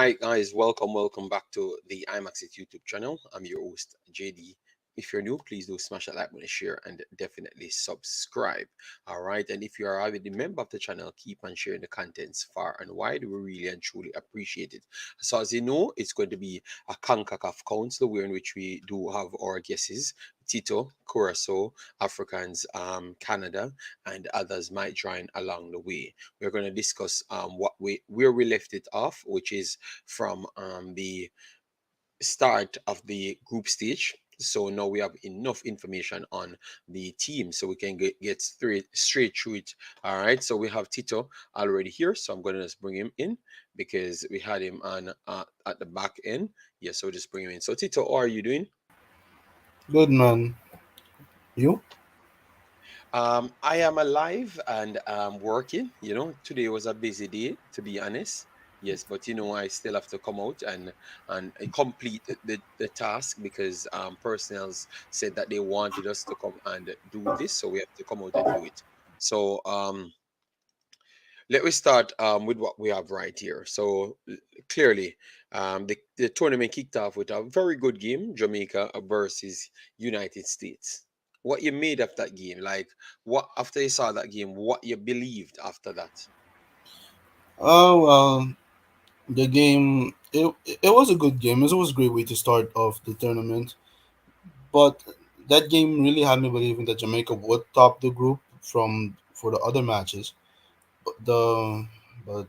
right, guys, welcome back to the Imaxit YouTube channel. I'm your host, JD. If you're new, please do smash that like button, share, and definitely subscribe. All right, and if you are already a member of the channel, keep on sharing the contents far and wide. We really and truly appreciate it. So, as you know, it's going to be a Concacaf Council, where in which we do have our guests. Tito, Curacao, Africans, Canada, and others might join along the way. We're going to discuss where we left it off, which is from the start of the group stage. So now we have enough information on the team so we can get straight through it. All right. So we have Tito already here. So I'm going to just bring him in because we had him on at the back end. Yeah. So just bring him in. So Tito, how are you doing? Good man. You? I am alive and working. Today was a busy day, to be honest. Yes, but I still have to come out and complete the task because personnels said that they wanted us to come and do this, so we have to come out and do it. So let me start with what we have right here. So clearly, the tournament kicked off with a very good game, Jamaica versus United States. What you made of that game? Like, what after you saw that game, what you believed after that? Oh well, the game it was a good game. It was a great way to start off the tournament. But that game really had me believing that Jamaica would top the group from for the other matches. But but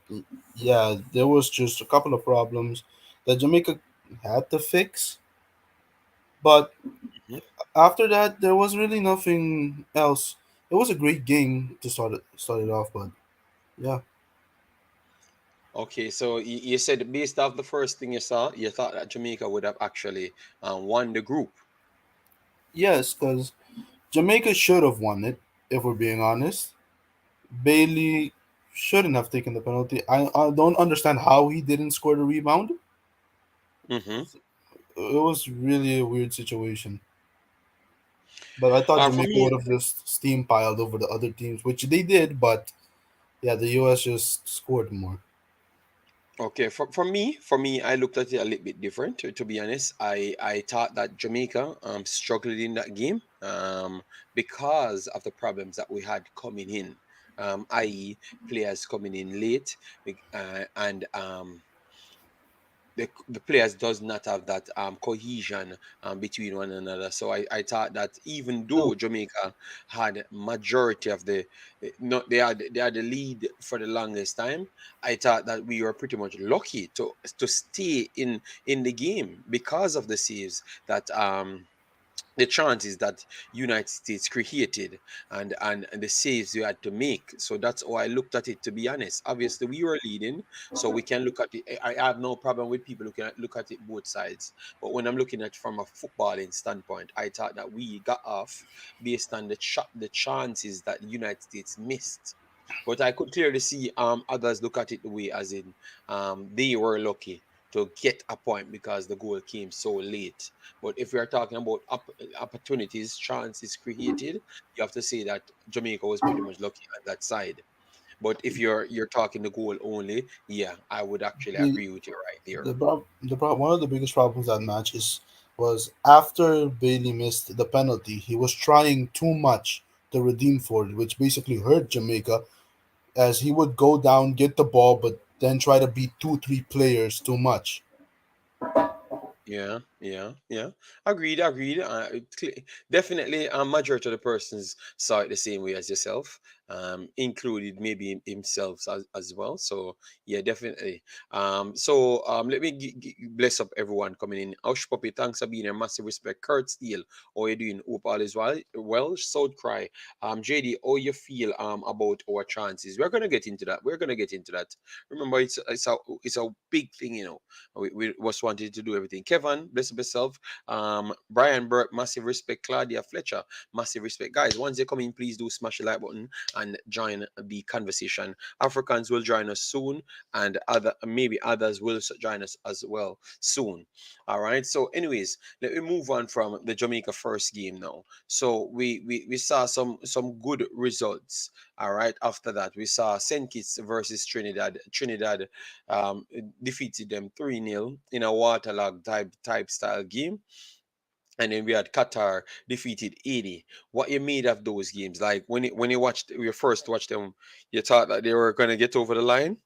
yeah, there was just a couple of problems that Jamaica had to fix. But Mhm. after that, there was really nothing else. It was a great game to start it off, but yeah. Okay, so you said based off the first thing you saw, you thought that Jamaica would have actually won the group. Yes, because Jamaica should have won it, if we're being honest. Bailey shouldn't have taken the penalty. I don't understand how he didn't score the rebound. Mm-hmm. It was really a weird situation. But I thought For Jamaica me, would have just steam piled over the other teams, which they did, but yeah, the US just scored more. okay, for me, I looked at it a little bit different. To be honest, I thought that Jamaica struggled in that game because of the problems that we had coming in, i.e., players coming in late, and the players does not have that cohesion between one another. So I thought that even though True. Jamaica had majority of no, they had the lead for the longest time, I thought that we were pretty much lucky to stay in the game because of the saves that the chances that United States created and the saves you had to make. So that's how I looked at it. To be honest, obviously we were leading, so we can look at it. I have no problem with people look at it both sides. But when I'm looking at it from a footballing standpoint, I thought that we got off based on the chances that the United States missed. But I could clearly see others look at it the way as in they were lucky to get a point because the goal came so late. But if we are talking about opportunities, chances created, you have to say that Jamaica was pretty much lucky on that side. But if you're talking the goal only, yeah, I would actually The agree with you right there. one of the biggest problems that match is was after Bailey missed the penalty, he was trying too much to redeem for it, which basically hurt Jamaica as he would go down, get the ball, but then try to beat two, three players too much. Yeah, yeah, yeah. Agreed, agreed. Definitely, majority of the persons saw it the same way as yourself, included maybe himself as well. So yeah, definitely. Let me bless up everyone coming in. Osh Puppy, thanks for being here. Massive respect. Kurt Steele, how you doing? Hope all is well. Well, South Cry. JD, how you feel about our chances? We're gonna get into that. We're gonna get into that. Remember, it's a big thing, we was wanted to do everything. Kevin, bless up yourself. Brian Burke, massive respect. Claudia Fletcher, massive respect. Guys, once you come in, please do smash the like button and join the conversation. Africans will join us soon, and other maybe others will join us as well soon. All right. So, anyways, let me move on from the Jamaica first game now. So we saw some good results. All right. After that, we saw Saint Kitts versus Trinidad. Trinidad um, defeated them 3-0 in a waterlogged type style game. And then we had Qatar defeated Haiti. What you made of those games? Like when you watched you first watched them, you thought that they were gonna get over the line?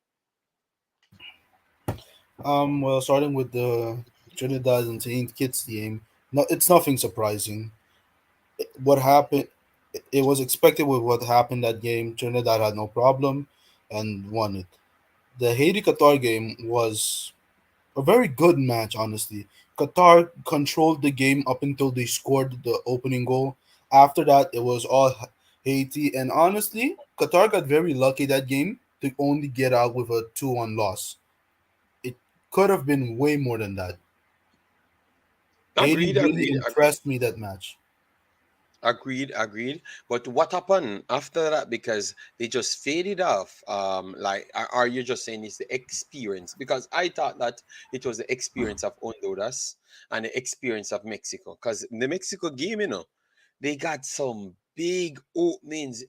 Well, starting with the Trinidad and Saint Kitts game, no, it's nothing surprising. What happened? It was expected with what happened that game. Trinidad had no problem and won it. The Haiti Qatar game was a very good match, honestly. Qatar controlled the game up until they scored the opening goal. After that, it was all Haiti, and honestly, Qatar got very lucky that game to only get out with a 2-1 loss. It could have been way more than that. Haiti Agreed, really agreed, agreed. impressed me that match. Agreed, agreed. But what happened after that? Because they just faded off. Like, are you just saying it's the experience? Because I thought that it was the experience of Honduras and the experience of Mexico. Because the Mexico game, they got some big openings.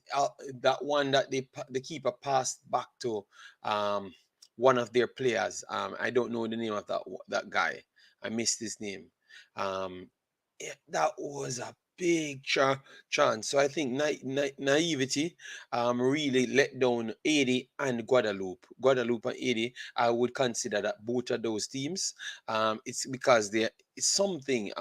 That one that the keeper passed back to um one of their players. I don't know the name of that guy. I missed his name. Um, that was a big chance. So I think naivety really let down Haiti and Guadeloupe. Guadeloupe and Haiti, I would consider that both of those teams. It's because it's something.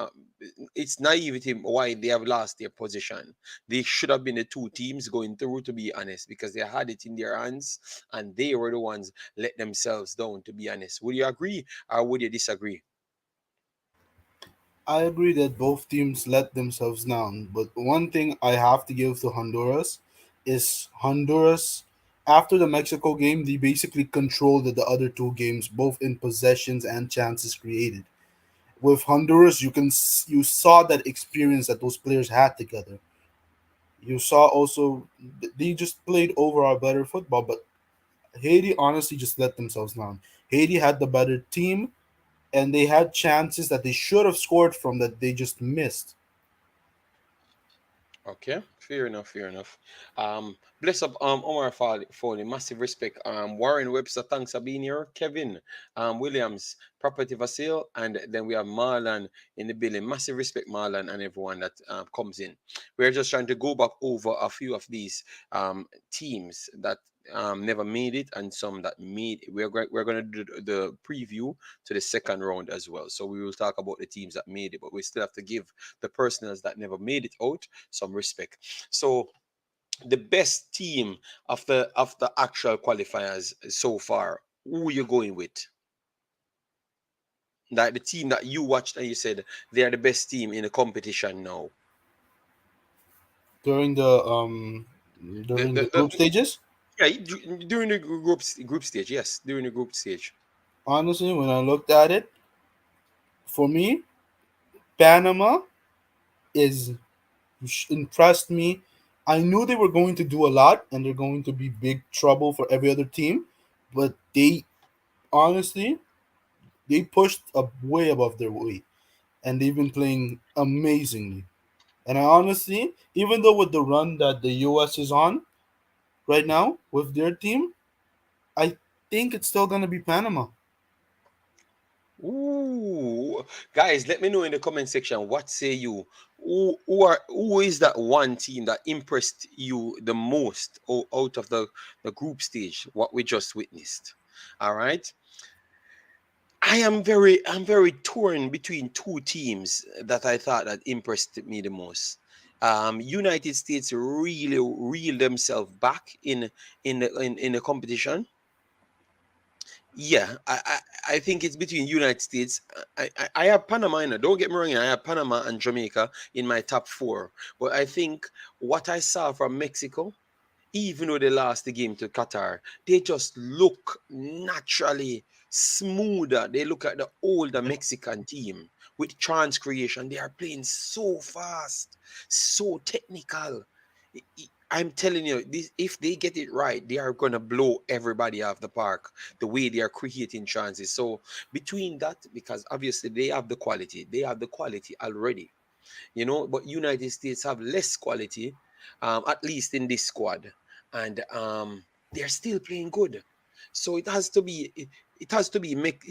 It's naivety why they have lost their position. They should have been the two teams going through, to be honest, because they had it in their hands and they were the ones let themselves down. To be honest, would you agree or would you disagree? I agree that both teams let themselves down, but one thing I have to give to Honduras is Honduras, after the Mexico game, they basically controlled the other two games, both in possessions and chances created. With Honduras, you saw that experience that those players had together. You saw also they just played overall better football, but Haiti honestly just let themselves down. Haiti had the better team, and they had chances that they should have scored from that they just missed. Okay, fair enough, fair enough. Bless up, Omar Foley, massive respect. Warren Webster, thanks for being here. Kevin, Williams, property for sale, and then we have Marlon in the building. Massive respect, Marlon, and everyone that comes in. We're just trying to go back over a few of these teams that never made it and some that made it. We're going to do the preview to the second round as well. So we will talk about the teams that made it, but we still have to give the personals that never made it out some respect. So the best team of the actual qualifiers so far, who you going with? Like the team that you watched and you said they are the best team in the competition now. during The, the the, group the, stages. yeah, during the group stage, yes, during the group stage. Honestly, when I looked at it, for me, Panama is impressed me. I knew they were going to do a lot and they're going to be big trouble for every other team, but they honestly they pushed up way above their weight and they've been playing amazingly. And I honestly, even though with the run that the US is on right now with their team, I think it's still gonna be Panama. Ooh, guys, let me know in the comment section. What say you? Who is that one team that impressed you the most out of the group stage? What we just witnessed. All right. I'm very torn between two teams that I thought that impressed me the most. United States really reeled themselves back in the competition. Yeah, I think it's between United States. I have Panama in it. Don't get me wrong. I have Panama and Jamaica in my top four. But I think what I saw from Mexico, even though they lost the game to Qatar, they just look naturally smoother. They look at the older Mexican team with chance creation. They are playing so fast, so technical. I'm telling you, this, if they get it right, they are gonna blow everybody off the park. The way they are creating chances. So between that, because obviously they have the quality already, you know. But United States have less quality, at least in this squad, and they're still playing good. So it has to be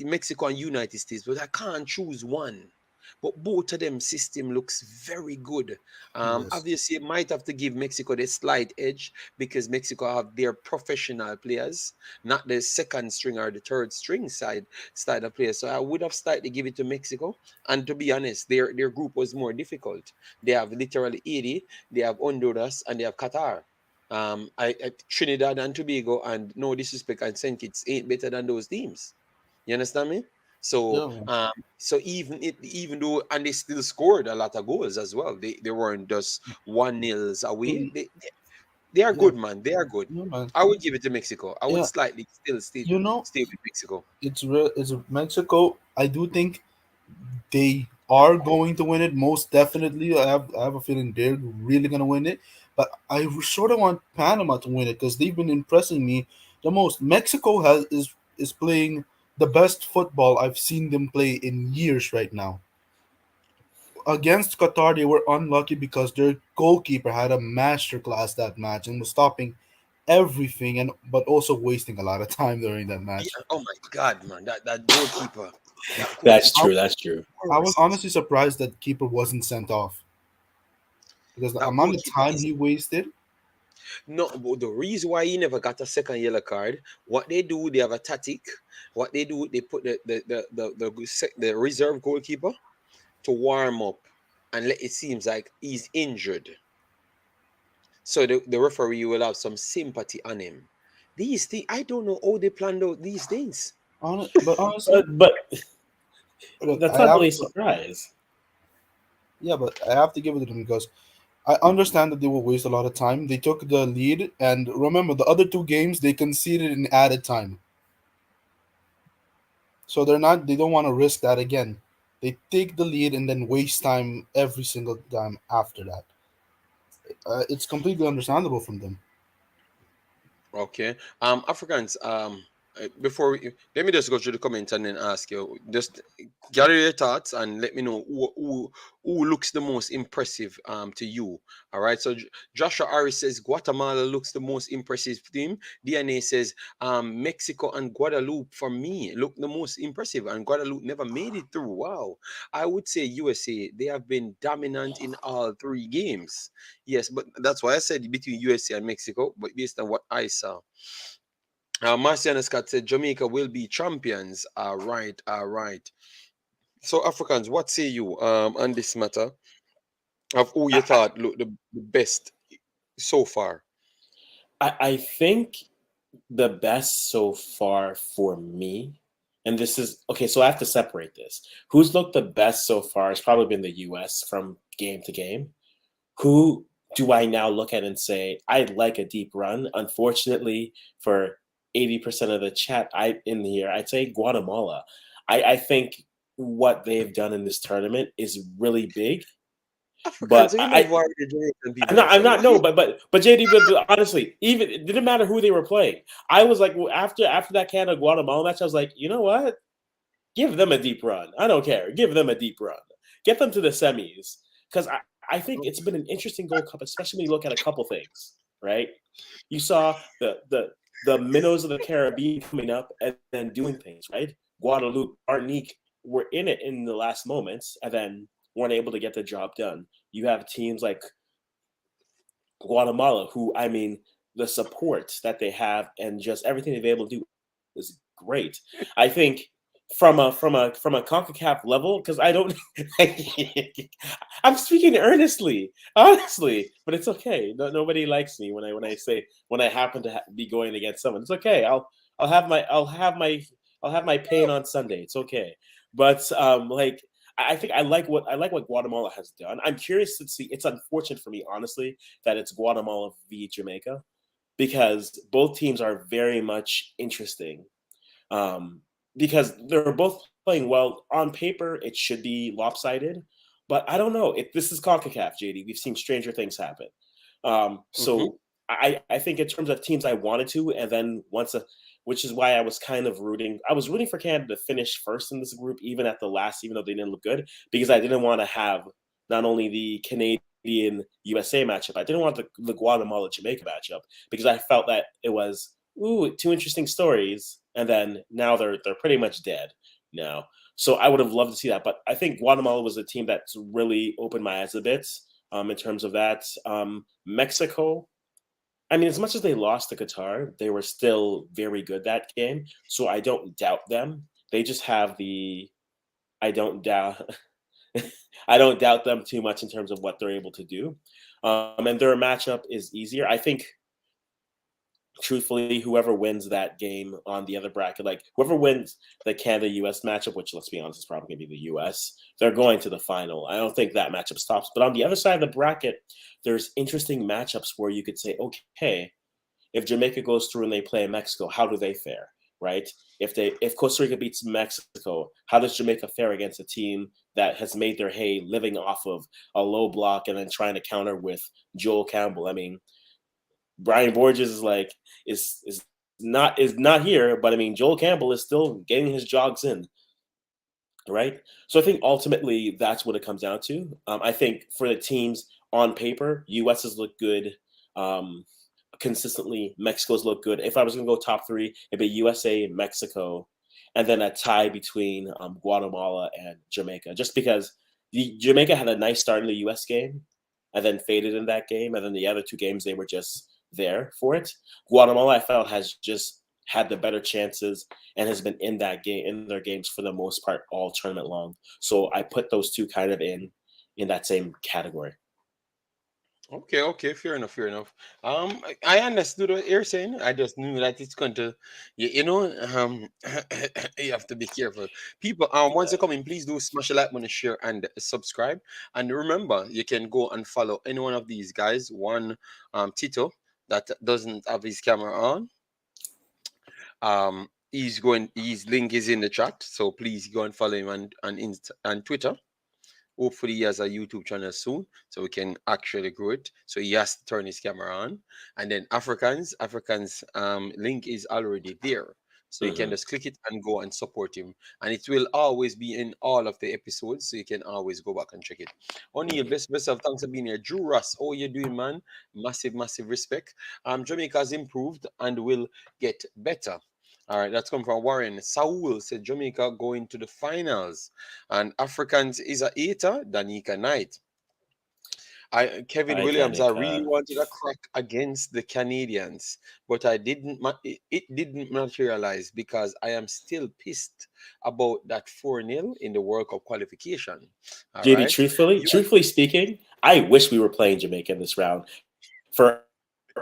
Mexico and United States, but I can't choose one. But both of them system looks very good. Yes. Obviously, it might have to give Mexico the slight edge because Mexico have their professional players, not the second string or the third string side of players. So I would have slightly give it to Mexico. And to be honest, their group was more difficult. They have literally Haiti, they have Honduras, and they have Qatar. Trinidad and Tobago, and no disrespect, and Saint Kitts ain't better than those teams. You understand me? So, Yeah, man. so even though, and they still scored a lot of goals as well. They weren't just 1-0 away. Mm, They are yeah, good, man. They are good. yeah, man. I would give it to Mexico. I would Yeah, slightly still stay you know, stay with Mexico. it's real. It's Mexico. I do think they are going to win it. Most definitely, I have a feeling they're really gonna win it. But I sort of want Panama to win it because they've been impressing me the most. Mexico is playing the best football I've seen them play in years right now. Against Qatar, they were unlucky because their goalkeeper had a masterclass that match and was stopping everything and but also wasting a lot of time during that Yeah. match. Oh my God, man. That goalkeeper. That That's I, true. goalkeeper. That's true. I was Worst. honestly surprised that keeper wasn't sent off because the That amount of goalkeeper time is he wasted. no, but the reason why he never got a second yellow card, what they do, they have a tactic. What they do, they put the reserve goalkeeper to warm up and let it seems like he's injured. So the referee will have some sympathy on him. These things, I don't know how they planned out these things. But honestly, But look, that's I not have really a to, surprise. yeah, but I have to give it to them because I understand that they will waste a lot of time. They took the lead, and remember the other two games they conceded in added time, so they don't want to risk that again. They take the lead and then waste time every single time after that. It's completely understandable from them. Okay. Africans, before we, let me just go through the comments and then ask you. Just gather your thoughts and let me know who looks the most impressive to you. All right. So Joshua Harris says Guatemala looks the most impressive team. DNA says Mexico and Guadeloupe for me look the most impressive, and Guadeloupe never made it through. Wow. I would say USA. They have been dominant in all three games. Yes, but that's why I said between USA and Mexico, but based on what I saw. Marciana Scott said Jamaica will be champions. All right. So Africans, what say you on this matter of who you I, thought looked the best so far? I think the best so far for me, and this is okay, so I have to separate this. Who's looked the best so far has probably been the US from game to game. Who do I now look at and say, I'd like a deep run? Unfortunately, for 80% of the chat in here, I'd say Guatemala. I think what they've done in this tournament is really big. Africans, But so you know why the Jamaican I'm people not. there I'm for not. why? No, but JD. But honestly, even it didn't matter who they were playing. I was like, after that Canada Guatemala match, I was like, you know what? Give them a deep run. I don't care. Give them a deep run. Get them to the semis because I think it's been an interesting Gold Cup, especially when you look at a couple things. Right? You saw the minnows of the Caribbean coming up and then doing things. Right? Guadeloupe, Martinique were in it in the last moments and then weren't able to get the job done. You have teams like Guatemala, who I mean, the support that they have and just everything they've been able to do is great. I think from a Concacaf level, because I don't, I'm speaking earnestly, honestly, but it's okay. No, nobody likes me when I say when I happen to be going against someone. It's okay. I'll have my pain on Sunday. It's okay. But like I think I like what Guatemala has done. I'm curious to see. It's unfortunate for me, honestly, that it's Guatemala v Jamaica because both teams are very much interesting. Um, because they're both playing well on paper. It should be lopsided, but I don't know. This is Concacaf, JD. We've seen stranger things happen. Hmm. So I think in terms of teams I wanted to, and then which is why I was kind of rooting. I was rooting for Canada to finish first in this group, even at the last, even though they didn't look good, because I didn't want to have not only the Canadian USA matchup, I didn't want the Guatemala Jamaica matchup because I felt that it was two interesting stories, and then now they're pretty much dead now. So I would have loved to see that, but I think Guatemala was a team that's really opened my eyes a bit in terms of that. Mexico, I mean, as much as they lost to Qatar, they were still very good that game. So I don't doubt them. They just have I don't doubt I don't doubt them too much in terms of what they're able to do. And their matchup is easier. I think truthfully, whoever wins that game on the other bracket, like whoever wins the Canada US matchup, which let's be honest is probably going to be the US, they're going to the final. I don't think that matchup stops. But on the other side of the bracket, there's interesting matchups where you could say, okay, if Jamaica goes through and they play Mexico, how do they fare? Right? If Costa Rica beats Mexico, how does Jamaica fare against a team that has made their hay living off of a low block and then trying to counter with Joel Campbell? I mean, Brian Borges is not here, but I mean Joel Campbell is still getting his jogs in, right? So I think ultimately that's what it comes down to. I think for the teams on paper, U.S. has looked good consistently. Mexico's looked good. If I was going to go top three, it'd be USA, Mexico, and then a tie between Guatemala and Jamaica. Just because Jamaica had a nice start in the U.S. game, and then faded in that game, and then the other two games they were just there for it. Guatemala, I felt, has just had the better chances and has been in their games for the most part all tournament long. So I put those two kind of in that same category. Okay, okay, fair enough, fair enough. I understood what you're saying. I just knew that it's going to, you know, you have to be careful. People, once you come in, please do smash the like button, share, and subscribe. And remember, you can go and follow any one of these guys. One, Tito, that doesn't have his camera on. His link is in the chat, so please go and follow him on Twitter. Hopefully, he has a YouTube channel soon, so we can actually grow it. So he has to turn his camera on. And then Africans link is already there. So you can Mm-hmm. just click it and go and support him. And it will always be in all of the episodes, so you can always go back and check it. O'Neill, best of thanks for being here. Drew Russ, how you doing, man? Massive respect. Jamaica's improved and will get better. All right, that's come from Warren. Saul said Jamaica going to the finals. And Africans is a eater, Danica Knight. Kevin Hi, Williams, I really Danica. wanted a crack against the Canadians, but I didn't. It didn't materialize because I am still pissed about that 4-0 in the World Cup qualification. All JD, right, truthfully, you truthfully speaking, I wish we were playing Jamaica in this round for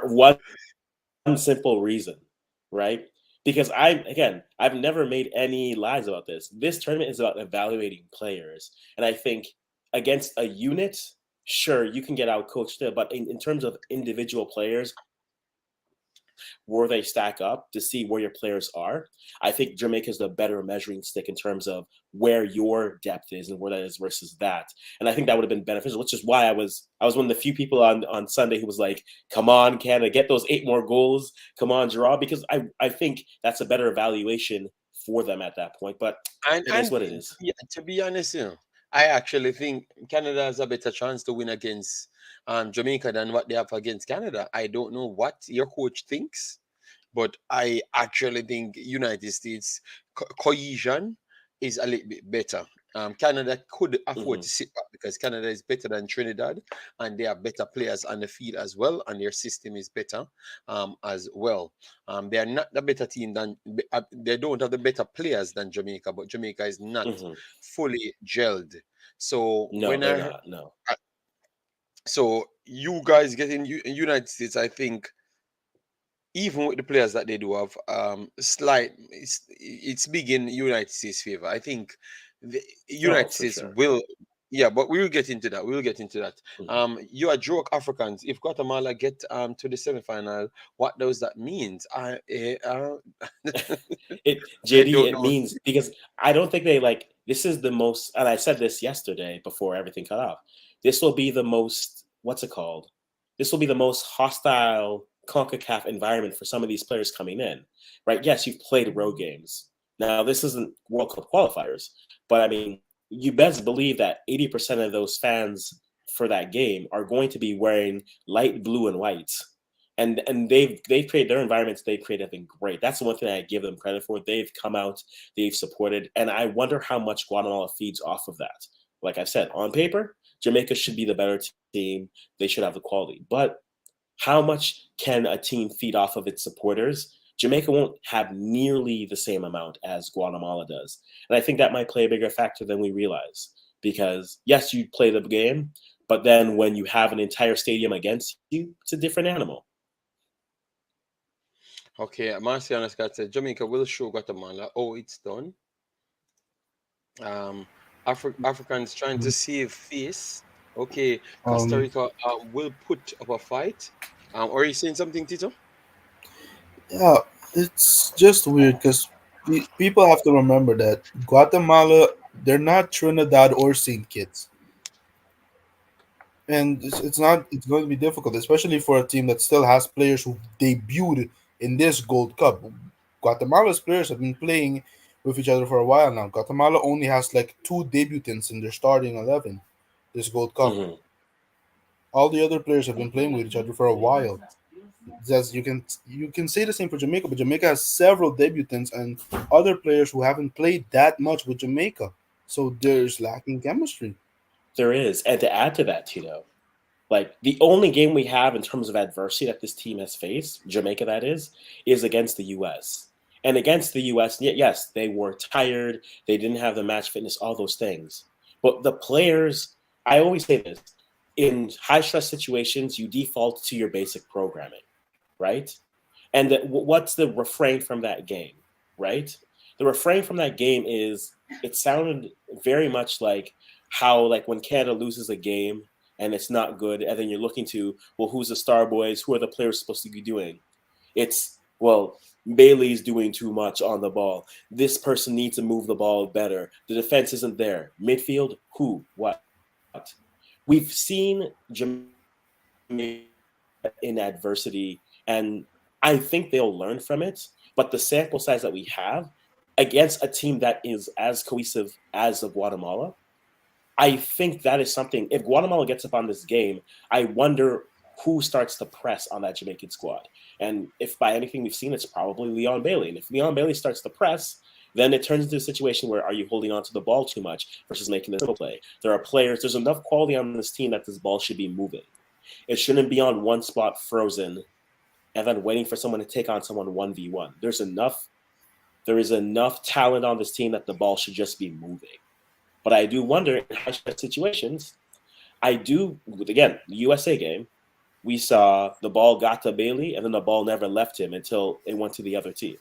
one simple reason, right? Because I've never made any lies about this. This tournament is about evaluating players. And I think against a unit, sure, you can get out coached there, but in terms of individual players, where they stack up to see where your players are. I think Jamaica's the better measuring stick in terms of where your depth is and where that is versus that. And I think that would have been beneficial, which is why I was one of the few people on Sunday who was like, come on, Canada, get those 8 more goals. Come on, Gerard, because I think that's a better evaluation for them at that point. But it is and what it is. yeah, to be honest, I actually think Canada has a better chance to win against Jamaica than what they have against Canada. I don't know what your coach thinks, but I actually think United States cohesion is a little bit better. Canada could afford Mm-hmm. to sit back because Canada is better than Trinidad, and they have better players on the field as well, and their system is better as well. They are not the better team than they don't have the better players than Jamaica, but Jamaica is not Mm-hmm. fully gelled. So No, they're not. No. so you guys getting United States, I think even with the players that they do have, it's big in United States' favor. I think the Oh, United for States sure. will, yeah, but we will get into that. We will get into that. Mm-hmm. You are joke Africans. If Guatemala get to the semifinal, what does that mean? I JD, don't it know. means because I don't think this is the most, and I said this yesterday before everything cut off. This will be the most, what's it called? this will be the most hostile CONCACAF environment for some of these players coming in, right? Yes, you've played road games. Now, this isn't World Cup qualifiers, but I mean, you best believe that 80% of those fans for that game are going to be wearing light blue and white. And they've created their environments. They've created have been great. That's the one thing I give them credit for. They've come out, they've supported, and I wonder how much Guatemala feeds off of that. Like I said, on paper, Jamaica should be the better team. They should have the quality, but how much can a team feed off of its supporters? Jamaica won't have nearly the same amount as Guatemala does. And I think that might play a bigger factor than we realize. Because, yes, you play the game, but then when you have an entire stadium against you, it's a different animal. Okay, Marciano Scott said Jamaica will show Guatemala. Oh, it's done. Um, Africans trying to save face. Okay, Costa Um, Rica will put up a fight. Are you saying something, Tito? yeah, it's just weird because people have to remember that Guatemala, they're not Trinidad or Saint Kitts, and it's not. It's going to be difficult, especially for a team that still has players who debuted in this Gold Cup. Guatemala's players have been playing with each other for a while now. Guatemala only has like two debutants in their starting 11 this Gold Cup. Mm-hmm. All the other players have been playing with each other for a while. Just you can say the same for Jamaica, but Jamaica has several debutants and other players who haven't played that much with Jamaica, so there's lacking chemistry. There is. And to add to that, Tito, like the only game we have in terms of adversity that this team has faced, Jamaica that is against the US. And against the US, yes, they were tired, they didn't have the match fitness, all those things. But the players, I always say this, in high stress situations, you default to your basic programming, right? And what's the refrain from that game, right? The refrain from that game is it sounded very much like how like when Canada loses a game and it's not good, and then you're looking to, well, who's the star boys? Who are the players supposed to be doing? It's, well, Bailey's doing too much on the ball. This person needs to move the ball better. The defense isn't there. Midfield, who, what? We've seen Jamaica in adversity, and I think they'll learn from it. But the sample size that we have against a team that is as cohesive as the Guatemala, I think that is something. If Guatemala gets up on this game, I wonder who starts to press on that Jamaican squad. And if by anything we've seen, it's probably Leon Bailey. And if Leon Bailey starts to press, then it turns into a situation where are you holding on to the ball too much versus making the simple play? There are players, there's enough quality on this team that this ball should be moving. It shouldn't be on one spot frozen and then waiting for someone to take on someone 1v1. There is enough talent on this team that the ball should just be moving. But I do wonder in high stress situations, again, the USA game, we saw the ball got to Bailey and then the ball never left him until it went to the other team.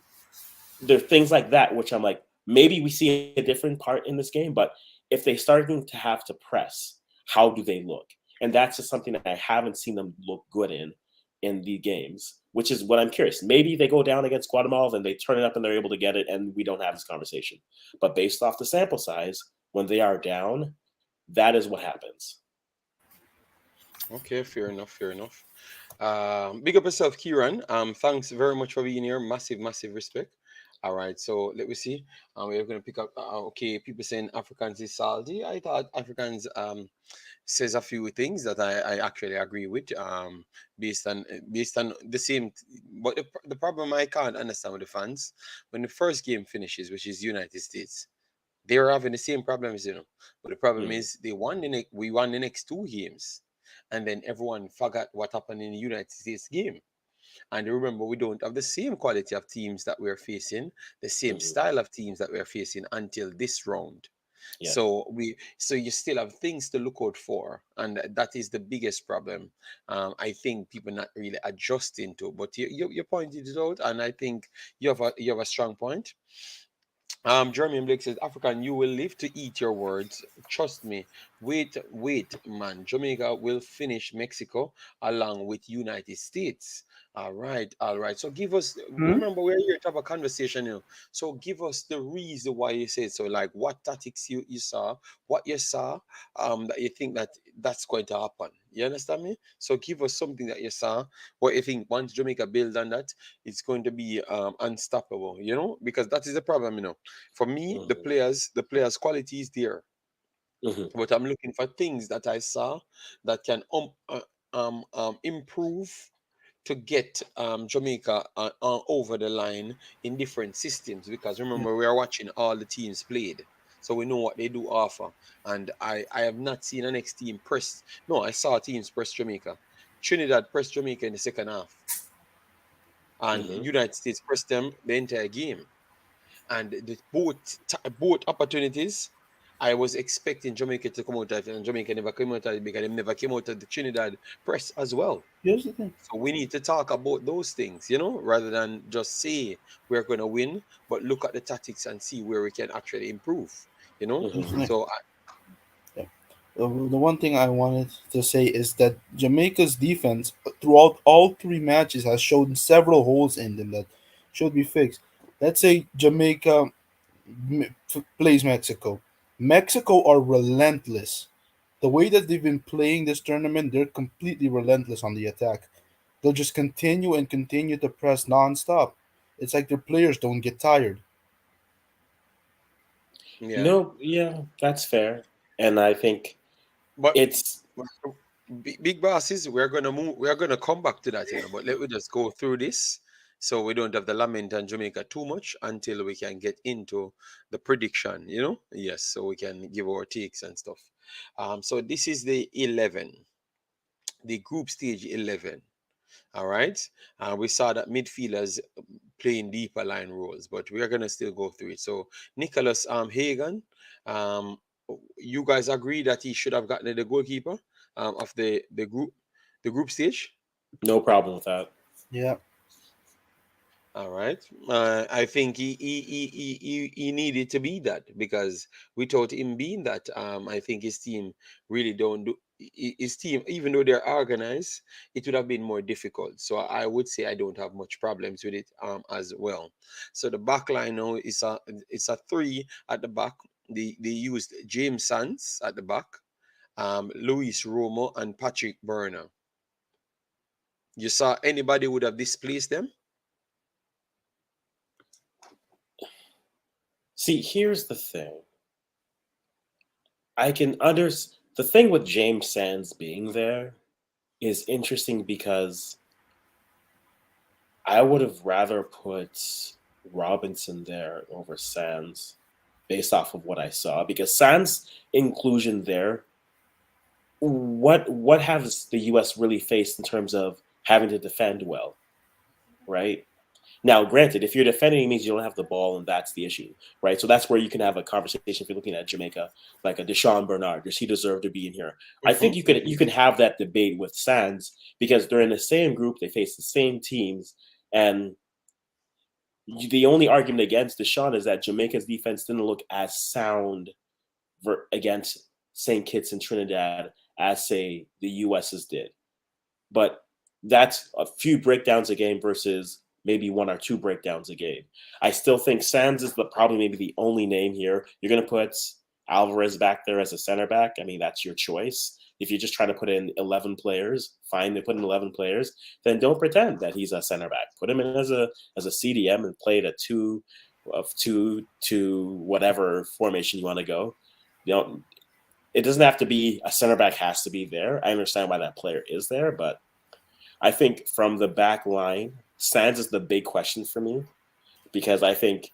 There are things like that, which I'm like, maybe we see a different part in this game, but if they starting to have to press, how do they look? And that's just something that I haven't seen them look good in the games, which is what I'm curious. Maybe they go down against Guatemala and they turn it up and they're able to get it and we don't have this conversation. But based off the sample size, when they are down, that is what happens. Okay, fair enough, fair enough. Big up yourself, Kieran. Thanks very much for being here. Massive, massive respect. All right, so let me see. We're gonna pick up. Okay, people saying Africans is salty. I thought Africans says a few things that I actually agree with. Based on the same. But the problem I can't understand with the fans when the first game finishes, which is United States, they're having the same problems, you know. But the problem Mm. is we won the next two games, and then everyone forgot what happened in the United States game. And remember, we don't have the same quality of teams that we're facing, the same Mm-hmm. style of teams that we're facing until this round. Yeah. So you still have things to look out for, and that is the biggest problem. I think people not really adjusting to, but you pointed it out, and I think you have a strong point. Jeremy Blake says, African, you will live to eat your words. Trust me, wait, man. Jamaica will finish Mexico along with United States. All right. So give us. Hmm? Remember, we're here to have a conversation, So give us the reason why you said so. Like what tactics you saw, what you saw, that you think that's going to happen. You understand me? So give us something that you saw. What you think once Jamaica build on that, it's going to be unstoppable. Because that is the problem. For me, Mhm. the players' quality is there, Mhm. but I'm looking for things that I saw that can improve to get Jamaica over the line in different systems. Because Yeah. remember, we are watching all the teams played, so we know what they do offer. And I have not seen an next team press. No, I saw teams press Jamaica. Trinidad pressed Jamaica in the second half, and Mhm. United States pressed them the entire game. And both opportunities, I was expecting Jamaica to come out of it, and Jamaica never came out of it because they never came out of the Trinidad press as well. Here's the thing. So we need to talk about those things, rather than just say we're going to win, but look at the tactics and see where we can actually improve, you know. Here's the Mhm. thing. So Yeah. The one thing I wanted to say is that Jamaica's defense throughout all three matches has shown several holes in them that should be fixed. Let's say Jamaica plays Mexico. Mexico are relentless. The way that they've been playing this tournament, they're completely relentless on the attack. They'll just continue and continue to press nonstop. It's like their players don't get tired. yeah, Yeah, that's fair. And I think but it's big bosses, we're gonna move. We're gonna come back to that, But let me just go through this, so we don't have the lament on Jamaica too much until we can get into the prediction. Yes, so we can give our takes and stuff. So this is the 11, the group stage 11. All right. We saw that midfielders playing deeper line roles, but we are gonna still go through it. So Nicholas Hagan, um, you guys agree that he should have gotten the goalkeeper of the group stage? no problem with that. Yeah. All right. I think he needed to be that, because without him being that, I think his team really don't do his team, even though they're organized, it would have been more difficult. So I would say I don't have much problems with it as well. So the back line now is a three at the back. They used James Sands at the back, Luis Romo and Patrick Burner. You saw anybody would have displaced them? See, here's the thing. I can under the thing with James Sands being there is interesting because I would have rather put Robinson there over Sands based off of what I saw because Sands' inclusion there, what has the US really faced in terms of having to defend well, right? Now, granted, if you're defending, it means you don't have the ball, and that's the issue, right? So that's where you can have a conversation if you're looking at Jamaica, like a Deshaun Bernard. Does he deserve to be in here? I Hmm. think you can have that debate with Sands because they're in the same group, they face the same teams, and the only argument against Deshaun is that Jamaica's defense didn't look as sound against St. Kitts and Trinidad as say the US's did. But that's a few breakdowns a game versus maybe one or two breakdowns a game. I still think Sands is probably maybe the only name here. You're going to put Alvarez back there as a center back. I mean, that's your choice. If you're just trying to put in 11 players, fine, they put in 11 players, then don't pretend that he's a center back. Put him in as a CDM and play it a two to whatever formation you want to go. You know, it doesn't have to be a center back has to be there. I understand why that player is there, but I think from the back line, Sands is the big question for me because I think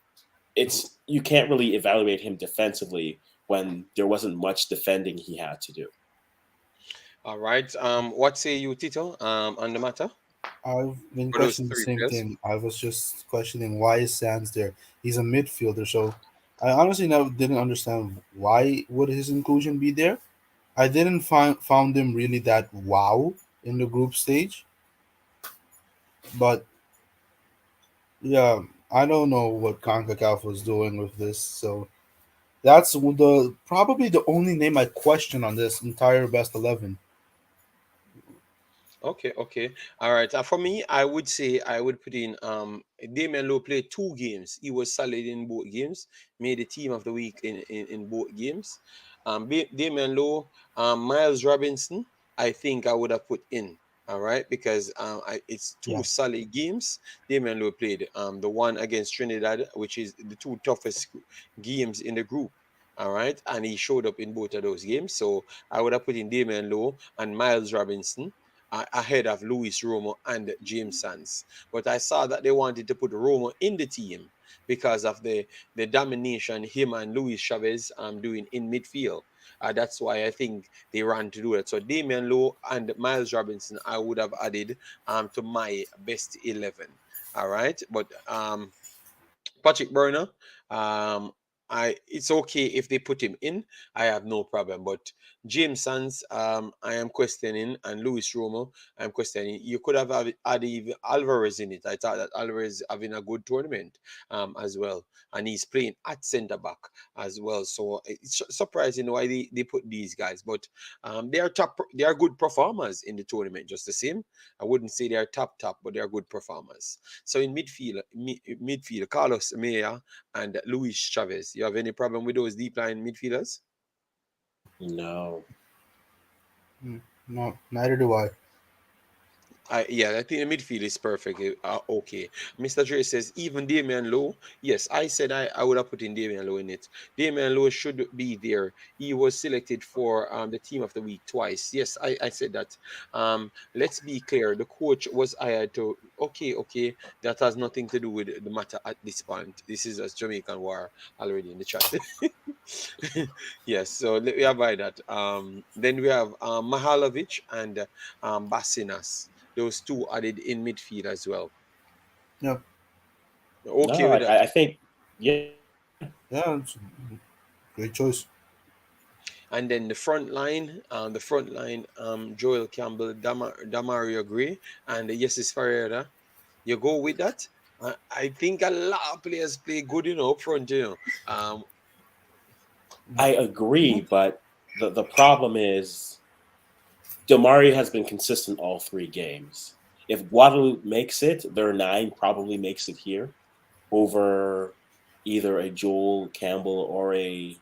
you can't really evaluate him defensively when there wasn't much defending he had to do. All right. What say you, Tito, on the matter I've been for those questioning the three same players? thing. I was just questioning why is Sands there? He's a midfielder, so I honestly never didn't understand why would his inclusion be there. I didn't found him really that wow in the group stage, but yeah, I don't know what Concacaf was doing with this. So That's the probably the only name I question on this entire best 11. Okay, okay. All right. For me, I would say I would put in Damian Lowe played 2 games. He was solid in both games, made the team of the week in both games. Damian Lowe, Miles Robinson, I think I would have put in. All right, because it's two Yeah, solid games. Damian Lowe played the one against Trinidad, which is the two toughest games in the group. All right, and he showed up in both of those games. So I would have put in Damian Lowe and Miles Robinson ahead of Luis Romo and James Sands. But I saw that they wanted to put Romo in the team because of the domination him and Luis Chavez doing in midfield. That's why I think they ran to do it. So Damian Lowe and Miles Robinson, I would have added to my best 11. All right, but Patrick Burner, um, it's okay if they put him in. I have no problem. But James Sands, I am questioning, and Luis Romo, I'm questioning. You could have added even Alvarez in it. I thought that Alvarez having a good tournament as well, and he's playing at centre back as well. So it's surprising why they put these guys, but they are top. They are good performers in the tournament, just the same. I wouldn't say they are top, but they are good performers. So in midfield, Carlos Mea and Luis Chavez. You have any problem with those deep line midfielders? No. mm, no, neither do I. Yeah, I think the midfield is perfect. Okay. Mr. Dre says even Damian Lowe. Yes, I said I would have put in Damian Lowe in it. Damian Lowe should be there. He was selected for the team of the week twice. Yes, I said that. Let's be clear. The coach was hired to. Okay. That has nothing to do with the matter at this point. This is a Jamaican war already in the chat. Yes, so we have by that. Then we have Mahalovic and Basinas. Those two added in midfield as well. Yeah, Okay No, with that. I think, yeah. yeah, it's great choice. And then the front line, Joel Campbell, Damario Gray, and Yesis Ferreira. You go with that. I think a lot of players play good, up front, Um, I agree, Mhm. but the problem is Damari has been consistent all 3 games. If Guadalupe makes it, their 9 probably makes it here over either a Joel Campbell or a.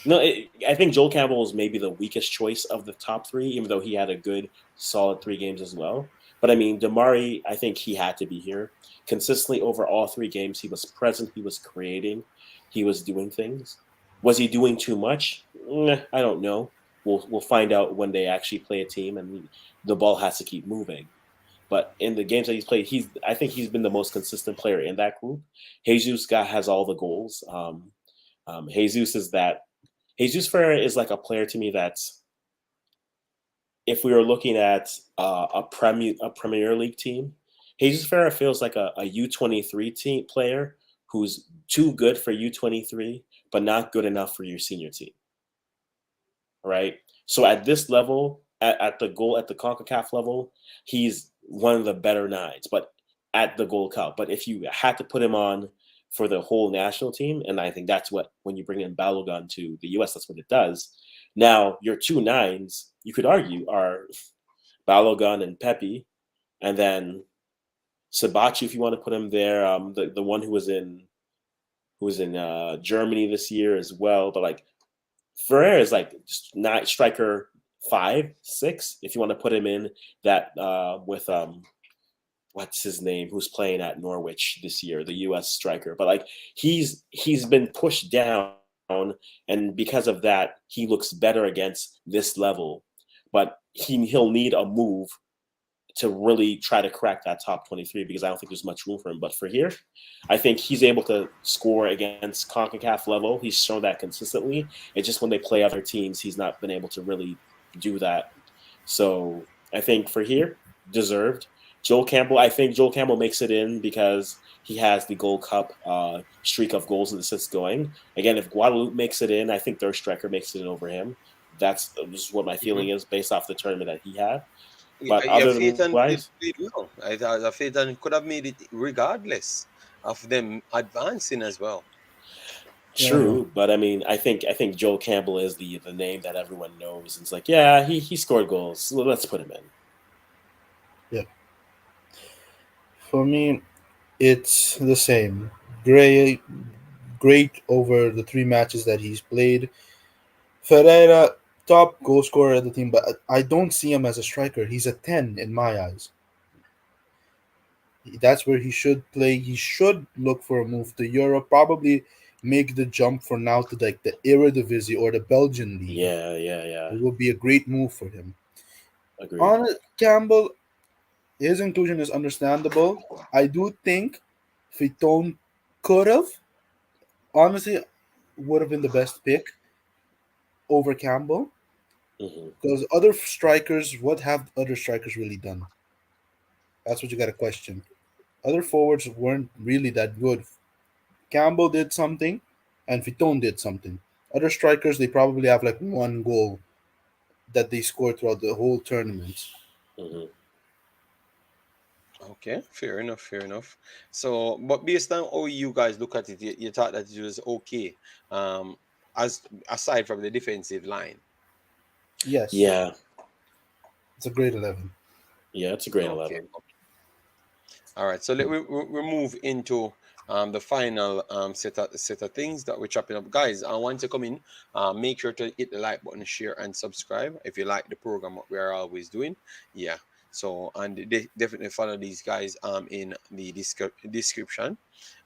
No, I think Joel Campbell is maybe the weakest choice of the top 3, even though he had a good, solid 3 games as well. But I mean, Damari, I think he had to be here consistently over all 3 games. He was present. He was creating. He was doing things. Was he doing too much? I don't know. We'll find out when they actually play a team, and the ball has to keep moving. But in the games that he's played, I think he's been the most consistent player in that group. Jesus guy has all the goals. Jesus is that Jesus Ferreira is like a player to me that's, if we were looking at a Premier League team, Jesus Ferreira feels like a U23 team player who's too good for U23, but not good enough for your senior team. Right. So at this level, at the Concacaf level, he's one of the better 9s, but at the Gold Cup. But if you had to put him on for the whole national team, and I think that's what, when you bring in Balogun to the US, that's what it does. Now your 2 9s, you could argue, are Balogun and Pepe, and then Sabachi if you want to put him there. The one who was in Germany this year as well, but like Ferrer is like not striker 5, 6. If you want to put him in that with what's his name, who's playing at Norwich this year, the U.S. striker. But like he's been pushed down, and because of that, he looks better against this level. But he'll need a move to really try to crack that top 23 because I don't think there's much room for him. But for here, I think he's able to score against CONCACAF level. He's shown that consistently. It's just when they play other teams, he's not been able to really do that. So I think for here, deserved. Joel Campbell, I think Joel Campbell makes it in because he has the Gold Cup streak of goals and assists going. Again, if Guadalupe makes it in, I think their striker makes it in over him. That's just what my feeling mhm. is based off the tournament that he had. Yeah, But yeah, otherwise, played well. I thought Phaeton could have made it regardless of them advancing as well. True, but I mean, I think Joel Campbell is the name that everyone knows. It's like, yeah, he scored goals. So let's put him in. Yeah. For me, it's the same. Great, great over the 3 matches that he's played. Ferreira, top goal scorer of the team, but I don't see him as a striker. He's a 10 in my eyes. That's where he should play. He should look for a move to Europe, probably make the jump for now to like the Eredivisie or the Belgian league. Yeah. It would be a great move for him. Agreed. On Campbell, his inclusion is understandable. I do think Fiton could have, honestly, would have been the best pick over Campbell Hmm. because other strikers, what have other strikers really done? That's what you got to question. Other forwards weren't really that good. Campbell did something, and Fiton did something. Other strikers, they probably have like one goal that they scored throughout the whole tournament. Hmm. Okay, fair enough, fair enough. So, but based on how you guys look at it, you thought that it was okay. As aside from the defensive line. Yes, Yeah, it's a great 11. yeah, it's a great Okay. 11. All right. So we move into the final set of things that we're chopping up, guys. I want to come in. Make sure to hit the like button, share, and subscribe if you like the program. What we are always doing. Yeah. So and definitely follow these guys in the description.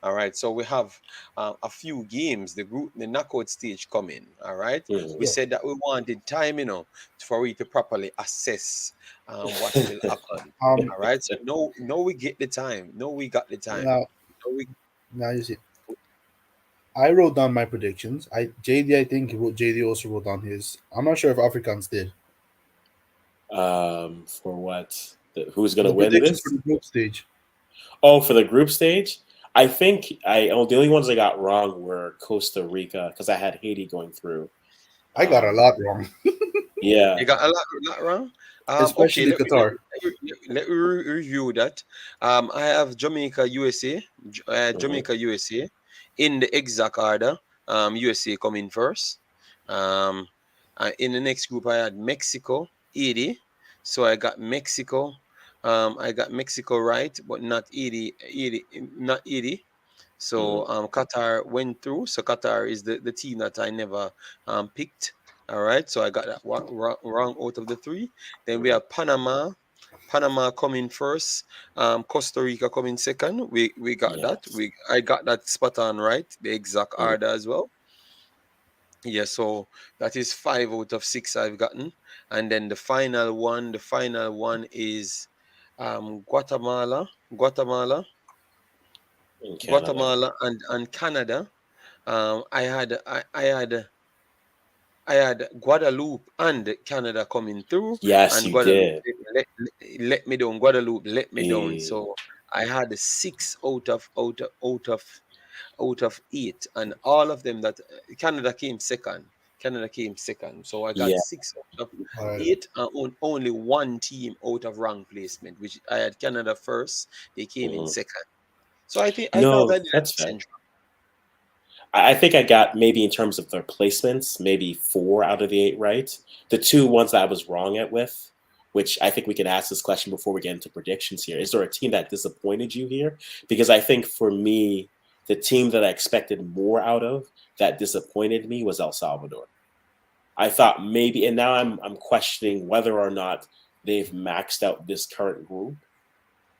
All right. So we have a few games. The knockout stage coming. All right. Mhm. We Yeah. said that we wanted time, for we to properly assess what will happen. Um. All right. So no, we get the time. No, we got the time. Now, No, we now you see, I wrote down my predictions. JD, I think JD also wrote down his. I'm not sure if Africans did For what? Who's gonna the win predictions for this? the group stage. Oh, for the group stage, I think the only ones I got wrong were Costa Rica because I had Haiti going through. I got a Um, lot wrong, yeah. you got a lot wrong. Okay, especially Qatar. let me review that. I have Jamaica, USA, Hmm. Jamaica, USA, in the exact order. USA coming first. Um, in the next group, I had Mexico, 80. So I got Mexico. I got Mexico right, but not 80, 80, not 80. Hmm. So Qatar went through. So Qatar is the team that I never picked. All right. So I got that one wrong out of the three. Then we Hmm. have Panama. Panama coming first. Costa Rica coming second. We got that. Yes. I got that spot on right. The exact Hmm. order as well. Yeah, so that is 5 out of 6 I've gotten. And then the final one is Guatemala, In Canada. Guatemala and Canada. I had I had Guadeloupe and Canada coming through, Yes, and you Guadeloupe did. let me down. Guadeloupe let me down. Eh, So I had 6 out of 8, and all of them that Canada came second. Canada came second, so I got yeah. 6 out of 8, and only one team out of rank placement, which I had Canada first. They came in Hmm. second. So I thought No, I did a that's fair. decent job. I think I got maybe in terms of their placements, maybe 4 out of the 8 right. The two ones that I was wrong at with, which I think we can ask this question before we get into predictions here. Is there a team that disappointed you here? Because I think for me, the team that I expected more out of that disappointed me was El Salvador. I thought maybe, and now I'm questioning whether or not they've maxed out this current group,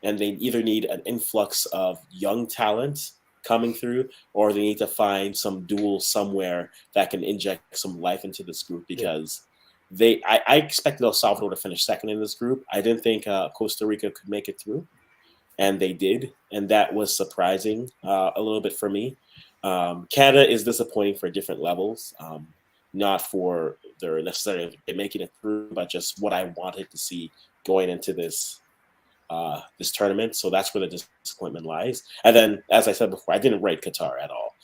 and they either need an influx of young talent coming through, or they need to find some duel somewhere that can inject some life into this group Yeah. because I expected El Salvador to finish second in this group. I didn't think Costa Rica could make it through, and they did, and that was surprising a little bit for me. Canada is disappointing for different levels, not for their necessarily making it through, but just what I wanted to see going into this tournament. So that's where the disappointment lies. And then, as I said before, I didn't rate Qatar at all.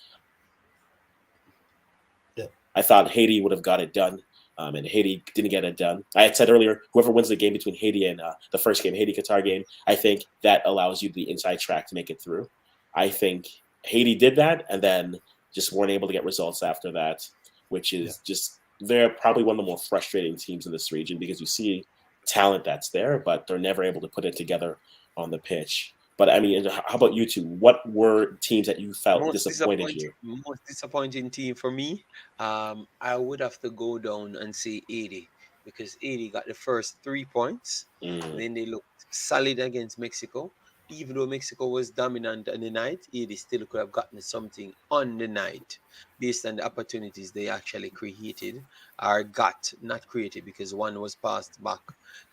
Yeah. I thought Haiti would have got it done, and Haiti didn't get it done. I had said earlier, whoever wins the game between Haiti and the first game, Haiti-Qatar game, I think that allows you the inside track to make it through. I think Haiti did that, and then just weren't able to get results after that, which Yeah. is just they're probably one of the more frustrating teams in this region because you see talent that's there, but they're never able to put it together on the pitch. But I mean, how about you two? What were teams that you felt disappointed you? Most disappointing team for me. I would have to go down and say 80 because 80 got the first 3 points. Mm, Then they looked solid against Mexico. Even though Mexico was dominant on the night, 80 still could have gotten something on the night based on the opportunities they actually created or got, not created because one was passed back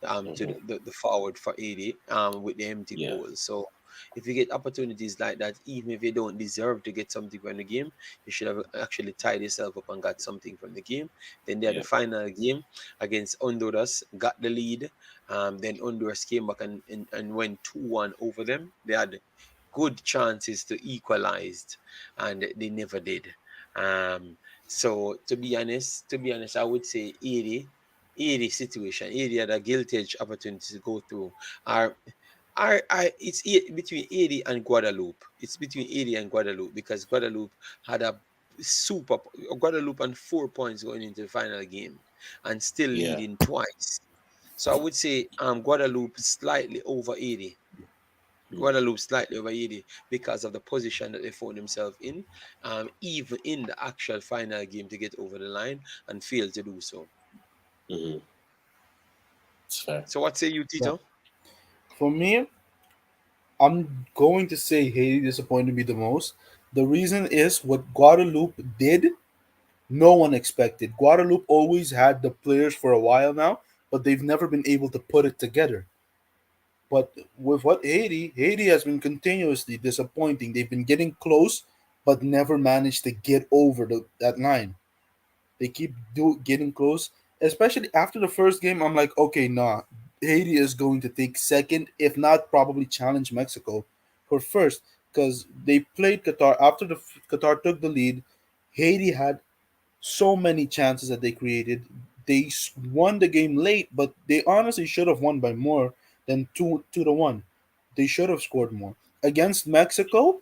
to mhm. the forward for 80 with the empty Yeah, goal. So if you get opportunities like that, even if you don't deserve to get something from the game, you should have actually tied yourself up and got something from the game. Then they had the yeah, final game against Honduras, got the lead. Then Honduras came back and went 2-1 over them. They had good chances to equalize, and they never did. Um, so to be honest, I would say 80 situation. 80 had a guilty edge opportunity to go through. Our it's between 80 and Guadeloupe. It's between 80 and Guadeloupe because Guadeloupe had a super Guadeloupe and 4 points going into the final game and still yeah. leading twice. So I would say Guadeloupe slightly over 80. Mm, Guadeloupe slightly over 80 because of the position that they found themselves in, even in the actual final game to get over the line and failed to do so. mhm. It's fair. So what say you, Yeah. Tito? For me, I'm going to say Haiti disappointed me the most. The reason is what Guadeloupe did, no one expected. Guadeloupe always had the players for a while now, but they've never been able to put it together. But with what Haiti has been continuously disappointing. They've been getting close, but never managed to get over that line. They keep getting close, especially after the first game. I'm like, okay, nah, Haiti is going to take second, if not probably challenge Mexico for first, because they played Qatar after Qatar took the lead. Haiti had so many chances that they created. They won the game late, but they honestly should have won by more than 2-1. They should have scored more against Mexico.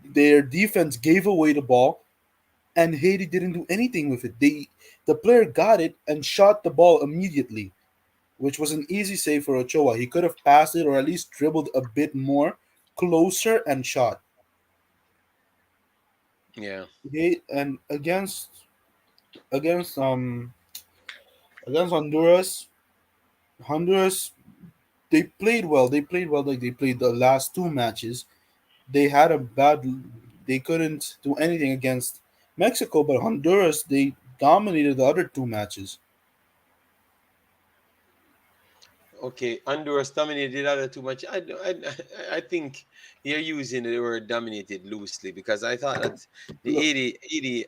Their defense gave away the ball and Haiti didn't do anything with it. The player got it and shot the ball immediately, which was an easy save for Ochoa. He could have passed it or at least dribbled a bit more closer and shot. Yeah. And against um against Honduras they played well. They played well like they played the last two matches. They had a bad they couldn't do anything against Mexico, but Honduras they dominated the other two matches. Okay, Honduras dominated the other too much. I think you're using the word dominated loosely because I thought that the Look, 80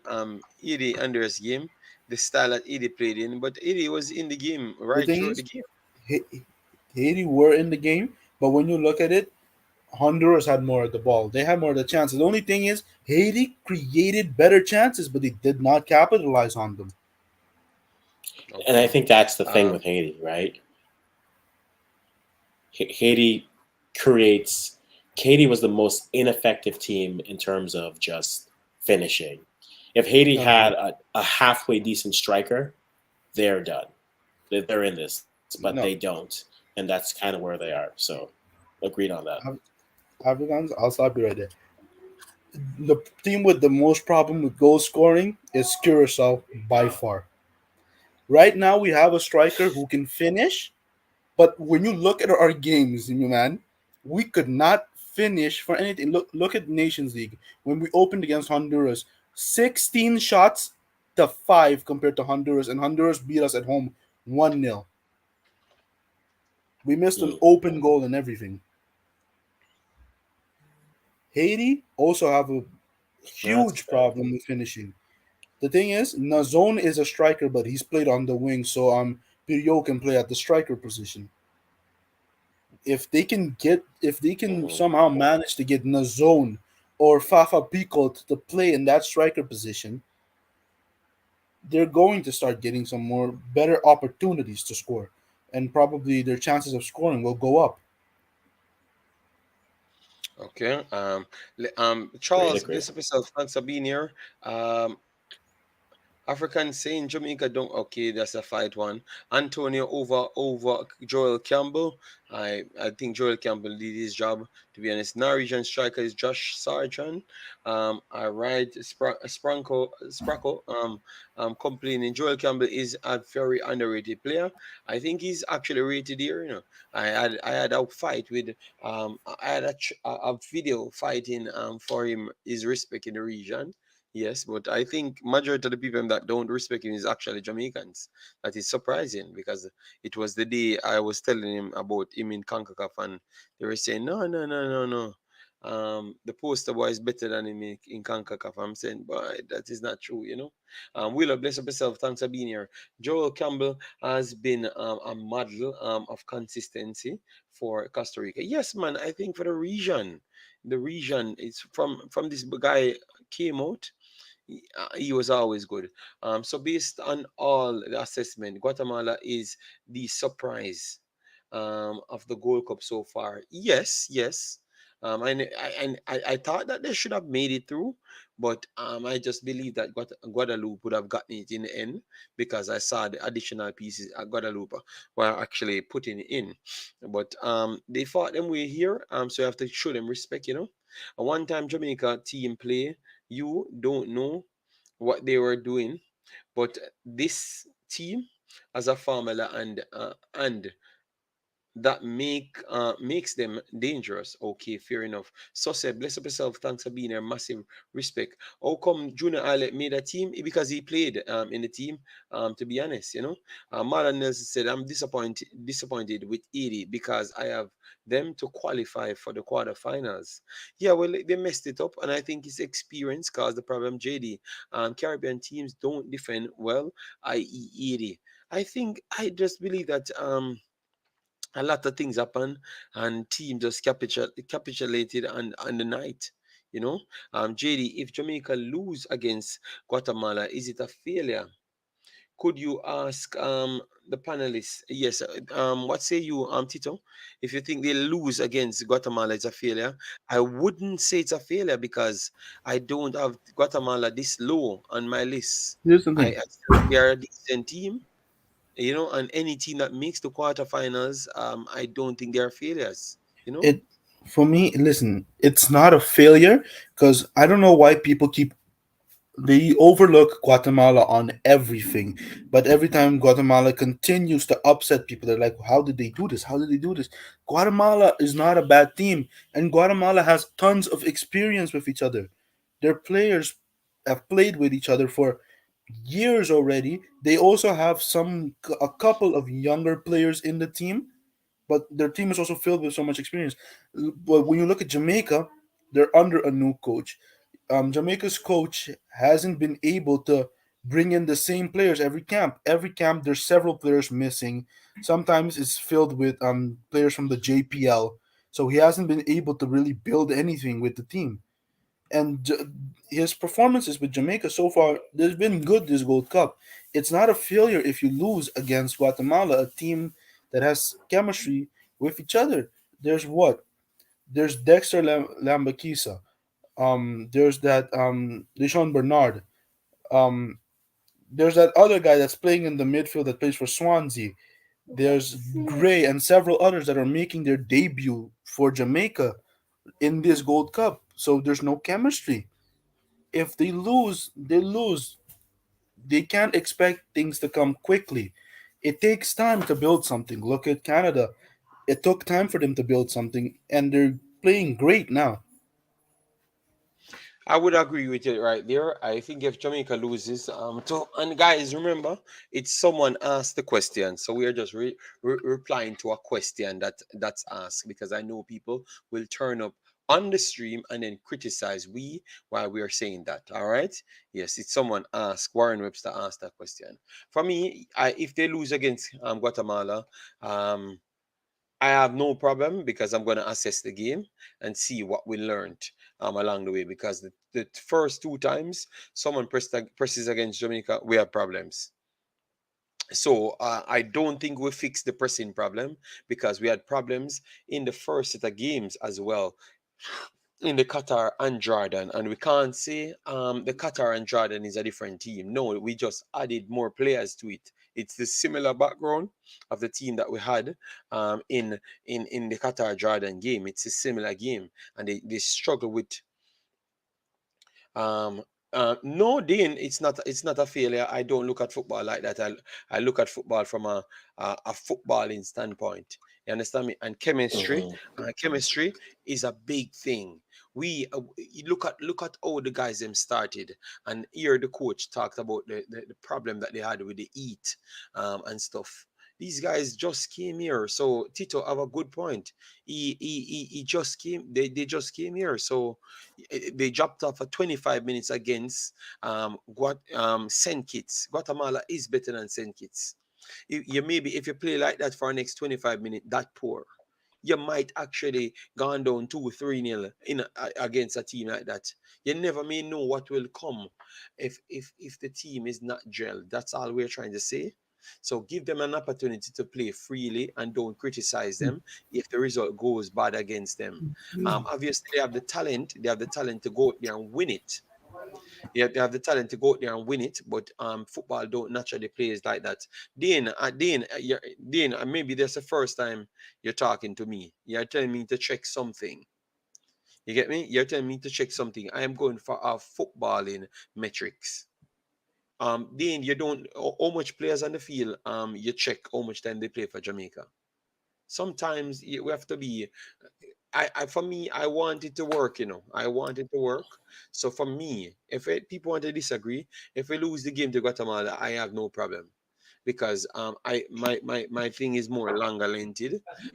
Honduras game, the style that 80 played in, but 80 was in the game the right thing throughout the is, game. Haiti were in the game, but when you look at it, Honduras had more of the ball. They had more of the chances. The only thing is, Haiti created better chances, but they did not capitalize on them. And I Okay. think that's the thing Um, with Haiti, right? Haiti creates. Haiti was the most ineffective team in terms of just finishing. If Haiti had Agreed. a halfway decent striker, they're done. They're in this, but they No, don't, and that's kind of where they are. So, agreed on that. Africans. I'll stop you right there. The team with the most problem with goal scoring is Curacao by far. Right now, we have a striker who can finish. But when you look at our games, man, we could not finish for anything. Look at Nations League. When we opened against Honduras, 16 shots to 5 compared to Honduras, and Honduras beat us at home 1-0. We missed an Mm, open goal and everything. Haiti also have a that's huge fair. problem with finishing. The thing is, Nazone is a striker, but he's played on the wing, so Pirio can play at the striker position. If they can Hmm. somehow manage to get Nazone or Fafa Pico to play in that striker position, they're going to start getting some more better opportunities to score, and probably their chances of scoring will go up. Okay. Great, Charles, great. bless up yourself. Thanks for being here. Um, African saying Jamaica don't. Okay, that's a fight one. Antonio over Joel Campbell. I think Joel Campbell did his job. To be honest, Norwegian striker is Josh Sargent. I ride Sprackle. Complaining Joel Campbell is a very underrated player. I think he's actually rated here. I had a fight with I had a video fighting for him his respect in the region. Yes, but I think majority of the people that don't respect him is actually Jamaicans. That is surprising because it was the day I was telling him about him in Concacaf, and they were saying, no, no, no, no, no. The poster boy is better than him in Concacaf. I'm saying, boy, that is not true. Willow, bless up yourself. Thanks for being here. Joel Campbell has been a model of consistency for Costa Rica. Yes, man, I think for the region. The region is from this guy came out. He was always good. So based on all the assessment, Guatemala is the surprise of the Gold Cup so far. Yes, yes. I thought that they should have made it through, but I just believe that Guadeloupe would have gotten it in the end because I saw the additional pieces at Guadeloupe were actually putting it in. But they fought them way here, so you have to show them respect. A one-time Jamaica team play, you don't know what they were doing, but this team as a formula and that makes them dangerous. Okay, fair enough. So say, bless up yourself. Thanks for being here. Massive respect. How come Junior Islet made a team? Because he played in the team. To be honest. Marlon Nelson said, I'm disappointed with 80 because I have them to qualify for the quarterfinals. Yeah, well, they messed it up, and I think his experience caused the problem. JD, Caribbean teams don't defend well, i.e., 80. I think I just believe that a lot of things happen and team just capitulated on the night. JD, if Jamaica lose against Guatemala, is it a failure? Could you ask the panelists? Yes. What say you, Tito? If you think they lose against Guatemala, it's a failure. I wouldn't say it's a failure because I don't have Guatemala this low on my list. Here's the I thing. still think they're a decent team. And any team that makes the quarterfinals, I don't think they're failures. It for me, listen, it's not a failure because I don't know why people keep they overlook Guatemala on everything. But every time Guatemala continues to upset people, they're like, how did they do this? How did they do this? Guatemala is not a bad team, and Guatemala has tons of experience with each other. Their players have played with each other for years already. They also have a couple of younger players in the team, but their team is also filled with so much experience. But when you look at Jamaica, they're under a new coach. Jamaica's coach hasn't been able to bring in the same players every camp. Every camp, there's several players missing. Sometimes it's filled with players from the JPL. So he hasn't been able to really build anything with the team. And his performances with Jamaica so far, they've been good this Gold Cup. It's not a failure if you lose against Guatemala, a team that has chemistry with each other. There's what? There's Dexter Lambakisa. There's that Deshaun Bernard. Um, there's that other guy that's playing in the midfield that plays for Swansea. There's Gray and several others that are making their debut for Jamaica in this Gold Cup. So there's no chemistry. If they lose, they lose. They can't expect things to come quickly. It takes time to build something. Look at Canada. It took time for them to build something, and they're playing great now. I would agree with you right there. I think if Jamaica loses, and guys, remember, it's someone asked the question, so we are just replying to a question that's asked because I know people will turn up on the stream and then criticize we while we are saying that. All right? Yes, it's someone asked. Warren Webster asked that question. For me, if they lose against Guatemala, um, I have no problem because I'm going to assess the game and see what we learned along the way. Because the first two times someone presses against Jamaica, we have problems. So I don't think we fixed the pressing problem because we had problems in the first set of games as well. in the Qatar and Jordan, and we can't say the Qatar and Jordan is a different team. No, we just added more players to it. It's the similar background of the team that we had in the Qatar Jordan game. It's a similar game, and they struggle with um no, Dean, it's not a failure. I don't look at football like that. I look at football from a footballing standpoint. You understand me? And Mhm. chemistry is a big thing. We you look at how the guys them started, and here the coach talked about the problem that they had with the eat and stuff. These guys just came here, so Tito have a good point. He just came. They just came here, so they dropped off for 25 minutes against Saint Kitts. Guatemala is better than Saint Kitts. You maybe if you play like that for the next 25 minutes, that poor, you might actually gone down 2-3 nil against a team like that. You never may know what will come if the team is not gelled. That's all we're trying to say. So give them an opportunity to play freely and don't criticize them if the result goes bad against them. Obviously, they have the talent. They have the talent to go out there and win it. Yeah, they have the talent to go out there and win it, but football don't naturally plays like that. Dean, maybe that's the first time you're talking to me. You're telling me to check something. You get me? You're telling me to check something. I am going for our footballing metrics. Dean, you don't how much players on the field. You check how much time they play for Jamaica. Sometimes we have to be for me, I want it to work, I want it to work. So for me, people want to disagree, if we lose the game to Guatemala, I have no problem, because my thing is more longer lengthed,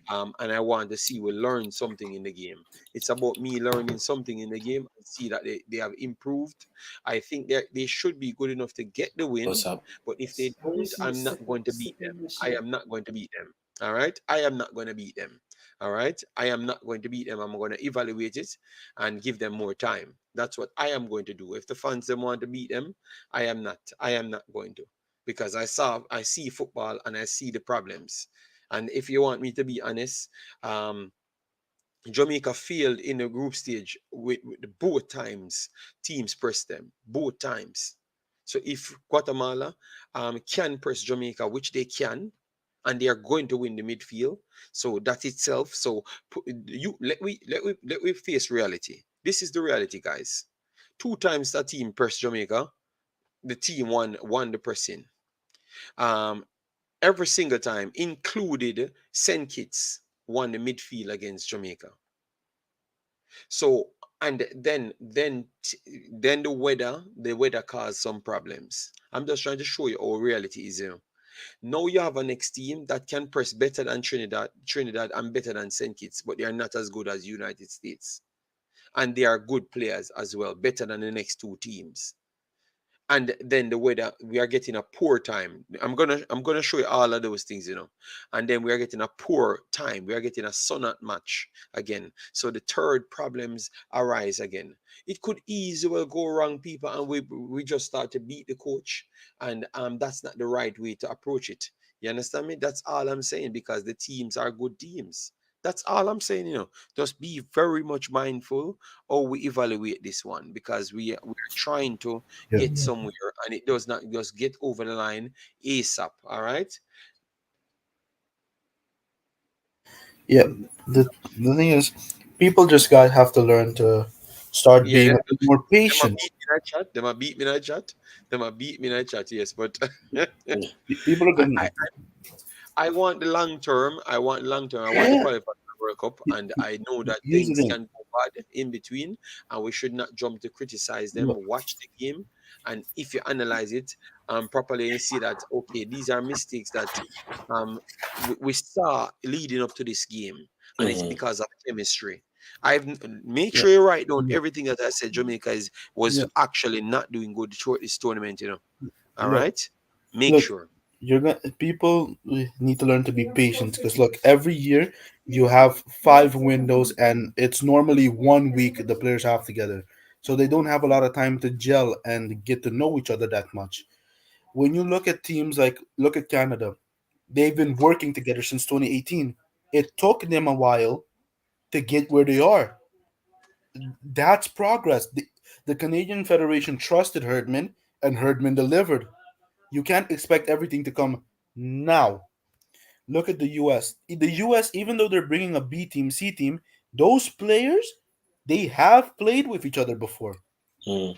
and I want to see we learn something in the game. It's about me learning something in the game and see that they have improved. I think they should be good enough to get the win, What's up? but if they don't, I'm not going to beat them. I am not going to beat them. All right, I am not going to beat them. All right, I am not going to beat them. I'm going to evaluate it and give them more time. That's what I am going to do. If the fans them want to beat them, I am not. I am not going to, because I see football and I see the problems. And if you want me to be honest, Jamaica failed in the group stage with both times teams pressed them both times. So if Guatemala can press Jamaica, which they can, and they are going to win the midfield, so that itself. So you let we face reality. This is the reality, guys. Two times that team pressed Jamaica, the team won the pressing. Um, every single time, included Saint Kitts, won the midfield against Jamaica. So and then the weather caused some problems. I'm just trying to show you how reality is. Now you have a next team that can press better than Trinidad and better than Saint Kitts, but they are not as good as United States. And they are good players as well, better than the next two teams. And then the weather, we are getting a poor time. I'm gonna show you all of those things, and then we are getting a poor time. We are getting a sunat match again, so the third problems arise again. It could easily well go wrong, people, and we just start to beat the coach, and that's not the right way to approach it. You understand me? That's all I'm saying, because the teams are good teams. That's all I'm saying. Just be very much mindful how we evaluate this one, because we're trying to Yeah. get somewhere, and it does not just get over the line ASAP. All right. Yeah. The thing is, people just got have to learn to start Yeah, being a bit more they might patient. beat me in that chat. They might beat me in that chat. They might beat me in that chat. Yes, but People are I, going I, to I want the long term. I want long term. I want to qualify for the World Cup, and I know that use it things in. can go bad in between, and we should not jump to criticize them. Look, Watch the game, and if you analyze it properly, you see that okay, these are mistakes that um we saw leading up to this game, and it's Mhm. because of chemistry. I've make yeah, sure you write down look, everything that I said. Jamaica was yeah, actually not doing good throughout this tournament. All look, right, make look. sure. You're gonna people need to learn to be patient because look, every year you have 5 windows, and it's normally 1 week the players have together, so they don't have a lot of time to gel and get to know each other that much. When you look at teams like look at Canada, they've been working together since 2018. It took them a while to get where they are. That's progress. The Canadian Federation trusted Herdman, and Herdman delivered. You can't expect everything to come now. Look at the US. The US, even though they're bringing a B team, C team, those players, they have played with each other before. Mm.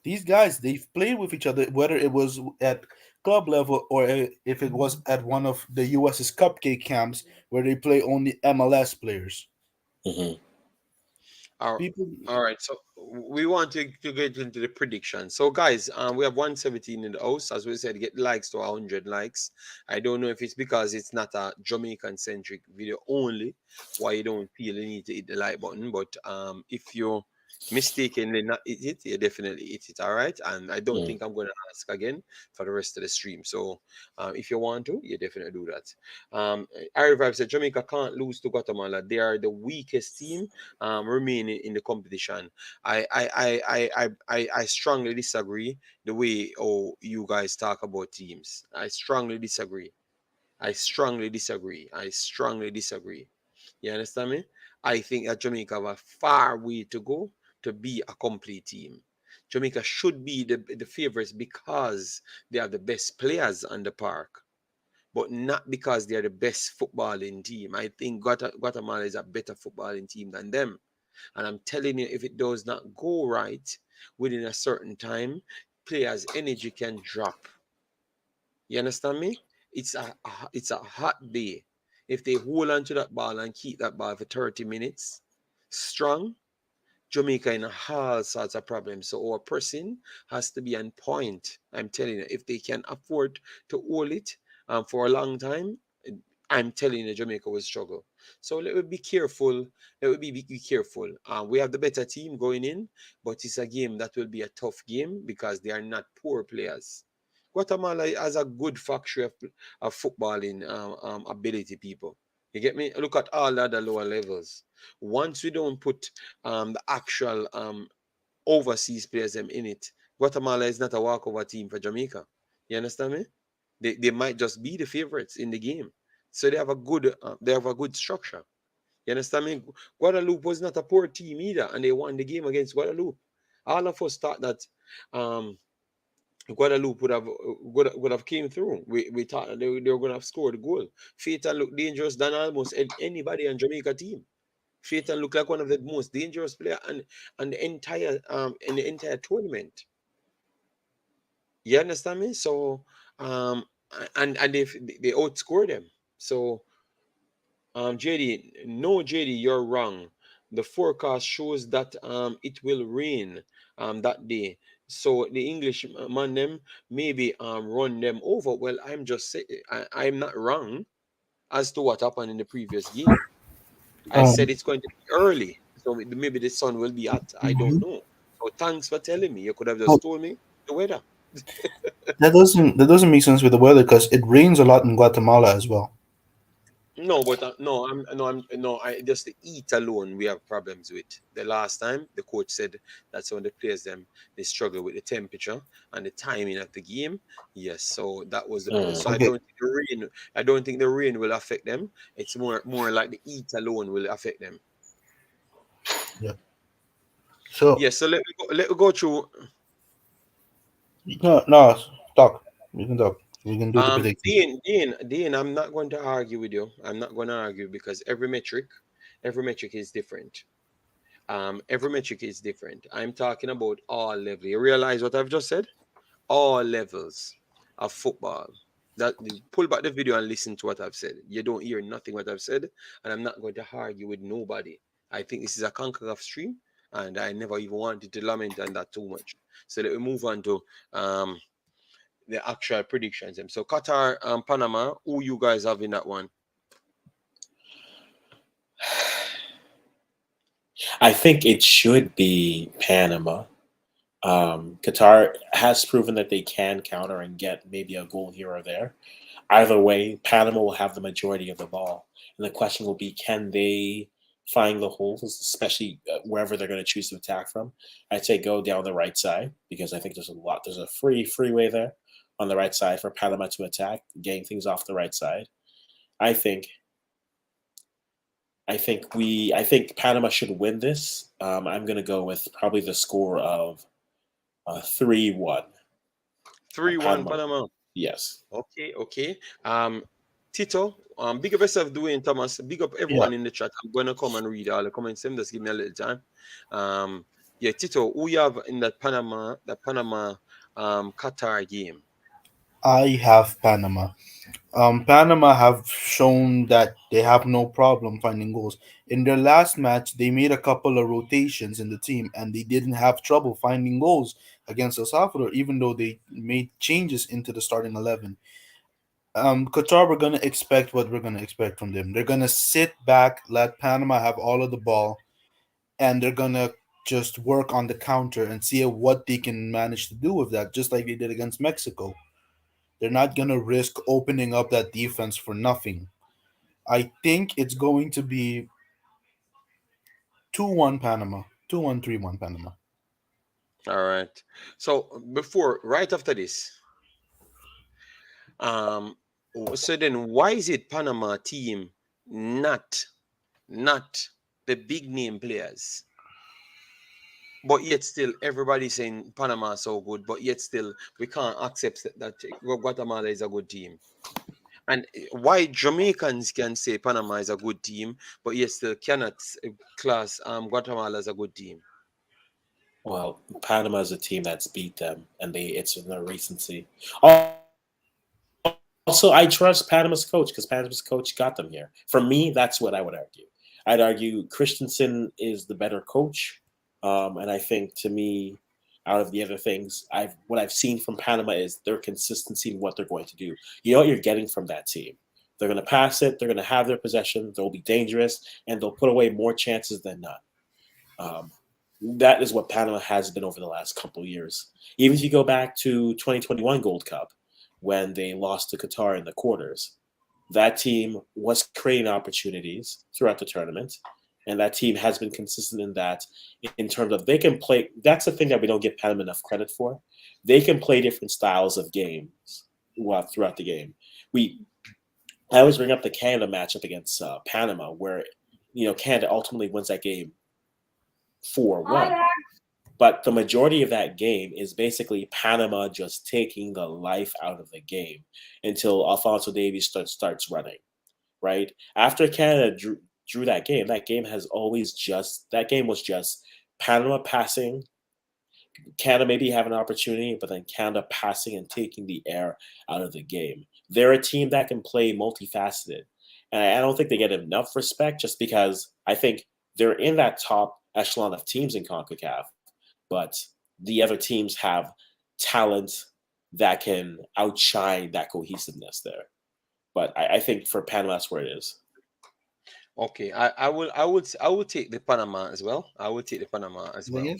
These guys, they've played with each other, whether it was at club level or if it was at one of the US's cupcake camps where they play only MLS players. Hmm. All, People, all right. So we want to get into the prediction. So guys, we have 117 in the house. As we said, get likes to 100 likes. I don't know if it's because it's not a Jamaican centric video only, why you don't feel the need to hit the like button. But if you mistakenly not hit it, you definitely hit it. All right. And I don't Mm. think I'm going to ask again for the rest of the stream. So if you want to, you definitely do that. I Revive said Jamaica can't lose to Guatemala. They are the weakest team remaining in the competition. I strongly disagree the way you guys talk about teams. I strongly disagree. I strongly disagree. I strongly disagree. You understand me? I think that Jamaica have a far way to go to be a complete team. Jamaica should be the favorites because they are the best players on the park, but not because they're the best footballing team. I think Guatemala is a better footballing team than them. And I'm telling you, if it does not go right within a certain time, players' energy can drop. You understand me? It's a hot day. If they hold on to that ball and keep that ball for 30 minutes strong, Jamaica in all sorts of problems. So our person has to be on point. I'm telling you, if they can afford to hold it for a long time, I'm telling you, Jamaica will struggle. So let me be careful. Let me be careful. We have the better team going in, but it's a game that will be a tough game because they are not poor players. Guatemala has a good factory of footballing ability, people. You get me? Look at all the other lower levels. Once we don't put the actual overseas players them in it, Guatemala is not a walkover team for Jamaica. You understand me? They might just be the favorites in the game. So they have a good structure. You understand me? Guadeloupe was not a poor team either, and they won the game against Guadeloupe. All of us thought that um, Guadeloupe would have came through. We thought that they were going to have scored a goal. Phaeton looked dangerous than almost anybody on Jamaica team. Phaeton looked like one of the most dangerous player and the entire in the entire tournament. You understand me? So and they outscored them. So JD, no JD, you're wrong. The forecast shows that it will rain that day. So the English man them maybe run them over. Well, I'm just saying I'm not wrong as to what happened in the previous game. I said um, it's going to be early, so maybe the sun will be hot. I don't mhm. know. So thanks for telling me. You could have But just told me the weather. that doesn't make sense with the weather because it rains a lot in Guatemala as well. No, but no, I just the eat alone we have problems with. The last time the coach said that some of the players them they struggle with the temperature and the timing of the game. Yes, so that was the Mm. so Okay, I don't think the rain will affect them. It's more like the eat alone will affect them. yeah. So Yes, so let me go through. no, no, talk. We can talk. We can do the prediction. Dean, I'm not going to argue with you. I'm not going to argue because every metric is different. Every metric is different. I'm talking about all levels. You realize what I've just said? All levels of football. That pull back the video and listen to what I've said. You don't hear nothing what I've said, and I'm not going to argue with nobody. I think this is a Concacaf stream, and I never even wanted to lament on that too much. So let me move on to the actual predictions. So Qatar and Panama, who you guys have in that one? I think it should be Panama. Qatar has proven that they can counter and get maybe a goal here or there. Either way, Panama will have the majority of the ball. And the question will be, can they find the holes, especially wherever they're going to choose to attack from? I'd say go down the right side because I think there's a freeway there on the right side for Panama to attack, getting things off the right side. I think I think Panama should win this. I'm gonna go with probably the score of 3-1. 3-1 Panama. Panama. Yes. Okay, okay. Tito, big up yourself, Dwayne Thomas. Big up Yeah, everyone in the chat. I'm gonna come and read all the comments. Just give me a little time. Yeah, Tito, who you have in that Panama Qatar game? I have Panama. Panama have shown that they have no problem finding goals. In their last match, they made a couple of rotations in the team and they didn't have trouble finding goals against El Salvador, even though they made changes into the starting 11. Qatar, we're going to expect what we're going to expect from them. They're going to sit back, let Panama have all of the ball, and they're going to just work on the counter and see what they can manage to do with that, just like they did against Mexico. They're not going to risk opening up that defense for nothing. I think it's going to be 2-1 Panama. 2-1, 3-1 Panama. All right. So right after this, um, so then why is it Panama team not the big name players? But yet still everybody's saying Panama is so good, but yet still we can't accept that Guatemala is a good team. And why Jamaicans can say Panama is a good team, but yet still cannot class Guatemala as a good team. Well, Panama is a team that's beat them, and it's in their recency. Also, I trust Panama's coach because Panama's coach got them here. For me, that's what I would argue. I'd argue Christensen is the better coach, and I think to me, out of the other things, what I've seen from Panama is their consistency in what they're going to do. You know what you're getting from that team. They're going to pass it. They're going to have their possession. They'll be dangerous, and they'll put away more chances than not. Um, that is what Panama has been over the last couple of years. Even if you go back to 2021 Gold Cup, when they lost to Qatar in the quarters, that team was creating opportunities throughout the tournament, and that team has been consistent in that. In terms of they can play, that's the thing that we don't give Panama enough credit for. They can play different styles of games throughout the game. I always bring up the Canada matchup against Panama, where Canada ultimately wins that game 4-1. But the majority of that game is basically Panama just taking the life out of the game until Alfonso Davies starts running, right? After Canada drew that game that game was just Panama passing, Canada maybe have an opportunity, but then Canada passing and taking the air out of the game. They're a team that can play multifaceted. And I don't think they get enough respect just because I think they're in that top echelon of teams in CONCACAF, but the other teams have talent that can outshine that cohesiveness there. But I think for Panama, that's where it is. Okay, I will take the Panama as well. I will take the Panama as well. Again?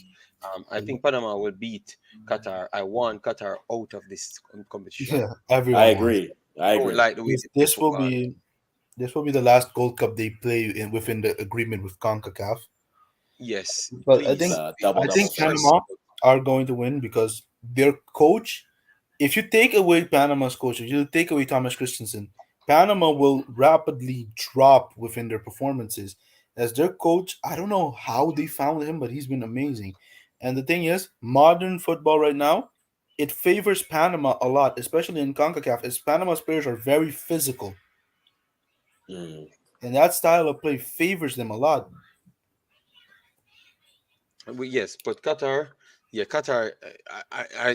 I think Panama will beat Qatar. I want Qatar out of this competition. Yeah, I everyone wants. agree. I I don't agree. like the way This, they play this will football. be this will be the last Gold Cup they play within the agreement with Concacaf. Yes, But I It's think please. a I double think face. Panama are going to win because their coach. If you take away Panama's coach, if you take away Thomas Christensen, Panama will rapidly drop within their performances. As their coach, I don't know how they found him, but he's been amazing. And the thing is, modern football right now, it favors Panama a lot, especially in CONCACAF, as Panama's players are very physical. Mm. And that style of play favors them a lot. Yes, but Qatar, yeah, Qatar.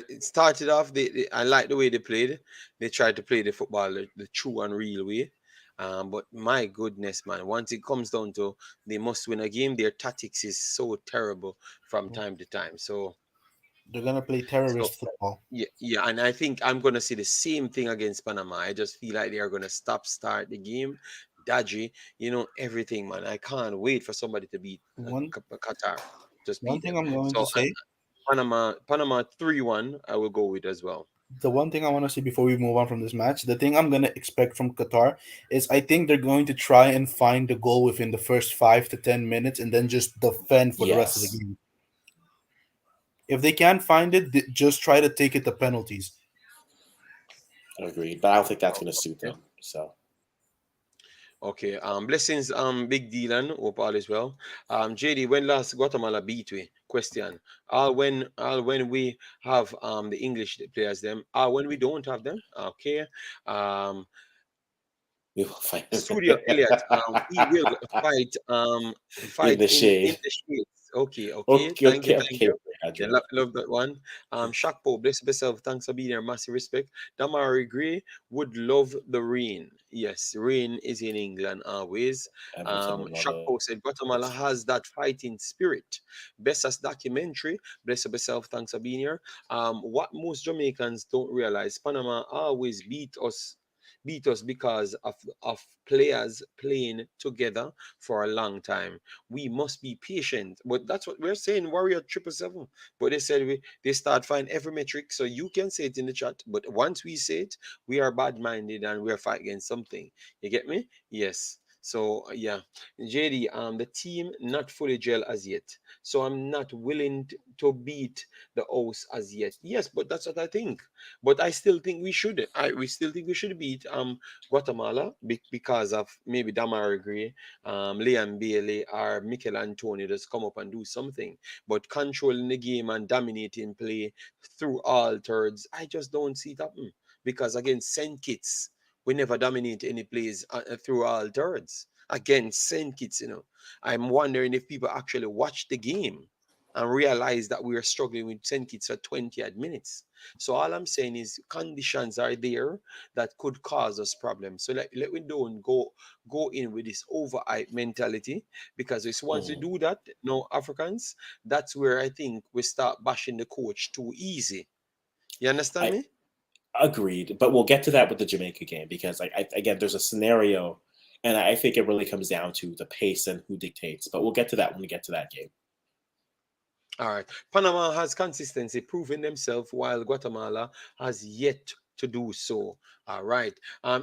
It started off. I like the way they played. They tried to play the football the true and real way. But my goodness, man, once it comes down to they must win a game, their tactics is so terrible from time to time. They're gonna play So terrorist football. yeah, yeah, and I think I'm gonna see the same thing against Panama. I just feel like they are gonna start the game, dodgy, everything, man. I can't wait for somebody to beat One Qatar, just one beat thing them. I'm going to So say, Panama 3-1, I will go with as well. the one thing I want to say before we move on from this match, the thing I'm gonna expect from Qatar is I think they're going to try and find the goal within the first 5 to 10 minutes and then just defend for the rest of the Yes, game. If they can't find it, just try to take it to penalties. I agree. But I don't think that's going to suit Okay. them. So Okay. Blessings. Big Dylan. Hope all is well. JD, when last Guatemala beat we? Question. All when we have the English players them. When we don't have them. Okay. Um, We will fight him Studio Elliot, we will fight in fight the in shade. the streets. Okay, okay. Okay, Thank you, okay, thank okay, you. Yeah, 300. love that one. Shakpo, bless yourself. Thanks for being here. Massive respect. Damari Gray would love the rain. Yes, rain is in England always. Everton would love it. Shakpo said Guatemala has that fighting spirit. Best as documentary. Bless yourself. Thanks for being here. What most Jamaicans don't realize, Panama always beat us because of players playing together for a long time. We must be patient. But that's what we're saying, Warrior 777. But they said they start find every metric. So you can say it in the chat. But once we say it, we are bad minded and we're fighting against something. You get me? Yes. So yeah, JD, the team not fully gel as yet. So I'm not willing to beat the host as yet. Yes, but that's what I think. But I still think we should. We still think we should beat Guatemala because of maybe Damari Gray, Liam Bailey, or Mikel Antonio just come up and do something. But controlling the game and dominating play through all thirds, I just don't see it happen. Because against Saint Kitts, we never dominate any plays through all thirds. Against Saint Kitts, I'm wondering if people actually watch the game and realize that we are struggling with Saint Kitts for 20 odd minutes. So all I'm saying is conditions are there that could cause us problems. So let we don't go in with this overhype mentality because it's once we Mhm. do that, no Africans, that's where I think we start bashing the coach too easy. You understand I me? agreed, but we'll get to that with the Jamaica game because, again, there's a scenario, and I think it really comes down to the pace and who dictates. But we'll get to that when we get to that game. All right. Panama has consistency, proving themselves, while Guatemala has yet to do so. All right.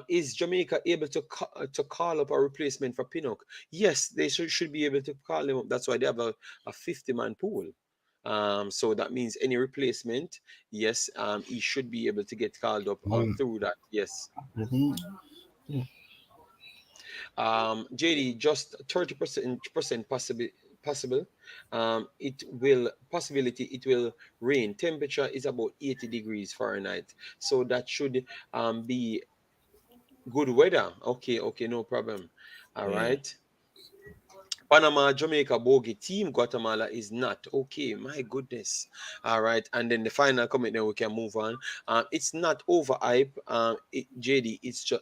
Is Jamaica able to call up a replacement for Pinnock? Yes, they should be able to call him up. That's why they have a 50-man pool. So that means any replacement, yes, he should be able to get called up through that. Yes. Mhm. JD, just 30% possible. It will rain. Temperature is about 80 degrees Fahrenheit. So that should be good weather. Okay, okay, no problem. All Yeah, right. Panama, Jamaica, bogey team. Guatemala is not. Okay, my goodness. All right. And then the final comment, then we can move on. It's not overhype. JD,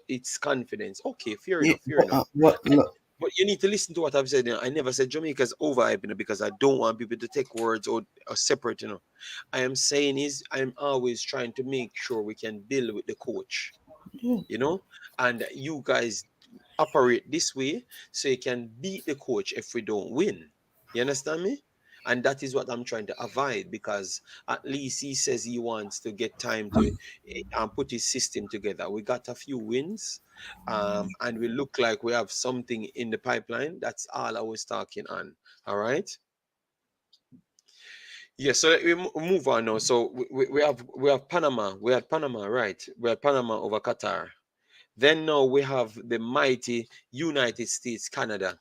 it's confidence. Okay, fair Yeah, enough, fair enough. what? But you need to listen to what I've said. I never said Jamaica's overhyped, because I don't want people to take words or separate. I am saying is I'm always trying to make sure we can build with the coach. Yeah. You know, and you guys operate this way so you can beat the coach if we don't win. You understand me? And that is what I'm trying to avoid, because at least he says he wants to get time to put his system together. We got a few wins, and we look like we have something in the pipeline. That's all I was talking on. All right. Yeah, so let me move on now. So we have Panama. We had Panama, right? We had Panama over Qatar. Then now we have the mighty United States, Canada.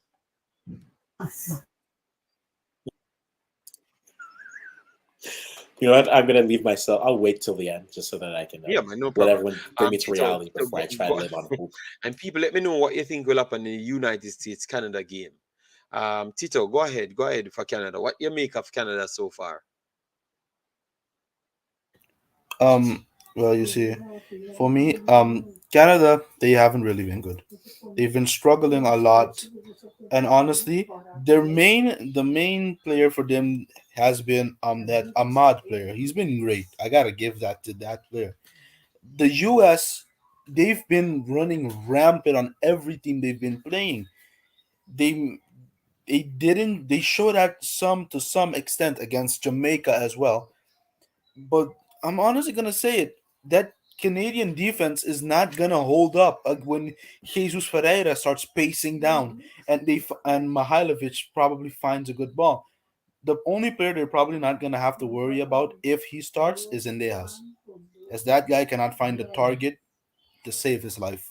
you know what? I'm gonna leave myself. I'll wait till the end just so that I can Yeah, man, no let problem. everyone bring me to Tito, reality Tito, before I try to live on hope. and people, let me know what you think will happen in the United States Canada game. Tito, go ahead for Canada. What you make of Canada so far? Um, well, you see, for me, Canada, they haven't really been good. They've been struggling a lot, and honestly, the main player for them has been that Ahmad player. He's been great. I gotta give that to that player. The U.S. they've been running rampant on every team they've been playing. They they showed that some to some extent against Jamaica as well, but I'm honestly gonna say it, that Canadian defense is not gonna hold up when Jesus Ferreira starts pacing down and and Mihailovic probably finds a good ball. The only player they're probably not gonna have to worry about if he starts is Indejas, as that guy cannot find a target to save his life.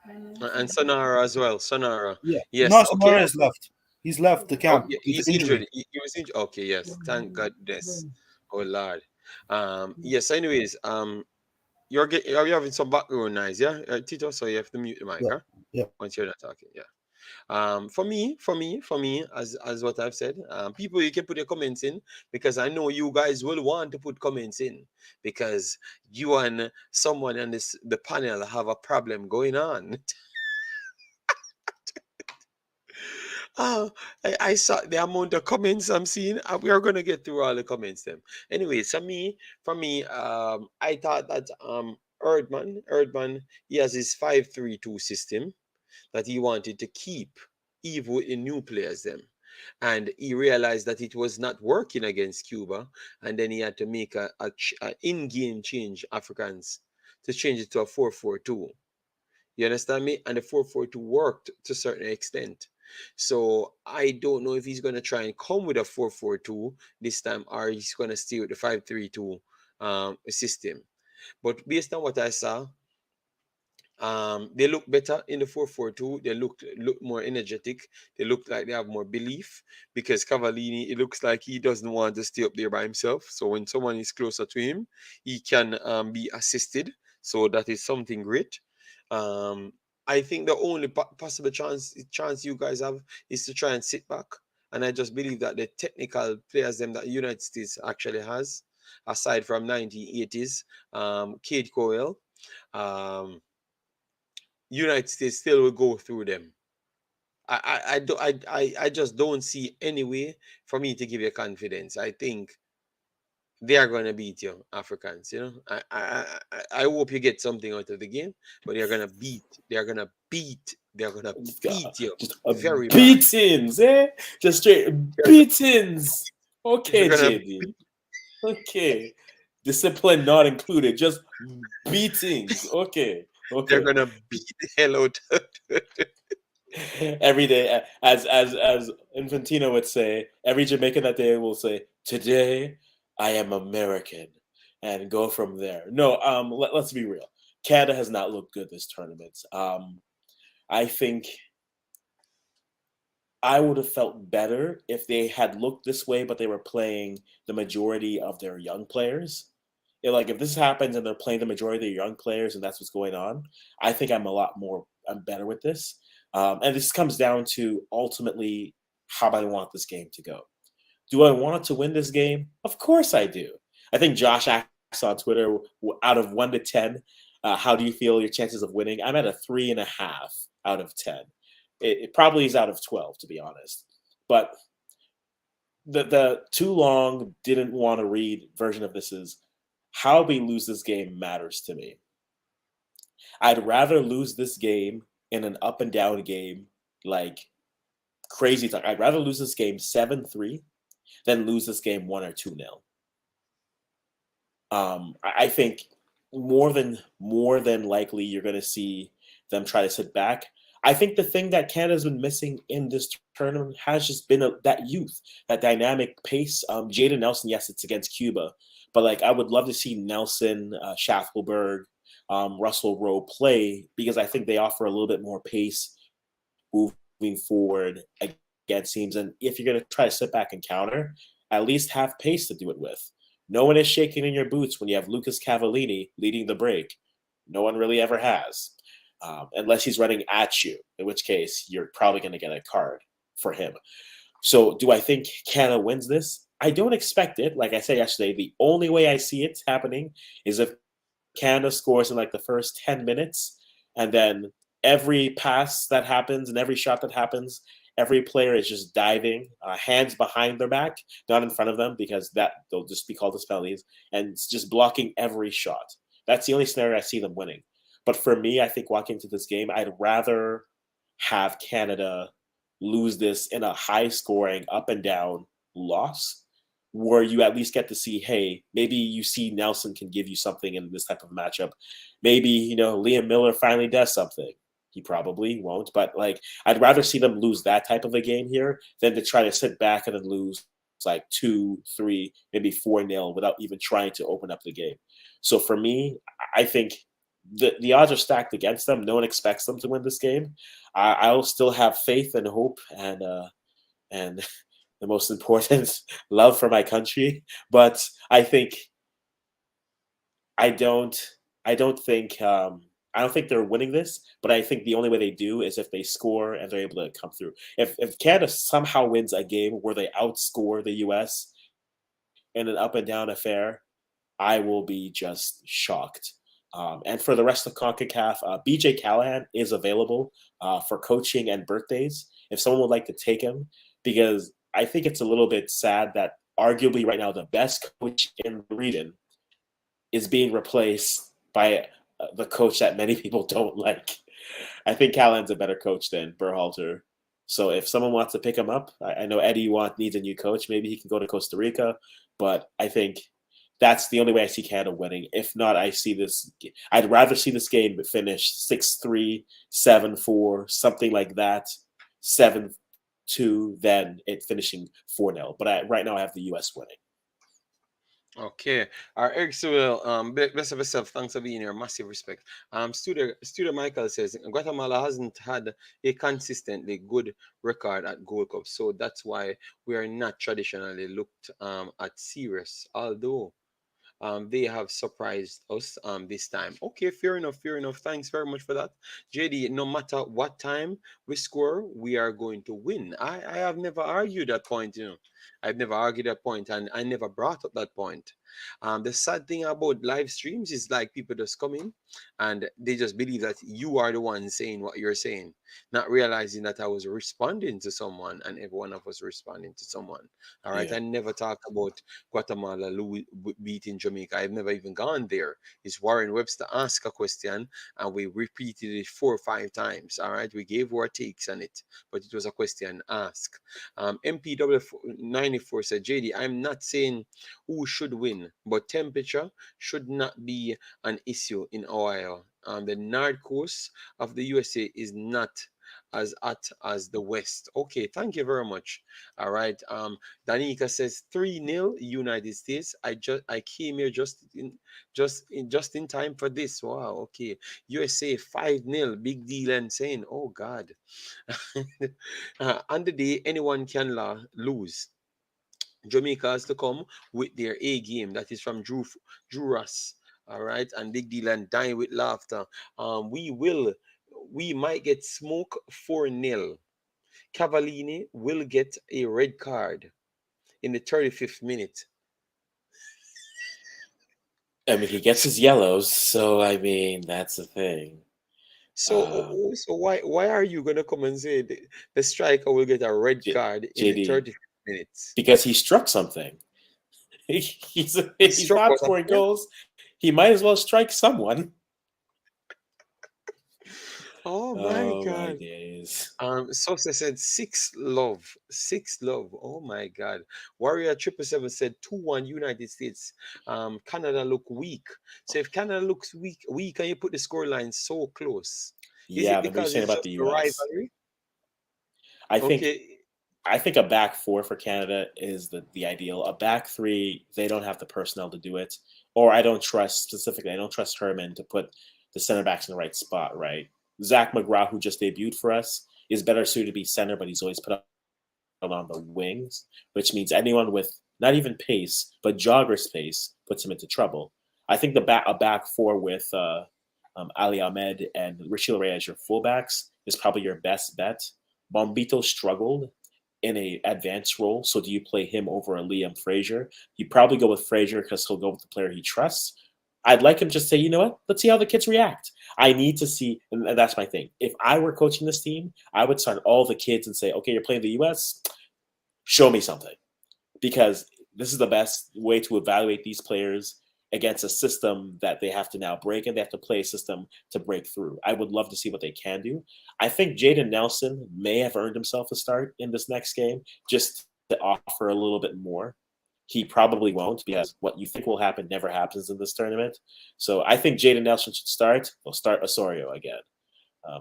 And Sonara as well. Sonara. Yeah. Yes. No, Okay. Samora is left. He's left the Oh, camp yeah, with the he's injury. injured. He was injured. Okay. Yes. Thank goodness. Oh Lord. Yes. Anyways. You're having some background noise. Yeah. Tito. So you have to mute the mic. Yeah. Huh? Yeah. Once you're not talking. Yeah. For me, as what I've said, people, you can put your comments in, because I know you guys will want to put comments in, because you and someone on the panel have a problem going on. Oh, I saw the amount of comments I'm seeing. We are gonna get through all the comments then. Anyway, so for me, I thought that Erdman, he has his 5-3-2 system that he wanted to keep, even with the new players them. And he realized that it was not working against Cuba, and then he had to make a in-game change, Africans, to change it to a 4-4-2. You understand me? And the 4-4-2 worked to a certain extent. So I don't know if he's going to try and come with a 4-4-2 this time, or he's going to stay with the 5-3-2 system. But based on what I saw, they look better in the 4-4-2. They look more energetic. They look like they have more belief, because Cavallini, it looks like he doesn't want to stay up there by himself. So when someone is closer to him, he can be assisted. So that is something great. Um, I think the only possible chance you guys have is to try and sit back. And I just believe that the technical players them that the United States actually has, aside from 1980s, Cade Cowell, um, United States still will go through them. I just don't see any way for me to give you confidence. I think they are gonna beat you, Africans. I hope you get something out of the game, but they're gonna beat you Just very bad. beatings, eh? Just straight They're, beatings. they're Okay, gonna JD. Okay. Discipline not included, just beatings. Okay. they're Okay. gonna beat the hell out. Every day, as Infantino would say, every Jamaican that day will say, "Today I am American," and go from there. No, let's be real. Canada has not looked good this tournament. I think I would have felt better if they had looked this way, but they were playing the majority of their young players. Like if this happens and they're playing the majority of their young players and that's what's going on, I think I'm better with this. And this comes down to ultimately how I want this game to go. Do I want to win this game? Of course I do. I think Josh asked on Twitter, out of 1 to 10, how do you feel your chances of winning? I'm at a 3.5 out of 10. It probably is out of 12, to be honest. But the too long didn't want to read version of this is how we lose this game matters to me. I'd rather lose this game in an up and down game, like crazy talk. I'd rather lose this game 7-3 than lose this game 1 or 2-0. I think more than likely you're going to see them try to sit back. I think the thing that Canada's been missing in this tournament has just been that youth, that dynamic pace. Jaden Nelson, yes, it's against Cuba, but like I would love to see Nelson, Schaffelberg, Russell Rowe play, because I think they offer a little bit more pace moving forward against teams. And if you're going to try to sit back and counter, at least have pace to do it with. No one is shaking in your boots when you have Lucas Cavallini leading the break. No one really ever has, unless he's running at you, in which case you're probably going to get a card for him. So do I think Canada wins this? I don't expect it. Like I said yesterday, the only way I see it happening is if Canada scores in like the first 10 minutes, and then every pass that happens and every shot that happens, every player is just diving, hands behind their back, not in front of them, because that they'll just be called as penalties, and it's just blocking every shot. That's the only scenario I see them winning. But for me, I think walking into this game, I'd rather have Canada lose this in a high scoring, up and down loss, where you at least get to see, hey, maybe you see Nelson can give you something in this type of matchup. Maybe, Liam Miller finally does something. He probably won't, but like I'd rather see them lose that type of a game here than to try to sit back and then lose like 2-3, maybe 4-0 without even trying to open up the game. So for me, I think the odds are stacked against them. No one expects them to win this game. I'll still have faith and hope and the most important love for my country. But I don't I don't think I don't think they're winning this, but I think the only way they do is if they score and they're able to come through. If Canada somehow wins a game where they outscore the US in an up and down affair, I will be just shocked. And for the rest of CONCACAF, BJ Callahan is available for coaching and birthdays. If someone would like to take him, because I think it's a little bit sad that arguably right now the best coach in the region is being replaced by the coach that many people don't like. I think Callahan's a better coach than Berhalter. So if someone wants to pick him up, I know Eddie Want needs a new coach. Maybe he can go to Costa Rica, but I think that's the only way I see Canada winning. If not, I'd rather see this game finish 6-3, 7-4, something like that, 7-2, than it finishing 4-0. But right now I have the US winning. Okay. Our Eric Sewell, best of yourself. Thanks for being here. Massive respect. Studio Michael says Guatemala hasn't had a consistently good record at Gold Cup, so that's why we are not traditionally looked at serious. Although they have surprised us this time. Okay, fair enough, fair enough. Thanks very much for that. JD, no matter what time we score, we are going to win. I have never argued that point, you know. I've never argued that point and I never brought up that point. The sad thing about live streams is like people just come in and they just believe that you are the one saying what you're saying, not realizing that I was responding to someone and every one of us responding to someone. All right. Yeah. I never talk about Guatemala beating Jamaica. I've never even gone there. It's Warren Webster asked a question and we repeated it 4 or 5 times. All right. We gave our takes on it, but it was a question asked. MPW94 said, JD, I'm not saying who should win, but temperature should not be an issue in Ohio. The north coast of the USA is not as hot as the west. Okay, thank you very much. All right. Danica says 3-0 United States. I came here just in time for this. Wow, okay. USA 5-0, big deal and saying, oh God. On the day anyone can lose. Jamaica has to come with their A game. That is from Drew Ross. All right, and Big Deal and dying with laughter. We might get smoke 4-0. Cavallini will get a red card in the 35th minute. I mean, he gets his yellows, so I mean that's the thing. So why are you gonna come and say the striker will get a red card in the JD, 35th minutes? because he struck something. He's struck not what scoring happened? goals. He might as well strike someone. Oh my Oh my God. days. Sosa said 6 love. 6 love. Oh my God. Warrior 777 said 2-1 United States. Canada look weak. So if Canada looks weak and you put the scoreline so close, is Yeah, it but what are you because saying it's about just the the US? rivalry? I think Okay. I think a back four for Canada is the ideal. A back three, they don't have the personnel to do it. Or I don't trust Herman to put the center backs in the right spot, right? Zach McGraw, who just debuted for us, is better suited to be center, but he's always put on the wings, which means anyone with not even pace, but jogger space puts him into trouble. I think a back four with Ali Ahmed and Richie Ray as your fullbacks is probably your best bet. Bombito struggled in a advanced role, so do you play him over a Liam Fraser? You probably go with Fraser because he'll go with the player he trusts. I'd like him just say, you know what? Let's see how the kids react. I need to see, and that's my thing. If I were coaching this team, I would start all the kids and say, okay, you're playing the U.S., show me something. Because this is the best way to evaluate these players against a system that they have to now break, and they have to play a system to break through. I would love to see what they can do. I think Jaden Nelson may have earned himself a start in this next game just to offer a little bit more. He probably won't, because what you think will happen never happens in this tournament. So I think Jaden Nelson should start. They'll start Osorio again.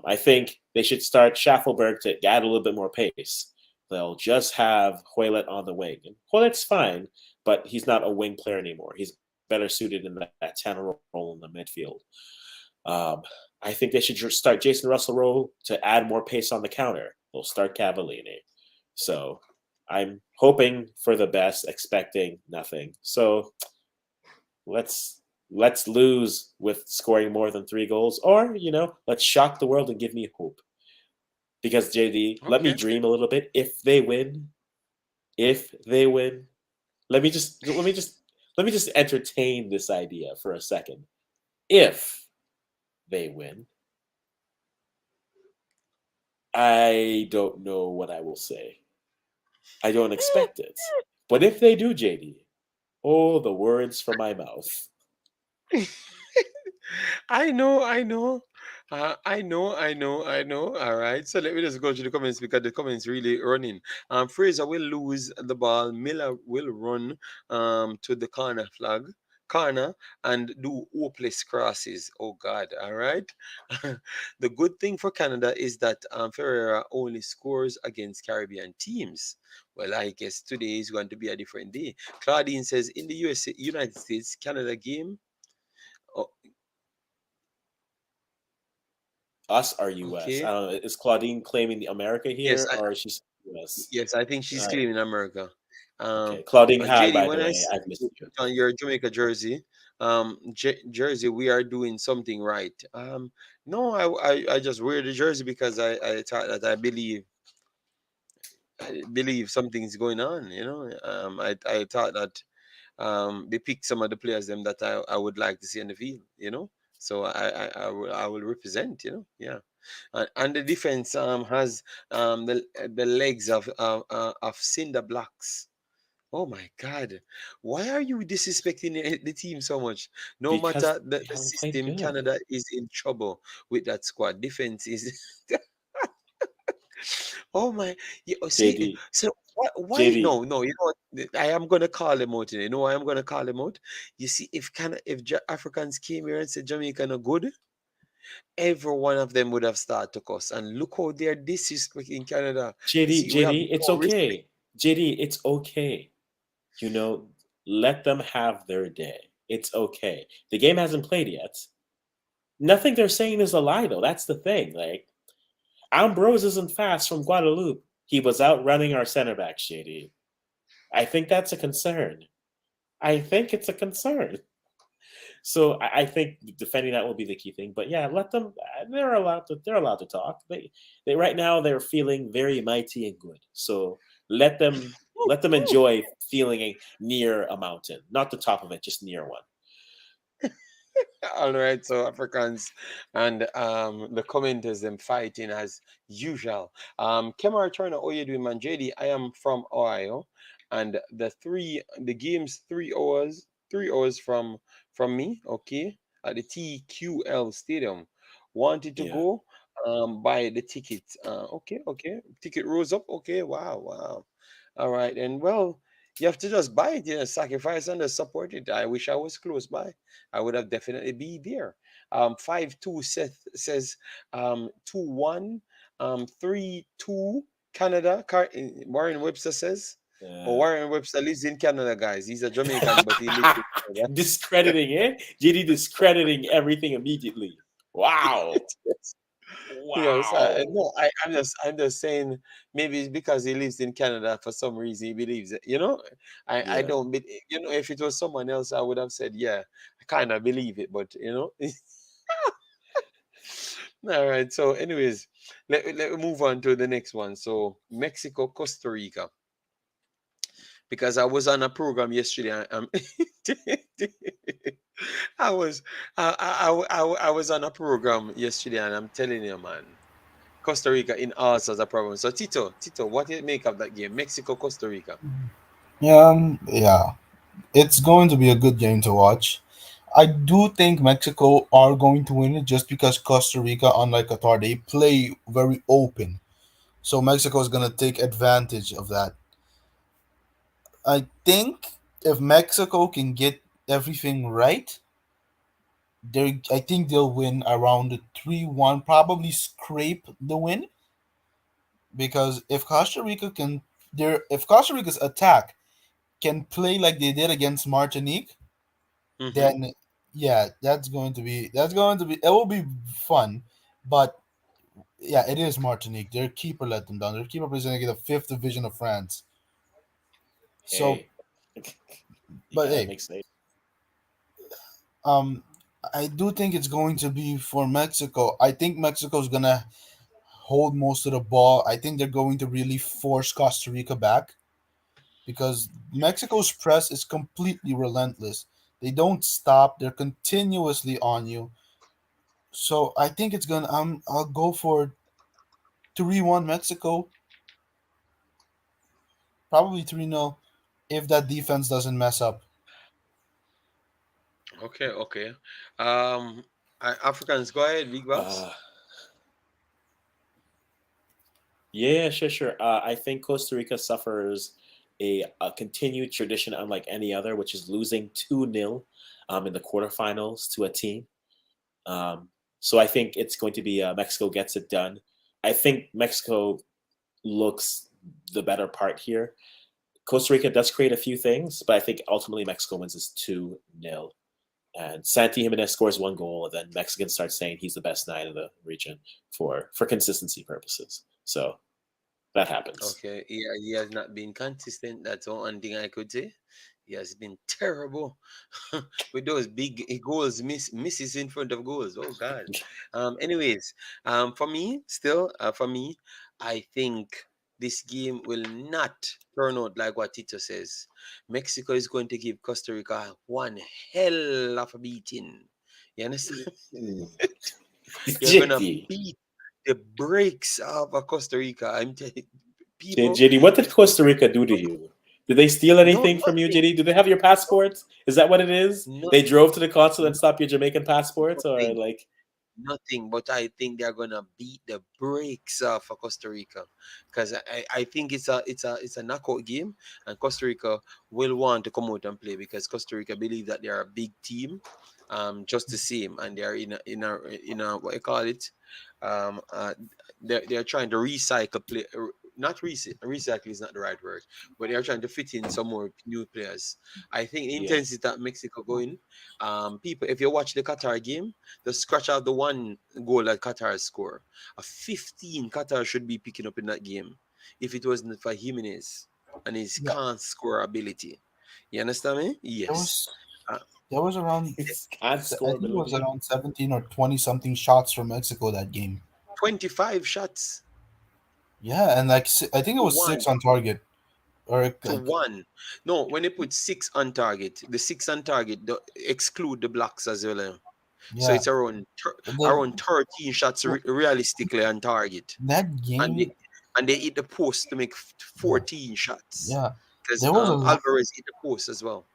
I think they should start Schaffelberg to add a little bit more pace. They'll just have Hoylett on the wing. And Hoylett's fine, but he's not a wing player anymore. He's better suited in that 10 role in the midfield. Um, I think they should start Jason Russell Rowe to add more pace on the counter. They'll start Cavallini. So I'm hoping for the best, expecting nothing. So let's let's lose with scoring more than 3 goals, or let's shock the world and give me hope. Because JD, let me Okay. dream a little bit. If they win, let me just let me just let me just entertain this idea for a second. If they win, I don't know what I will say. I don't expect it. But if they do, JD, oh, the words from my mouth. I know. All right. So let me just go to the comments because the comments really running. Fraser will lose the ball. Miller will run to the corner and do hopeless crosses. Oh God. All right. The good thing for Canada is that Ferreira only scores against Caribbean teams. Well, I guess today is going to be a different day. Claudine says in the USA, United States, Canada game. Oh, Us or US? okay. I don't know. Is Claudine claiming the America Yes, here, or is she saying US? yes, I think she's Uh, claiming America. okay. Claudine Hag, JD, by when the I way, see I've missed you you. put on your Jamaica jersey, jersey, we are doing something right. No, I just wear the jersey because I thought that I believe something's going on. I thought that they picked some of the players them that I would like to see in the field. So I will represent. Yeah. And the defense has the legs of cinder blocks. Oh my God. Why are you disrespecting the team so much? No Because matter they the haven't played system, good. Canada is in trouble with that squad. Defense is. Oh my. Yeah, see, JD, so why? JD, No, no, you know what? I am going to call them out today. You know why I'm going to call them out? You see, if Africans came here and said Jamaica no good, every one of them would have started to cuss. And look how they're disrespecting Canada. You JD, see, we have JD, it's no respect. okay. JD, it's okay. You know, let them have their day. It's okay. The game hasn't played yet. Nothing they're saying is a lie, though. That's the thing. Like, Ambrose isn't fast from Guadeloupe. He was out running our center back, JD. I think that's a concern. I think it's a concern. So I think defending that will be the key thing. But yeah, let them. They're allowed to talk. They right now they're feeling very mighty and good. So let them enjoy feeling near a mountain, not the top of it, just near one. All right, so Africans and the commenters them fighting as usual. Kemar Turner, how you doing, man? JD, I am from Ohio, and the game's 3 hours, 3 hours from me. Okay, at the TQL Stadium. Wanted to Yeah. go buy the ticket. Okay. Ticket rose up. Okay, wow. All right, and well, you have to just buy it, sacrifice and just support it. I wish I was close by. I would have definitely be there. 5-2 Seth says 2-1, 3-2 Canada. Warren Webster says. Oh, Uh, Warren Webster lives in Canada, guys. He's a Jamaican, but he lives in Canada. discrediting it. JD discrediting everything immediately. Wow. Yes. Yes, Wow. no, I'm just saying maybe it's because he lives in Canada for some reason he believes it. I Yeah. don't. If it was someone else, I would have said, yeah, I kind of believe it. But all right. So, anyways, let me move on to the next one. So, Mexico, Costa Rica, because I was on a program yesterday. I was I was on a program yesterday, and I'm telling you, man. Costa Rica in us as a problem. So Tito, what do you make of that game? Mexico, Costa Rica. Yeah, it's going to be a good game to watch. I do think Mexico are going to win it just because Costa Rica, unlike Qatar, they play very open. So Mexico is going to take advantage of that. I think if Mexico can get everything right, I think they'll win around 3-1, probably scrape the win because if Costa Rica's attack can play like they did against Martinique, Mm-hmm. then yeah, it will be fun, but yeah, it is Martinique. Their keeper let them down. Their keeper presenting the fifth division of France. So, Hey, you but gotta hey, make safe. um, I do think it's going to be for Mexico. I think Mexico's gonna hold most of the ball. I think they're going to really force Costa Rica back because Mexico's press is completely relentless. They don't stop. They're continuously on you. So I think it's gonna. I'll go for 3-1 Mexico. Probably 3-0 if that defense doesn't mess up. Okay, okay. Um, Africans, go ahead, big boss. Uh, yeah, sure, sure. I think Costa Rica suffers a continued tradition unlike any other, which is losing 2-0 in the quarterfinals to a team. Um, so I think it's going to be Mexico gets it done. I think Mexico looks the better part here. Costa Rica does create a few things, but I think ultimately Mexico wins this 2-0. And Santi Jimenez scores one goal, and then Mexicans start saying he's the best nine in the region for consistency purposes. So that happens. Okay, he has not been consistent. That's one thing I could say. He has been terrible with those big goals, misses in front of goals. Oh God. Anyways, for me, still, for me, I think this game will not turn out like what Tito says. Mexico is going to give Costa Rica one hell of a beating. You understand? You're gonna JD, beat the brakes of Costa Rica. I'm telling people, JD, what did Costa Rica do to you? Did they steal no, anything from you, nothing, JD? Do they have your passports? Is that what it is? They nothing, drove to the consulate and stopped your Jamaican passports, or nothing, like, nothing. But I think they're gonna beat the brakes off of Costa Rica because I think it's a knockout game, and Costa Rica will want to come out and play because Costa Rica believe that they are a big team, just the same, and they are in a what you call it, um, uh, they're trying to recycle play. Not recycle is not the right word, but they're trying to fit in some more new players. I think the yeah, intensity that Mexico going, people, if you watch the Qatar game, the scratch out the one goal that Qatar score. A 15 Qatar should be picking up in that game if it wasn't for Jimenez and his Yeah, can't score ability. You understand me? there Yes. was Uh, there was around it's can't I score think it was ability. around 17 or 20 something shots from Mexico that game. 25 shots Yeah, and like I think it to was one. six on target or To like one. No, when they put six on target, the six on target exclude the blocks as well. So yeah. it's around The, around 13 shots realistically on target. that And game, they hit the post to make yeah, 14 shots yeah. because There was a lot. Alvarez hit the post as well.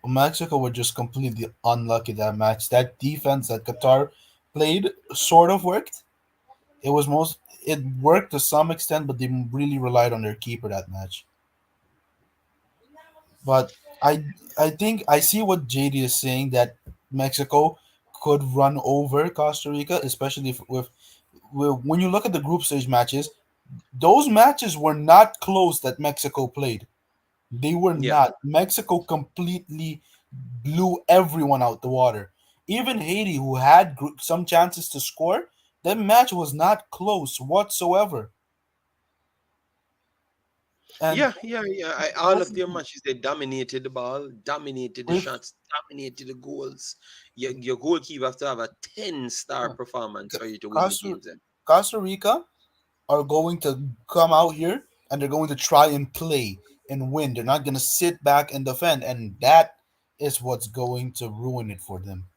Mexico were just completely unlucky that match. That defense that Qatar played sort of worked. It worked to some extent, but they really relied on their keeper that match. But I think I see what JD is saying that Mexico could run over Costa Rica, especially with when you look at the group stage matches. Those matches were not close that Mexico played. They were Yeah, not. Mexico completely blew everyone out the water. Even Haiti, who had some chances to score, that match was not close whatsoever. And yeah. All with, of their matches, they dominated the ball, dominated the with shots, dominated the goals. Your goalkeeper have to have a 10-star performance for you to win the Costa, games. Costa Rica are going to come out here and they're going to try and play and win. They're not going to sit back and defend, and that is what's going to ruin it for them.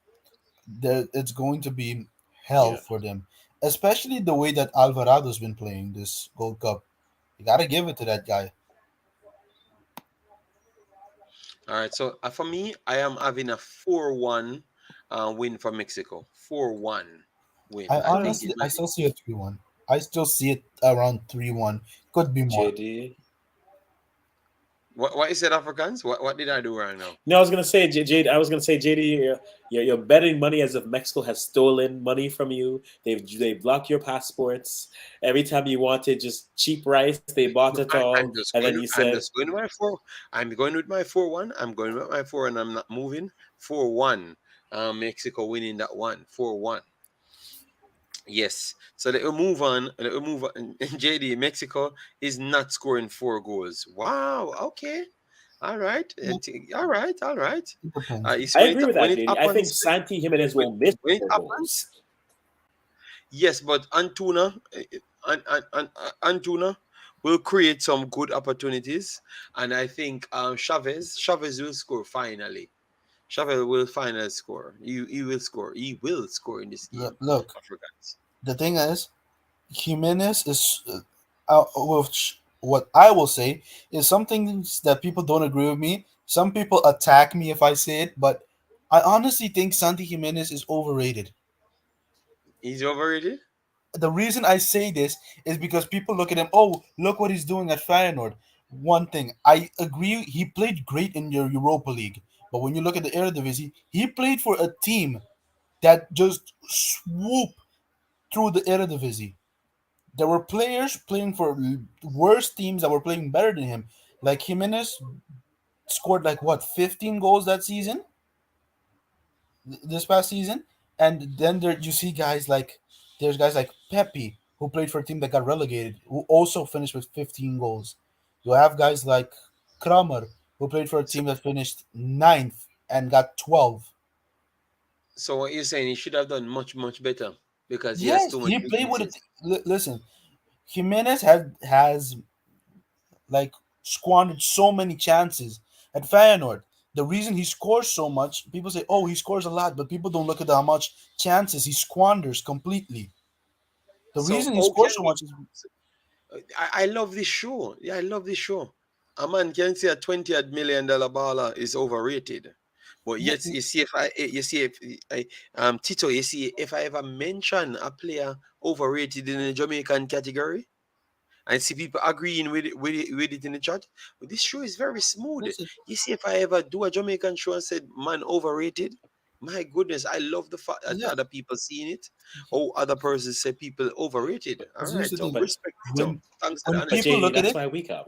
It's going to be hell Yeah, for them, especially the way that Alvarado's been playing this Gold Cup. You got to give it to that guy. All right, so for me, I am having a 4-1 win for Mexico. 4-1 win. I I think it honestly, I might be. still see it 3-1. I still see it around 3-1. Could be more. JD. What you said, Africans? What did I do wrong now? No, I was gonna say, Jade. I was gonna say, JD, you're betting money as if Mexico has stolen money from you. They've blocked your passports. Every time you wanted just cheap rice, they bought it all, I'm just and then going. you I'm said, just going with my four. I'm going with my 4-1. I'm going with my four, and I'm not moving. 4-1. Mexico winning that one. 4-1. Yes. So let we move on. Let we move on. JD, Mexico is not scoring 4 goals. Wow. Okay. All right. Yeah, All right. All right. it depends. It's I agree with when that, it JD. I think happens. Santi Jimenez When, will miss when it 4 goals. happens. Yes, but Antuna will create some good opportunities, and I think Chavez will score finally. Chavez will finally score. He will score. He will score in this game. Look, Africans. the thing is, Jimenez is, which what I will say is something that people don't agree with me. Some people attack me if I say it, but I honestly think Santi Jimenez is overrated. He's overrated. The reason I say this is because people look at him. Oh, look what he's doing at Feyenoord. One thing I agree, he played great in your Europa League, but when you look at the Eredivisie, he played for a team that just swooped through the Eredivisie. There were players playing for worse teams that were playing better than him. Like Jimenez scored like what 15 goals that season, this past season, and then there you see guys like there's guys like Pepe who played for a team that got relegated who also finished with 15 goals. You have guys like Kramer who played for a So, team that finished ninth and got 12. so what you're saying, he should have done much better because he has Yes, too much he played with it. weaknesses. Listen, Jimenez has like squandered so many chances at Feyenoord. The reason he scores so much, people say, "Oh, he scores a lot," but people don't look at how much chances he squanders completely. The So reason he how can scores so we? much is I love this show. Yeah, I love this show. A man can say a $20 million baller is overrated. But yeah, yet you see if Tito, you see if I ever mention a player overrated in the Jamaican category, and see people agreeing with it in the chat. But this show is very smooth. listen, You see, if I ever do a Jamaican show and said man overrated, my goodness, I love the fact that yeah. other people seeing it. Oh, other persons say people overrated. All Because here's right, the so thing: But respect Tito. when Thanks for the when but people honesty. JD, look at that's it, why we come.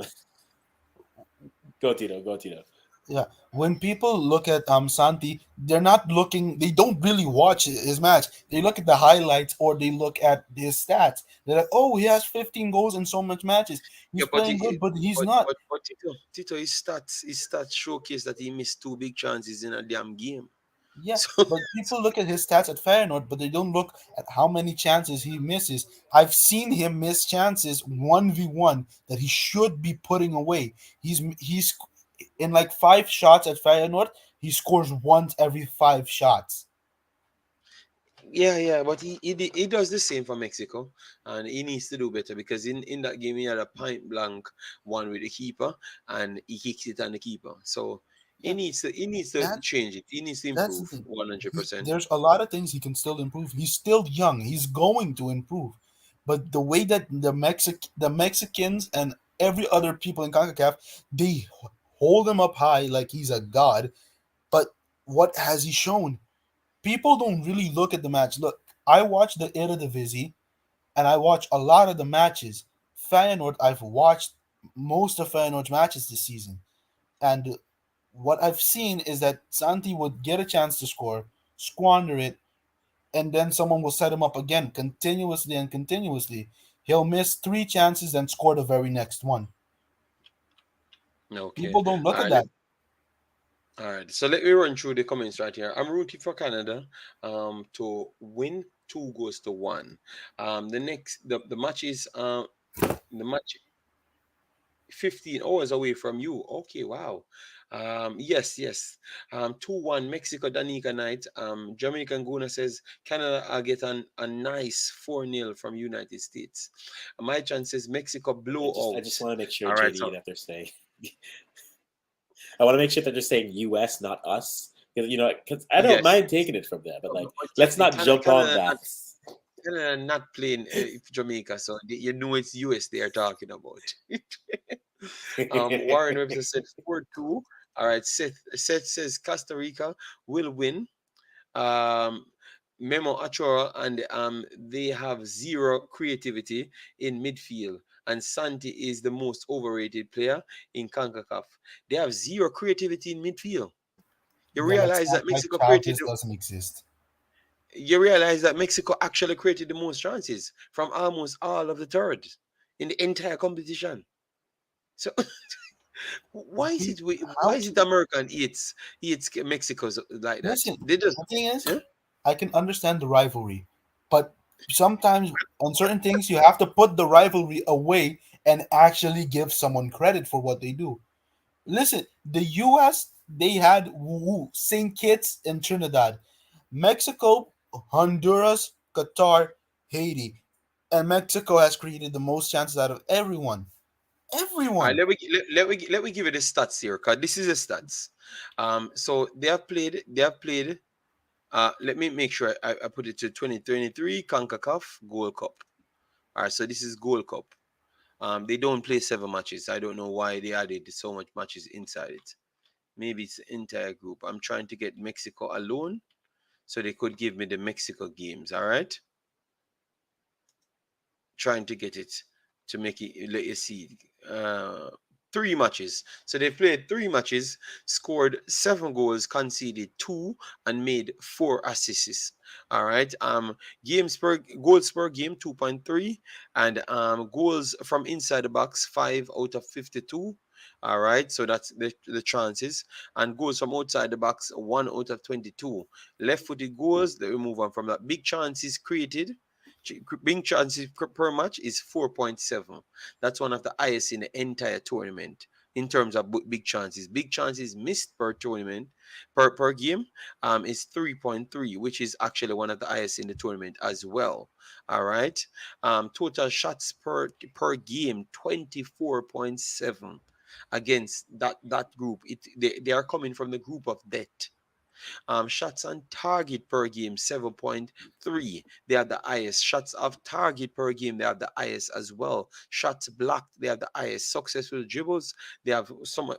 Go Tito, go Tito. yeah, when people look at Santi, they're not looking. They don't really watch his match. They look at the highlights or they look at his stats. They're like, "Oh, he has 15 goals in so much matches. Yeah, He's playing good," but he's not. but Tito, his stats showcase that he missed 2 big chances in a damn game. Yeah, So but people look at his stats at Feyenoord, but they don't look at how many chances he misses. I've seen him miss chances 1v1 that he should be putting away. He's in like 5 shots at Feyenoord, he scores once every 5 shots. yeah, but he does the same for Mexico, and he needs to do better because in that game he had a point blank one with the keeper, and he kicks it on the keeper. So Yeah, he needs to that change it. He needs to that's the improve thing. 100%. There's a lot of things he can still improve. He's still young. He's going to improve. But the way that the Mexicans and every other people in CONCACAF, they hold him up high like he's a god. But what has he shown? People don't really look at the match. Look, I watch the Eredivisie and I watch a lot of the matches. Feyenoord, I've watched most of Feyenoord's matches this season. And what I've seen is that Santi would get a chance to score, squander it, and then someone will set him up again continuously and continuously. He'll miss 3 chances and score the very next one. Okay, People don't all look at right. that. All right, so let me run through the comments right here. I'm rooting for Canada to win 2 goals to 1. The next the match is the match 15 hours away from you. Okay, wow. Yes. 2-1 Mexico Danica night. Jamaican Guna says Canada are get a nice 4-0 from United States. My chance says Mexico I just blowout. want to make sure, All right, JD, so that they're saying. I want to make sure that they're saying U.S., not us. Because I don't yes. mind taking it from there, but like, But let's not jump on Canada that. not playing Jamaica, so you know it's US they are talking about. Warren Webster said 4-2. All right, Seth says Costa Rica will win. Um, Memo Achora, and they have zero creativity in midfield. And Santi is the most overrated player in Concacaf. They have zero creativity in midfield. You Then let's realize that act like Mexico created. Chavez doesn't exist. You realize that Mexico actually created the most chances from almost all of the thirds in the entire competition. So why is We it how why is it to American eats Mexico's like that? listen. They just The thing is, yeah? I can understand the rivalry, but sometimes on certain things you have to put the rivalry away and actually give someone credit for what they do. Listen, the U.S. they had Saint Kitts in Trinidad, Mexico, Honduras, Qatar, Haiti, and Mexico has created the most chances out of everyone. All right, Everyone. let me give you the stats here, because this is the stats. So they have played. Let me make sure I put it to 2023 CONCACAF Gold Cup. All right, so this is Gold Cup. They don't play 7 matches. I don't know why they added so much matches inside it. Maybe it's the entire group. I'm trying to get Mexico alone so they could give me the Mexico games. All right, trying to get it to make it let you see. 3 matches. So they played 3 matches, scored 7 goals, conceded 2, and made 4 assists. All right. Goals per game 2.3, and goals from inside the box 5 out of 52. All right, so that's the chances, and goals from outside the box 1 out of 22. Left-footed goals. Let me move on from that. Big chances created. Big chances per match is 4.7. That's one of the highest in the entire tournament in terms of big chances. Big chances missed per tournament per game is 3.3, which is actually one of the highest in the tournament as well. All right. Total shots per game 24.7 against that group. They are coming from the group of death. Shots on target per game 7.3. They have the highest. Shots of target per game, they have the highest as well. Shots blocked, they have the highest. Successful dribbles, they have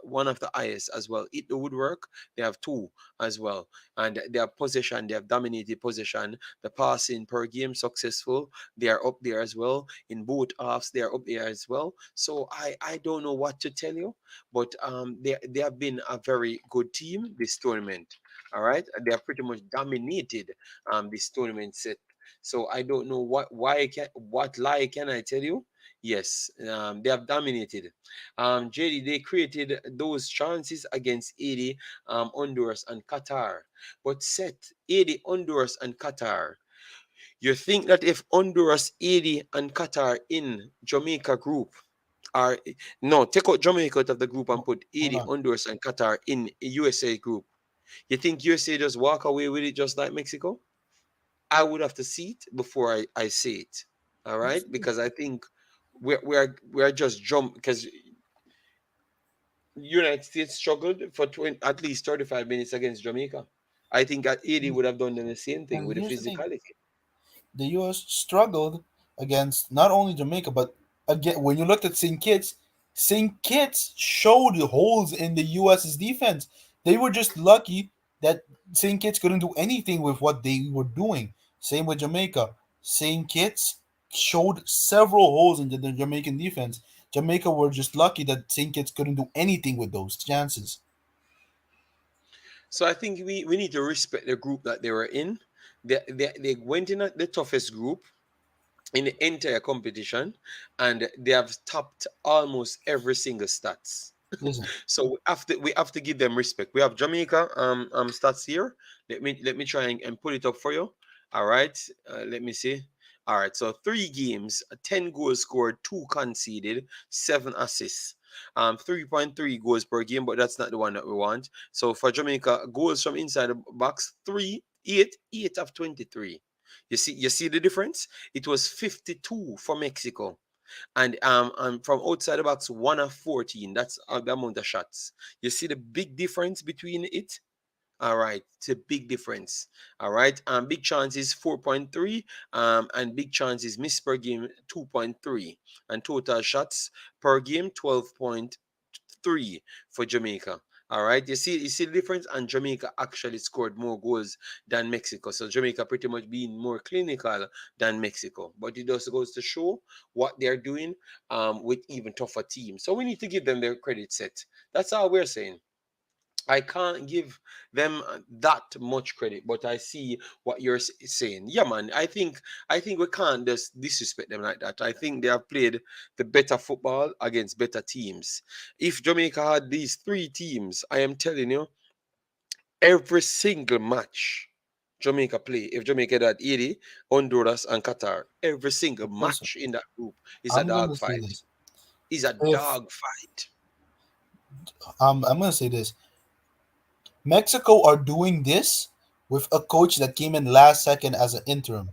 one of the highest as well. Hit the woodwork, they have 2 as well. And they have possession, they have dominated possession. The passing per game successful, they are up there as well. In both halves, they are up there as well. So I don't know what to tell you, but they have been a very good team this tournament. All right, they have pretty much dominated this tournament set. So I don't know what lie can I tell you. Yes, they have dominated. JD, they created those chances against 80, Honduras and Qatar. But set 80, Honduras and Qatar. You think that if Honduras, 80, and Qatar in Jamaica group are no, take out Jamaica out of the group and put Hold 80, on. Honduras and Qatar in USA group. You think USA just walk away with it just like Mexico? I would have to see it before I say it. All We'll right, see. because I think we're just jump because United States struggled for at least 35 minutes against Jamaica. I think at 80 would have done the same thing And with the here's the thing: physicality. the U.S. struggled against not only Jamaica, but again, when you looked at St. Kitts showed holes in the U.S.'s defense. They were just lucky that St. Kitts couldn't do anything with what they were doing. Same with Jamaica. St. Kitts showed several holes in the Jamaican defense. Jamaica were just lucky that St. Kitts couldn't do anything with those chances. So I think we need to respect the group that they were in. They went in at the toughest group in the entire competition, and they have topped almost every single stats. Listen, So we have to give them respect. We have Jamaica stats here. Let me try and put it up for you. All right. Let me see. All right. So 3 games, 10 goals scored, 2 conceded, 7 assists. 3.3 goals per game, but that's not the one that we want. So for Jamaica, goals from inside the box, 8 of 23. You see the difference? It was 52 for Mexico, and from outside the box 1 of 14. That's the amount of shots. You see the big difference between it. All right, it's a big difference. All right, big chance is 4.3, and big chance is miss per game 2.3, and total shots per game 12.3 for Jamaica. All right, you see the difference, and Jamaica actually scored more goals than Mexico. So Jamaica pretty much being more clinical than Mexico. But it also goes to show what they're doing with even tougher teams. So we need to give them their credit set. That's all we're saying. I can't give them that much credit, but I see what you're saying. Yeah, man. I think we can't just disrespect them like that. I think they have played the better football against better teams. If Jamaica had these three teams, I am telling you, every single match Jamaica play. If Jamaica had 80, Honduras and Qatar, every single Listen, match in that group is a I'm dog gonna say fight. this. Is a If dog fight. I'm gonna say this, Mexico are doing this with a coach that came in last second as an interim,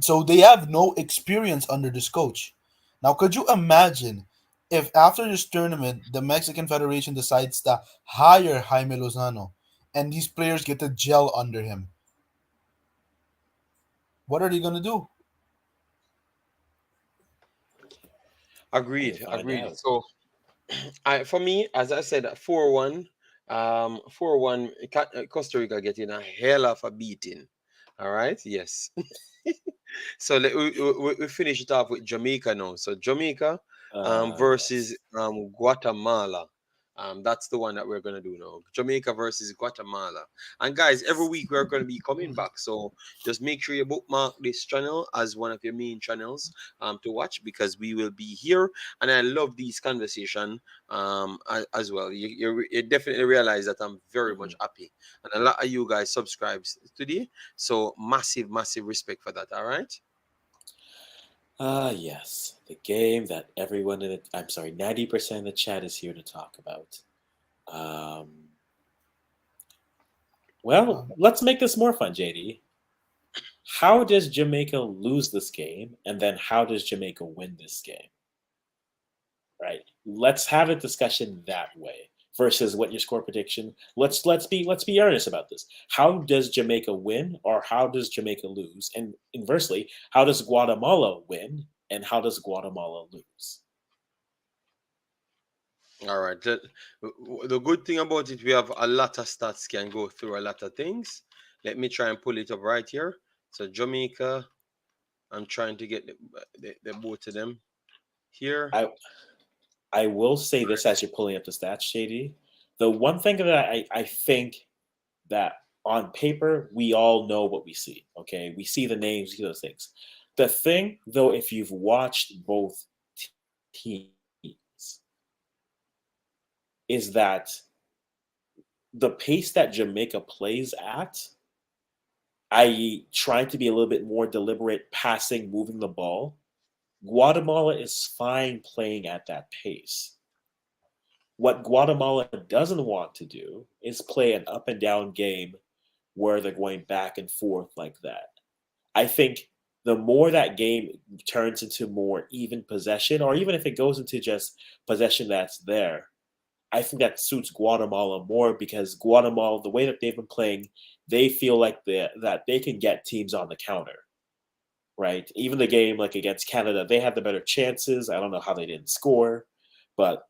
so they have no experience under this coach. Now, could you imagine if after this tournament the Mexican Federation decides to hire Jaime Lozano and these players get to gel under him? What are they gonna do? We'll Agreed, find agreed. out. So for me, as I said, 4-1, 4-1, Costa Rica getting a hell of a beating. All right, yes. So we finish it off with Jamaica now. So Jamaica versus Yes. Guatemala. That's the one that we're gonna do now. Jamaica versus Guatemala. And guys, every week we're gonna be coming back. So just make sure you bookmark this channel as one of your main channels to watch, because we will be here. And I love these conversation as well. You definitely realize that I'm very much Mhm. happy, and a lot of you guys subscribes today. So massive, massive respect for that. All right. Yes, the game that everyone in it, I'm sorry, 90% of the chat is here to talk about. Um, well, Um, let's make this more fun, JD. How does Jamaica lose this game, and then how does Jamaica win this game? Right? Let's have a discussion that way versus what your score prediction. Let's be earnest about this. How does Jamaica win, or how does Jamaica lose? And inversely, how does Guatemala win, and how does Guatemala lose? All right. The good thing about it, we have a lot of stats, can go through a lot of things. Let me try and pull it up right here. So Jamaica, I'm trying to get the both of them here. I I will say this as you're pulling up the stats, JD. The one thing that I think that on paper we all know what we see. Okay, we see the names, we see those things. The thing, though, if you've watched both teams, is that the pace that Jamaica plays at, i.e., trying to be a little bit more deliberate, passing, moving the ball, Guatemala is fine playing at that pace. What Guatemala doesn't want to do is play an up and down game where they're going back and forth like that. I think the more that game turns into more even possession, or even if it goes into just possession that's there, I think that suits Guatemala more, because Guatemala, the way that they've been playing, they feel like that they can get teams on the counter, right? Even the game like against Canada, they had the better chances. I don't know how they didn't score, but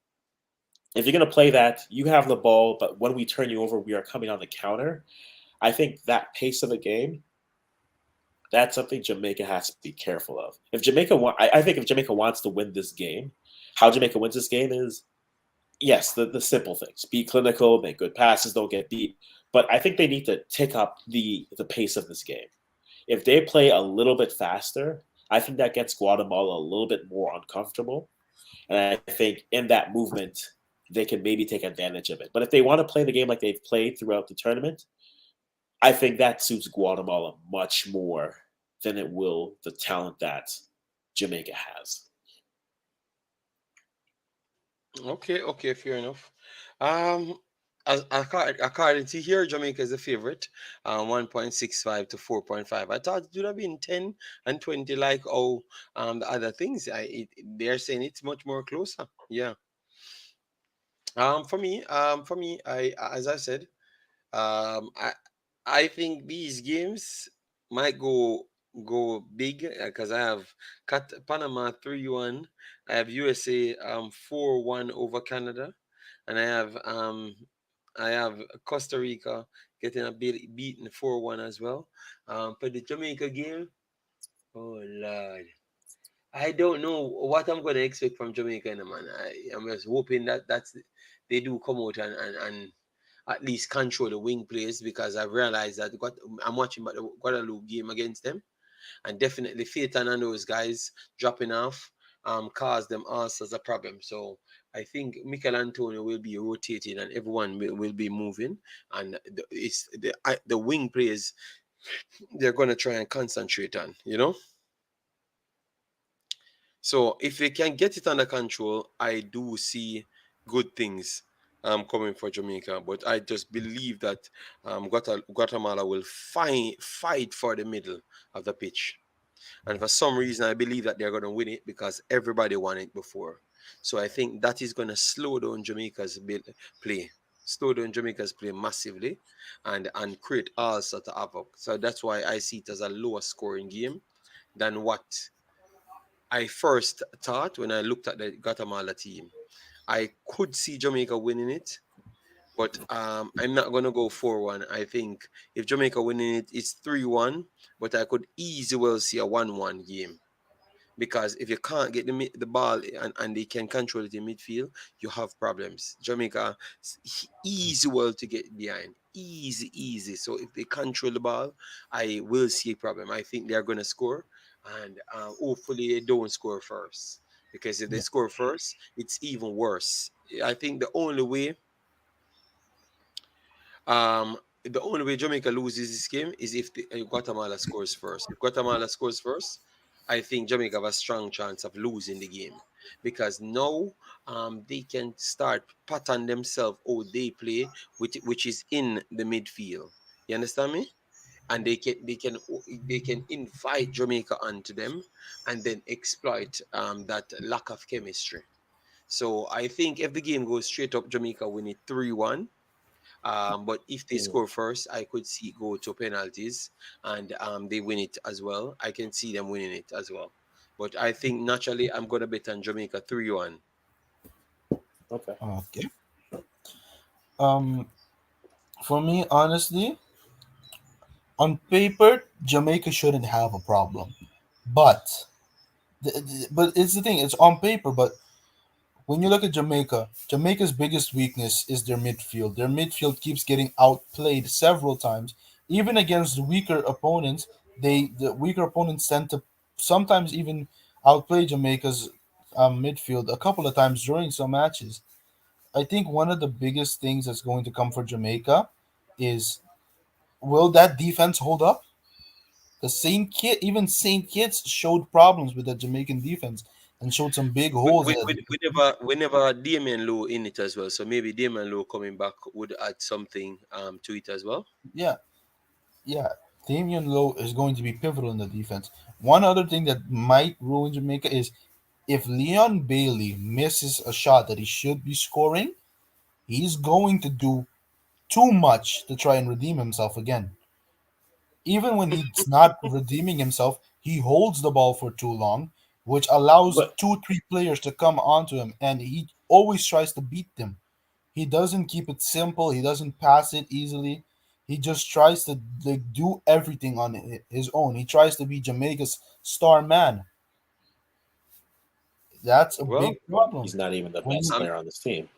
if you're going to play that, you have the ball, but when we turn you over, we are coming on the counter. I think that pace of a game, that's something Jamaica has to be careful of. If I think if Jamaica wants to win this game, how Jamaica wins this game is, yes, the simple things: be clinical, make good passes, don't get beat. But I think they need to tick up the pace of this game. If they play a little bit faster, I think that gets Guatemala a little bit more uncomfortable. And I think in that movement, they can maybe take advantage of it. But if they want to play the game like they've played throughout the tournament, I think that suits Guatemala much more than it will the talent that Jamaica has. Okay, okay, fair enough. Um, according to here, Jamaica is the favorite, 1.65 to 4.5. I thought it would have been 10 and 20, like the other things. They're saying it's much more closer. Yeah. For me, I as I said. I think these games might go big because I have cut Panama 3-1. I have USA 4-1 over Canada, and I have Costa Rica getting a bit beaten 4-1 as well. For the Jamaica game, oh Lord. I don't know what I'm gonna expect from Jamaica, man. I'm just hoping that they do come out and at least control the wing plays because I've realized that I'm watching the Guadeloupe game against them, and definitely Phaeton and those guys dropping off caused them us as a problem. So I think Michael Antonio will be rotating and everyone will be moving, and the wing plays they're gonna try and concentrate on, you know. So if they can get it under control, I do see good things coming for Jamaica. But I just believe that Guatemala will fight for the middle of the pitch. And for some reason, I believe that they're going to win it because everybody won it before. So I think that is going to slow down play, slow down Jamaica's play massively, and create all sort of havoc. So that's why I see it as a lower scoring game than what I first thought when I looked at the Guatemala team. I could see Jamaica winning it, but I'm not gonna go 4-1. I think if Jamaica winning it, it's 3-1. But I could easily well see a 1-1 game because if you can't get the ball and they can control it in midfield, you have problems. Jamaica easy well to get behind, easy. So if they control the ball, I will see a problem. I think they're gonna score, and hopefully they don't score first because if they Yeah. score first, it's even worse. I think um, the only way Jamaica loses this game is if Guatemala scores first. If Guatemala scores first, I think Jamaica have a strong chance of losing the game because now they can start pattern themselves how they play, which is in the midfield. You understand me? And they can invite Jamaica onto them and then exploit that lack of chemistry. So I think if the game goes straight up, Jamaica win it 3-1. But if they Mm. score first, I could see go to penalties and they win it as well. I can see them winning it as well. But I think naturally I'm gonna bet on Jamaica 3-1. Okay. Okay. Um, for me, honestly, on paper, Jamaica shouldn't have a problem, but but it's the thing. It's on paper, but when you look at Jamaica, Jamaica's biggest weakness is their midfield. Their midfield keeps getting outplayed several times, even against weaker opponents. The weaker opponents tend to sometimes even outplay Jamaica's midfield a couple of times during some matches. I think one of the biggest things that's going to come for Jamaica is, will that defense hold up? The Saint Kitts showed problems with the Jamaican defense and showed some big We, holes we, in we, it. we never we never Damien Low in it as well. So maybe Damien Low coming back would add something to it as well. Yeah, yeah. Damian Lowe is going to be pivotal in the defense. One other thing that might ruin Jamaica is if Leon Bailey misses a shot that he should be scoring, he's going to do too much to try and redeem himself again. Even when he's not redeeming himself, he holds the ball for too long, which allows But two, three players to come onto him, and he always tries to beat them. He doesn't keep it simple. He doesn't pass it easily. He just tries to like do everything on his own. He tries to be Jamaica's star man. That's a Well, big problem. he's not even the When best you I'm player on this team.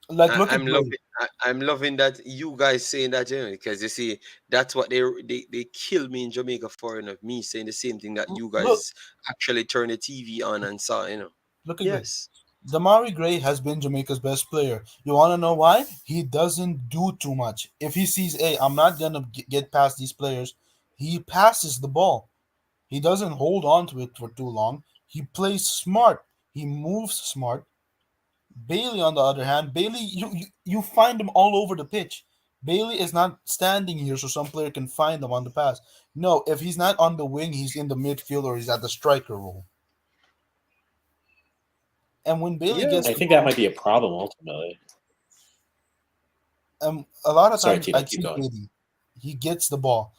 like I, look at I'm Gray. loving I'm loving that you guys saying that, because you see that's what they kill me in Jamaica for, me saying the same thing that you Look, guys actually turn the TV on and saw. look at Gray. Yes. Damari Gray has been Jamaica's best player. You want to know why? He doesn't do too much. If he sees, hey, I'm not gonna get past these players, he passes the ball. He doesn't hold on to it for too long. He plays smart. He moves smart. Bailey, on the other hand, Bailey, you find him all over the pitch. Bailey is not standing here so some player can find him on the pass. No, if he's not on the wing, he's in the midfield or he's at the striker role. And when Bailey Yeah. gets I the think that ball, might be a problem ultimately. A lot of Sorry, times Tito, I keep see going. Haiti. He gets the ball.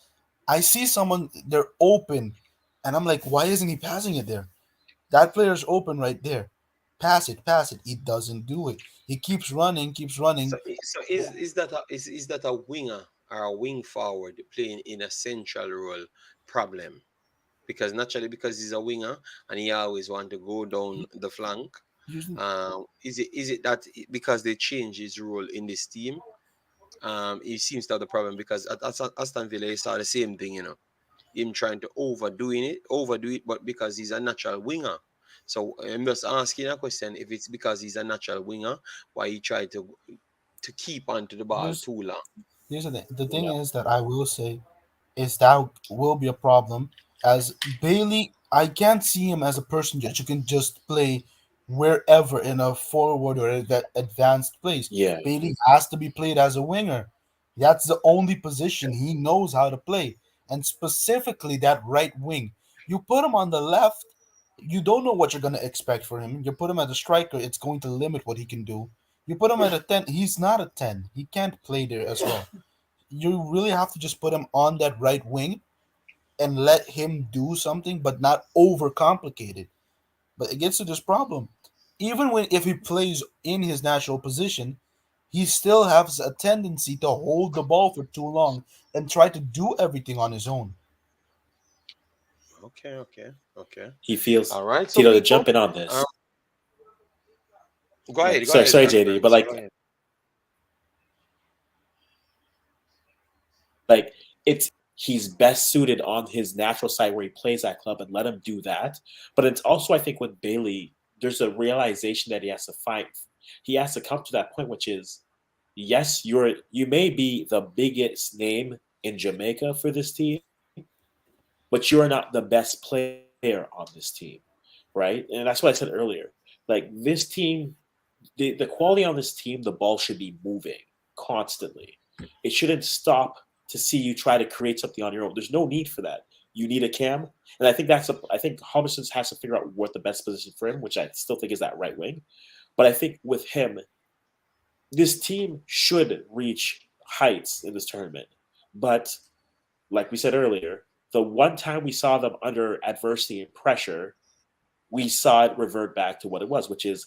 I see someone, they're open, and I'm like, why isn't he passing it there? That player's open right there. Pass it, pass it. He doesn't do it. He keeps running, keeps So, running. so Yeah. is that a winger or a wing forward playing in a central role problem? Because naturally, because he's a winger and he always want to go down the flank. Usually, Is it that because they change his role in this team? It seems to have the problem because at Aston Villa he saw the same thing, him trying to overdo it, but because he's a natural winger. So I'm just asking a question: if it's because he's a natural winger, why he tried to keep onto the ball here's too long? here's the thing. The thing No. is that I will say is that will be a problem. As Bailey, I can't see him as a person that you can just play wherever in a forward or that advanced place. Yeah. Bailey has to be played as a winger. That's the only position he knows how to play, and specifically that right wing. You put him on the left, you don't know what you're going to expect for him. You put him as a striker, it's going to limit what he can do. You put him at a 10, he's not a 10. He can't play there as well. You really have to just put him on that right wing and let him do something, but not overcomplicate it. But it gets to this problem. Even when if he plays in his natural position, he still has a tendency to hold the ball for too long and try to do everything on his own. Okay, okay, okay. He feels All right. So Tito to people, jump in on um, this. go Sorry, ahead, sorry, JD, but Francis, go ahead. like it's he's best suited on his natural side where he plays at club and let him do that. But it's also I think with Bailey, there's a realization that he has to find. He has to come to that point, which is, yes, you may be the biggest name in Jamaica for this team, but you're not the best player on this team, right? And that's what I said earlier. Like this team, the quality on this team, the ball should be moving constantly. It shouldn't stop to see you try to create something on your own. There's no need for that. You need a cam, and I think Hobson has to figure out what the best position for him, which I still think is that right wing. But I think with him, this team should reach heights in this tournament. But like we said earlier, the one time we saw them under adversity and pressure, we saw it revert back to what it was, which is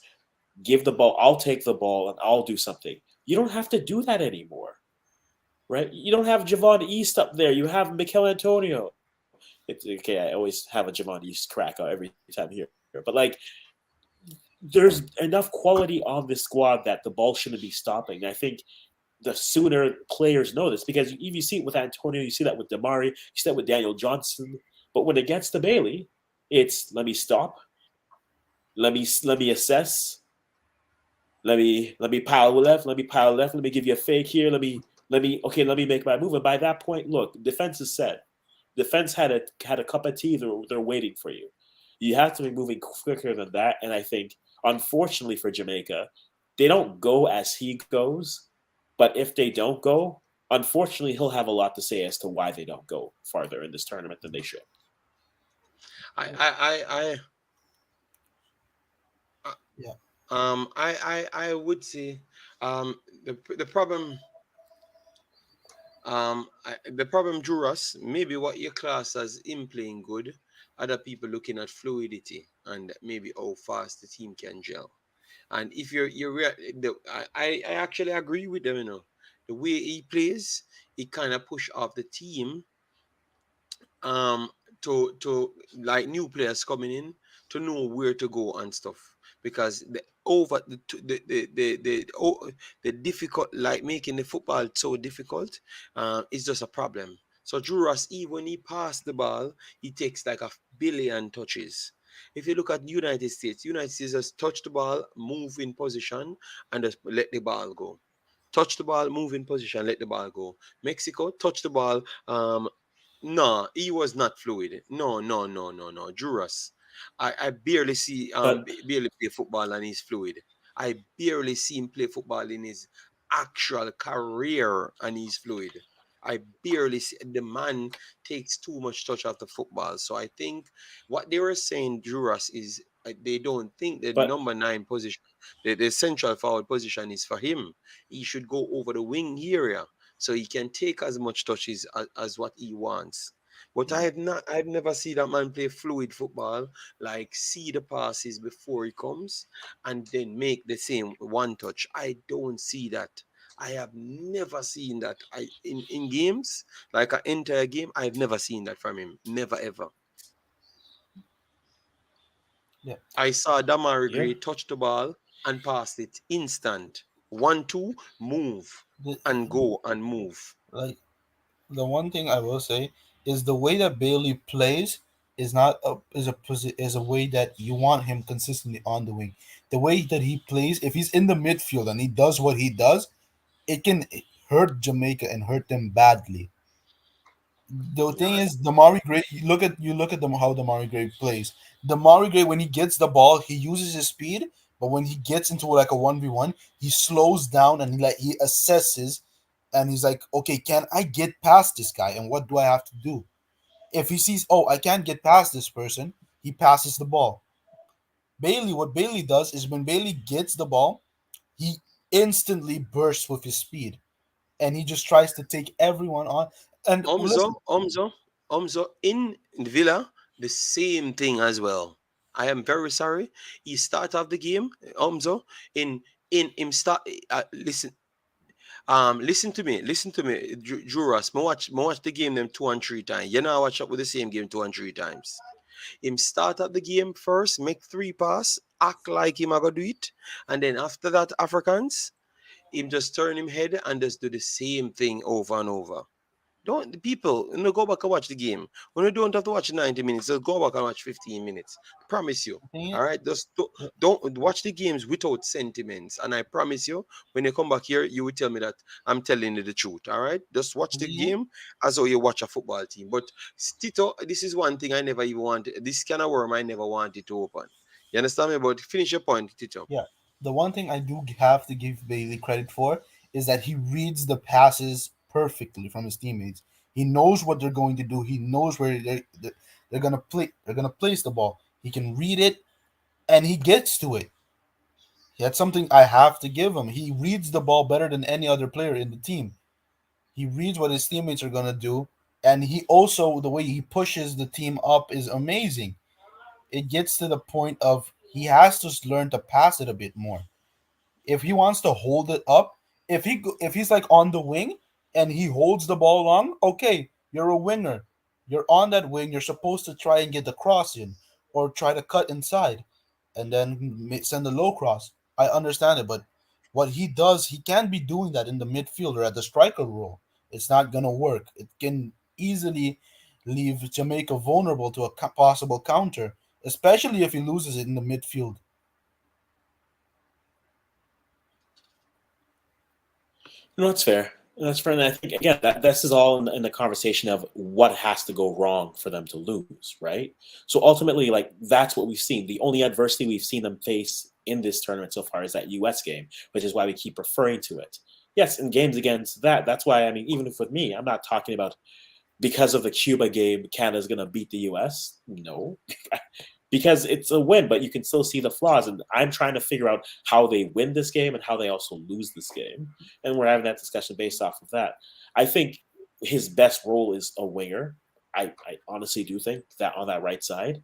give the ball, I'll take the ball and I'll do something. You don't have to do that anymore, right? You don't have Javon East up there. You have Mikel Antonio. It's okay. I always have a Javon East crack out every time here, but like there's enough quality on this squad that the ball shouldn't be stopping. And I think the sooner players know this, because if you see it with Antonio, you see that with Damari, you see that with Daniel Johnson. But when it gets to Bailey, it's let me stop, let me assess, let me pile left, let me pile left, let me give you a fake here, let me make my move. And by that point, look, defense is set. Defense had a cup of tea. They're waiting for you. You have to be moving quicker than that. And I think, unfortunately for Jamaica, they don't go as he goes. But if they don't go, unfortunately, he'll have a lot to say as to why they don't go farther in this tournament than they should. I, I, Yeah. I would say, the problem, the problem drew us. Maybe what your class as him playing good, other people looking at fluidity and maybe how fast the team can gel. And if I actually agree with them. The way he plays, he kind of push off the team, um to like new players coming in to know where to go and stuff, because the over the difficult, like making the football so difficult, is just a problem. So Juras, even when he passed the ball, he takes like a billion touches. If you look at United States just touch the ball, move in position, and just let the ball go. Touch the ball, move in position, let the ball go. Mexico touch the ball, no, he was not fluid. No, no, no, no, no. Juras. I barely see But barely play football and he's fluid. I barely see him play football in his actual career and he's fluid. I barely see the man takes too much touch off the football. So I think what they were saying, Juras, is they don't think the But number 9 position, the central forward position, is for him. He should go over the wing area so he can take as much touches as what he wants. But I've never seen that man play fluid football, like see the passes before he comes and then make the same one touch. I don't see that. I have never seen that. In games, like an entire game, I've never seen that from him. Never ever. Yeah, I saw Damari yeah, Gray touch the ball and pass it instant. 1-2, move the, and go and move. like the one thing I will say is the way that Bailey plays is not a is a way that you want him consistently on the wing. The way that he plays, if he's in the midfield and he does what he does, it can hurt Jamaica and hurt them badly. The thing Yeah. is, Damari Gray. You look at them how Damari Gray plays. Damari Gray, when he gets the ball, he uses his speed, but when he gets into like a 1v1, he slows down and he assesses, and he's like, okay, can I get past this guy, and what do I have to do? If he sees, oh, I can't get past this person, he passes the ball. Bailey, what Bailey does is when Bailey gets the ball, he instantly bursts with his speed, and he just tries to take everyone on. And Omzo, listen, Omzo, Omzo in Villa, the same thing as well. I am very sorry. He start off the game, Omzo, in him start. Listen, listen to me, Juras. Me watch the game them 2 and 3 times. You know, I watch up with the same game 2 and 3 times. Him start up the game first, make 3 pass, act like him a go do it, and then after that, Africans, him just turn him head and just do the same thing over and over. Don't the people, go back and watch the game. When you don't have to watch 90 minutes, just go back and watch 15 minutes. Promise you. thing All right, just don't watch the games without sentiments. And I promise you, when you come back here, you will tell me that I'm telling you the truth. All right, just watch the is, game as though you watch a football team. But Tito, this is one thing I never even wanted. This kind of worm I never wanted to open. You understand me? But finish your point, Tito. yeah, the one thing I do have to give Bailey credit for is that he reads the passes perfectly from his teammates. He knows what they're going to do. He knows where they're gonna play. They're gonna place the ball. He can read it, and he gets to it. That's something I have to give him. He reads the ball better than any other player in the team. He reads what his teammates are gonna do, and he also the way he pushes the team up is amazing. It gets to the point of he has to learn to pass it a bit more. If he wants to hold it up, if he's like on the wing and he holds the ball long, okay, you're a winger. You're on that wing. You're supposed to try and get the cross in or try to cut inside and then send a low cross. I understand it, but what he does, he can't be doing that in the midfield or at the striker role. It's not gonna work. It can easily leave Jamaica vulnerable to a possible counter, especially if he loses it in the midfield. no, it's fair. That's fair. And I think again that this is all in the conversation of what has to go wrong for them to lose, right? So ultimately, like that's what we've seen. The only adversity we've seen them face in this tournament so far is that U.S. game, which is why we keep referring to it. Yes, in games against that, that's why I mean, even if with me, I'm not talking about because of the Cuba game, Canada's going to beat the U.S. No, because it's a win, but you can still see the flaws. And I'm trying to figure out how they win this game and how they also lose this game. And we're having that discussion based off of that. I think his best role is a winger. I honestly do think that on that right side.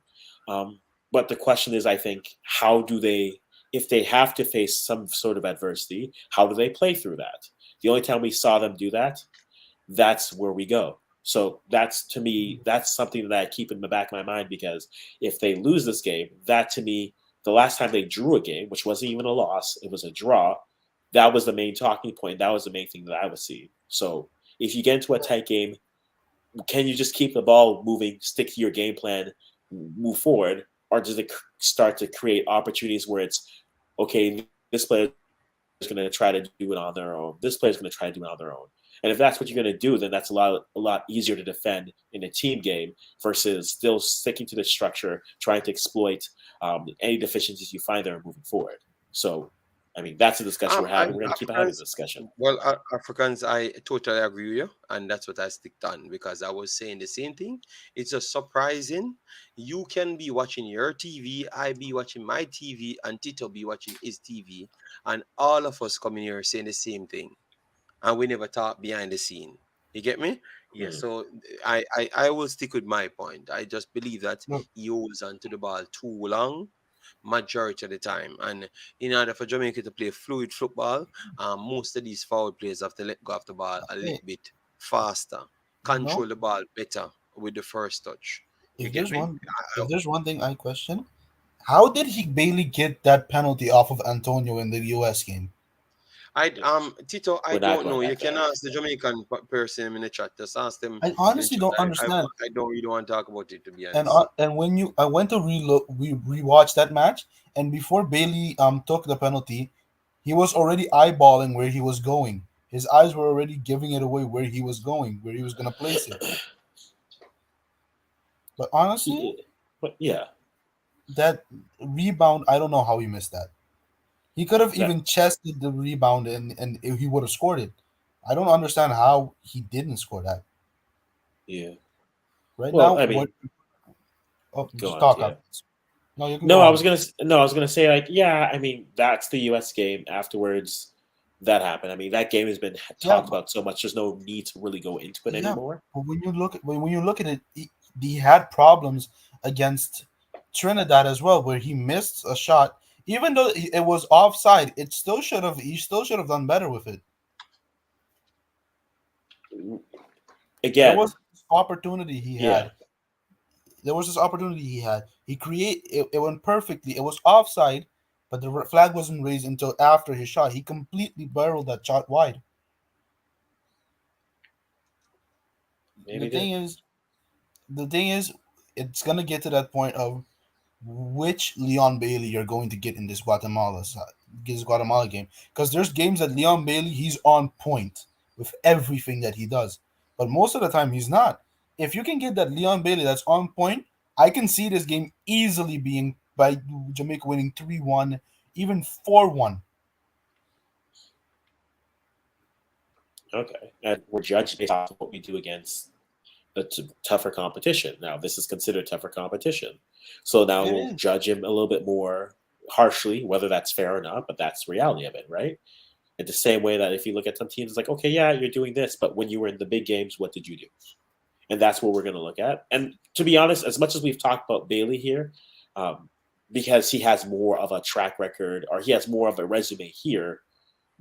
But the question is, I think, how do they, if they have to face some sort of adversity, how do they play through that? The only time we saw them do that, that's where we go. So that's to me, that's something that I keep in the back of my mind because if they lose this game, that to me, the last time they drew a game, which wasn't even a loss, it was a draw. That was the main talking point. That was the main thing that I was seeing. So if you get into a tight game, can you just keep the ball moving, stick to your game plan, move forward, or does it start to create opportunities where it's okay? This player is going to try to do it on their own. This player is going to try to do it on their own. And if that's what you're going to do, then that's a lot easier to defend in a team game versus still sticking to the structure, trying to exploit any deficiencies you find there moving forward. So I mean, that's a discussion we're having. And We're going to keep having the Africans, discussion. well, Africans, I totally agree with you, and that's what I stick on because I was saying the same thing. It's just surprising. You can be watching your TV, I be watching my TV, and Tito be watching his TV, and all of us coming here saying the same thing, and we never talk behind the scene. You get me? Yeah. Hmm. So I will stick with my point. I just believe that Look, he holds onto the ball too long majority of the time. And in order for Jamaica to play fluid football, most of these forward players have to let go of the ball a little hey, bit faster, you know, control the ball better with the first touch. You if get there's me? one, if there's one thing I question, how did he Bailey get that penalty off of Antonio in the U.S. game? Tito, I We're not don't know. going You back can there. ask the Jamaican person in the chat. Just ask them I in the honestly chat. don't understand. I don't really want to talk about it, to be And honest. when I went to rewatch that match, and before Bailey took the penalty, he was already eyeballing where he was going. His eyes were already giving it away where he was going, where he was gonna place it. But honestly, Yeah. But yeah, that rebound, I don't know how he missed that. He could have that even chested the rebound and he would have scored it. I don't understand how he didn't score that. yeah. Right Well, now, I what? mean, Oh, go just on, talk Tia. up. No, you can No, go I was on. gonna no, I was gonna say like, yeah. I mean, that's the U.S. game. Afterwards, that happened. I mean, that game has been Yeah, talked about so much. There's no need to really go into it yeah, anymore. but when you look at it, he had problems against Trinidad as well, where he missed a shot, even though it was offside. He still should have done better with it. There Again, was this opportunity he yeah. had. There was this opportunity he had. It went perfectly. It was offside, but the flag wasn't raised until after his shot. He completely barreled that shot wide. The Maybe thing the is, the thing is, it's gonna get to that point of which Leon Bailey you're going to get in this Guatemala game, because there's games that Leon Bailey he's on point with everything that he does, but most of the time he's not. If you can get that Leon Bailey that's on point, I can see this game easily being by Jamaica winning 3-1, even 4-1. okay, and we're judged based off of what we do against a tougher competition. Now, this is considered tougher competition, so now It we'll is. judge him a little bit more harshly, whether that's fair or not. But that's the reality of it, right? In the same way that if you look at some teams, it's like, okay, yeah, you're doing this, but when you were in the big games, what did you do? And that's what we're going to look at. And to be honest, as much as we've talked about Bailey here, um, because he has more of a track record or he has more of a resume here,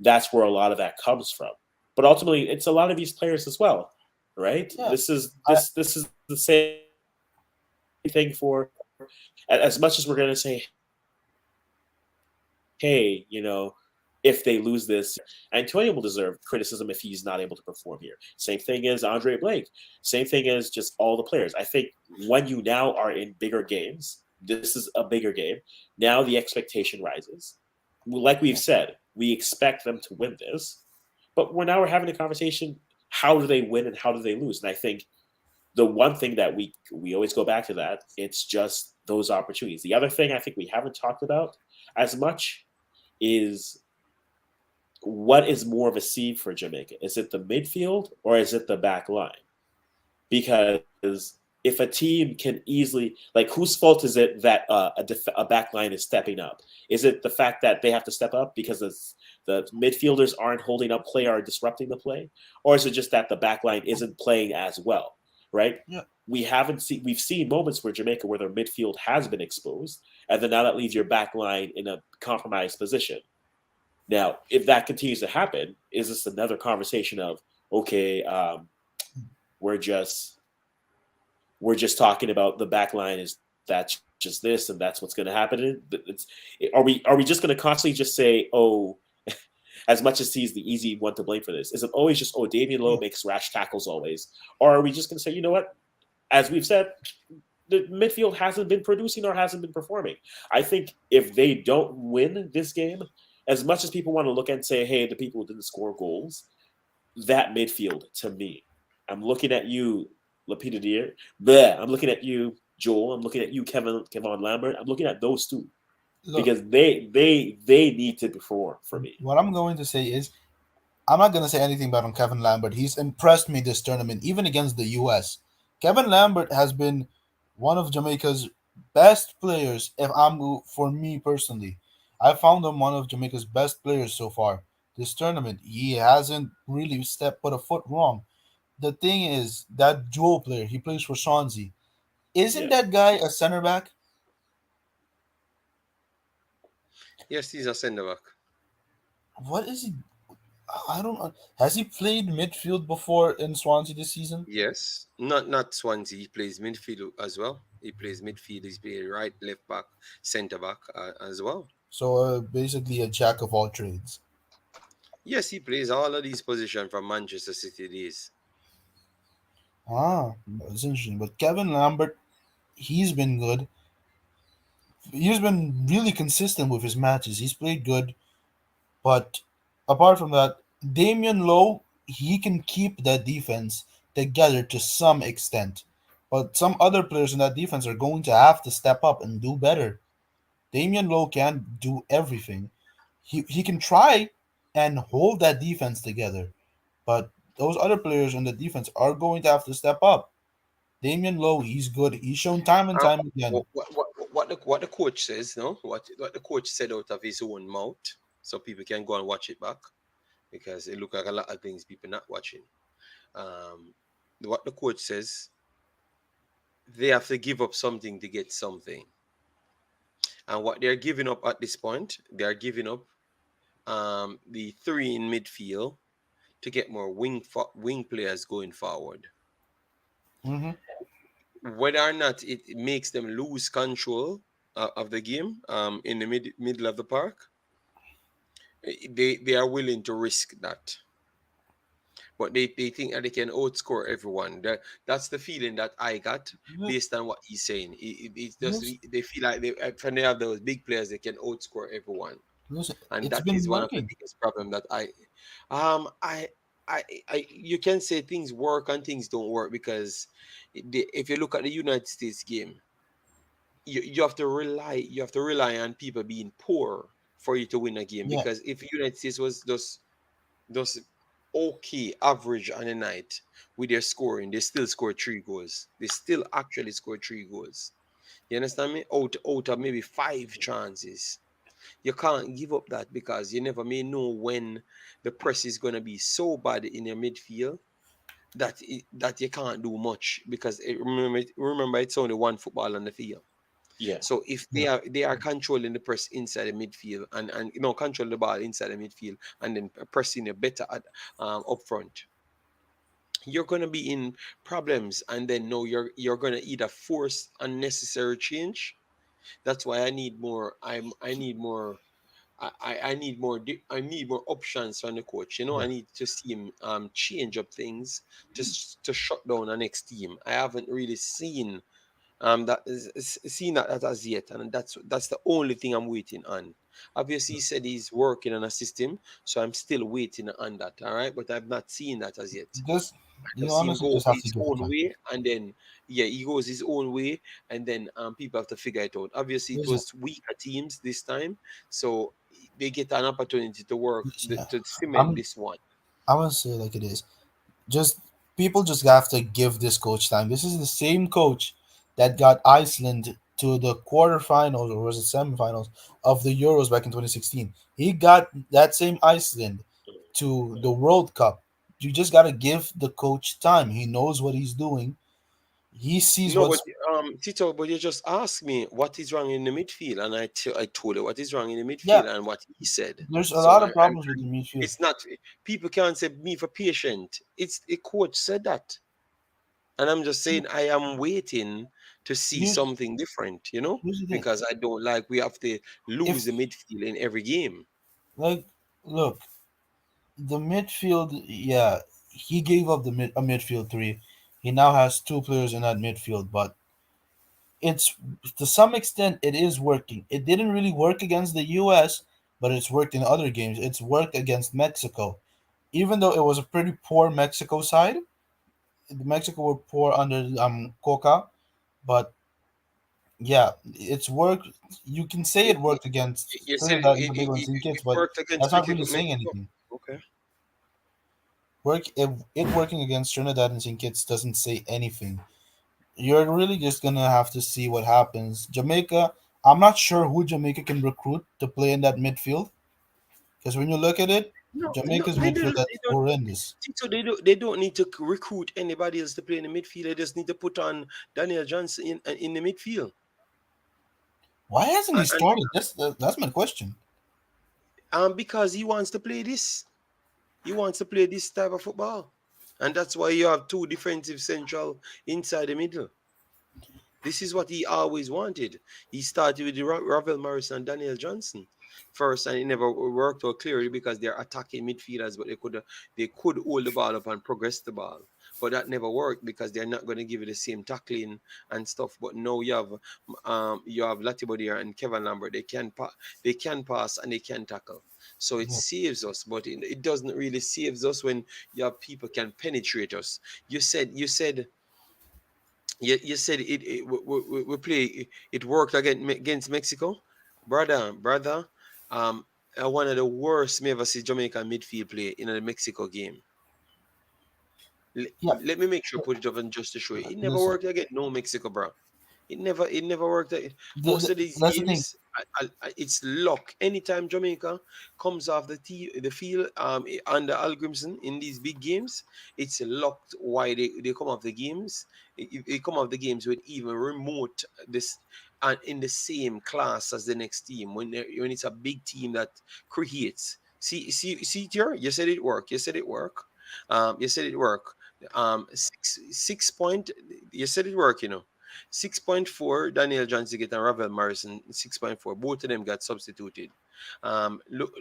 that's where a lot of that comes from. But ultimately, it's a lot of these players as well, right? Yeah. This is the same thing for as much as we're going to say, hey, if they lose this, Antonio will deserve criticism if he's not able to perform here. Same thing as Andre Blake. Same thing as just all the players. I think when you now are in bigger games, this is a bigger game. Now the expectation rises. Like we've said, we expect them to win this, but we're having a conversation. How do they win and how do they lose? And I think the one thing that we always go back to that, it's just those opportunities. The other thing I think we haven't talked about as much is what is more of a seed for Jamaica? Is it the midfield or is it the back line? Because if a team can easily, like, whose fault is it that a back line is stepping up? Is it the fact that they have to step up because the midfielders aren't holding up play or disrupting the play? Or is it just that the back line isn't playing as well, right? Yeah. We've seen moments where Jamaica where their midfield has been exposed, and then now that leaves your back line in a compromised position. Now, if that continues to happen, is this another conversation of, okay, we're just talking about the back line is that's just this and that's what's going to happen? Are we just going to constantly just say, oh, as much as he's the easy one to blame for this, is it always just, oh, Damian Lowe makes rash tackles always? Or are we just going to say, you know what, as we've said, the midfield hasn't been producing or hasn't been performing. I think if they don't win this game, as much as people want to look and say, hey, the people who didn't score goals, that midfield, to me, I'm looking at you, Lapita Deer. I'm looking at you, Joel. I'm looking at you, Kevin Lambert. I'm looking at those two. Look, because they need to perform for me. what I'm going to say is I'm not going to say anything bad on Kevin Lambert. He's impressed me this tournament, even against the U.S. Kevin Lambert has been one of Jamaica's best players. For me personally, I found him one of Jamaica's best players so far this tournament. He hasn't really put a foot wrong. The thing is that dual player he plays for Swansea. Isn't Yeah. that guy a center back? Yes, he's a centre back. What is he? I don't know. Has he played midfield before in Swansea this season? Yes, not Swansea. He plays midfield as well. He plays midfield. He's playing right, left back, centre back as well. So basically a jack of all trades. Yes, he plays all of these positions from Manchester City days. Ah, that's interesting. But Kevin Lambert, he's been good. He's been really consistent with his matches. He's played good. But apart from that, Damian Lowe, he can keep that defense together to some extent. But some other players in that defense are going to have to step up and do better. Damian Lowe can't do everything. He can try and hold that defense together. But those other players in the defense are going to have to step up. Damian Lowe, he's good. He's shown time and Uh, time again. what the coach says, no? What the coach said out of his own mouth, so people can go and watch it back because it look like a lot of things people not watching. Um, what the coach says, they have to give up something to get something, and what they're giving up at this point, they are giving up the three in midfield to get more wing players going forward. Hmm. Whether or not it makes them lose control of the game in the middle of the park, they are willing to risk that. But they think that they can outscore everyone. That's the feeling that I got based on what he's saying. It's just Listen, they feel like when they have those big players, they can outscore everyone, listen, and it's that been is one of the working. biggest problem that um I you can say things work and things don't work because if you look at the United States game, you have to rely on people being poor for you to win a game, Yeah, because if the United States was just okay average on a night with their scoring, they still score 3 goals. They still actually score 3 goals. You understand me? Out of maybe 5 chances. You can't give up that because you never may know when the press is gonna be so bad in your midfield that you can't do much because remember it's only one football on the field. Yeah. So if yeah. they are controlling the press inside the midfield and control the ball inside the midfield and then pressing it better up front, you're gonna be in problems, and then no, you're gonna either force unnecessary change. That's why I need more. I need more. I need more. I need more options from the coach. I Yeah. need to see him change up things to shut down the next team. I haven't really seen that as yet, and that's the only thing I'm waiting on. Obviously, he said he's working on a system, so I'm still waiting on that. All right, but I've not seen that as yet. Just I you just see him honestly go just have to his give it own time. way, and then yeah, he goes his own way, and then people have to figure it out. Obviously, it Listen, was weaker teams this time, so they get an opportunity to work listen, to cement I'm this one. I'm gonna say it like it is. Just people just have to give this coach time. This is the same coach that got Iceland to the quarterfinals or was it semifinals of the Euros back in 2016. He got that same Iceland to the World Cup. You just gotta give the coach time. He knows what he's doing. He sees No, but what's Tito, but you just asked me what is wrong in the midfield, and I told you what is wrong in the yeah. midfield and what he said. There's a So lot of problems with the midfield. it's not people can't say me for patient. It's a coach said that, and I'm just saying I am waiting to see Here's something different. here's the thing. Because I don't like we have to lose If the midfield in every game. like look, the midfield, yeah, he gave up a midfield three. He now has two players in that midfield, but it's to some extent it is working. It didn't really work against the U.S., but it's worked in other games. It's worked against Mexico, even though it was a pretty poor Mexico side. Mexico were poor under Coca, but Yeah, it's worked. You can say It, it it, worked against you said Trinidad and Tobago and St. it Kitts, but worked against that's not really saying Mexico. anything. Okay. It working against Trinidad and St. Kitts doesn't say anything. You're really just gonna have to see what happens. Jamaica, I'm not sure who Jamaica can recruit to play in that midfield because when you look at it, No, no, Jamaica's midfield they that's don't. horrendous. So they don't need to recruit anybody else to play in the midfield. They just need to put on Daniel Johnson in the midfield. Why hasn't he And started? That's my question. because he wants to play this. He wants to play this type of football. And that's why you have two defensive central inside the middle. This is what he always wanted. He started with Ravel Morrison and Daniel Johnson first, and it never worked out clearly because they're attacking midfielders, but they could hold the ball up and progress the ball. But that never worked because they're not going to give you the same tackling and stuff. But now you have Latibodier and Kevin Lambert. They can pass and they can tackle. So it Yeah, saves us, but it doesn't really saves us when you have people can penetrate us. You said we play it worked against Mexico, brother. Um, one of the worst me ever see Jamaican midfield play in a Mexico game. Let, yeah. let me make sure put it up and just to show you. It never Listen, worked against no Mexico, bro. It never worked. Most the, of these that's the thing. games, it's luck. Anytime Jamaica comes off the field, under Algrimson in these big games, it's lucked why they come off the games. They come off the games with even remote this and in the same class as the next team when it's a big team that creates. See it here. You said it work. You said it work. You said it work. 6 point. You said it work. 6.4, Daniel Johnson get and Ravel Morrison 6.4. Both of them got substituted. Look,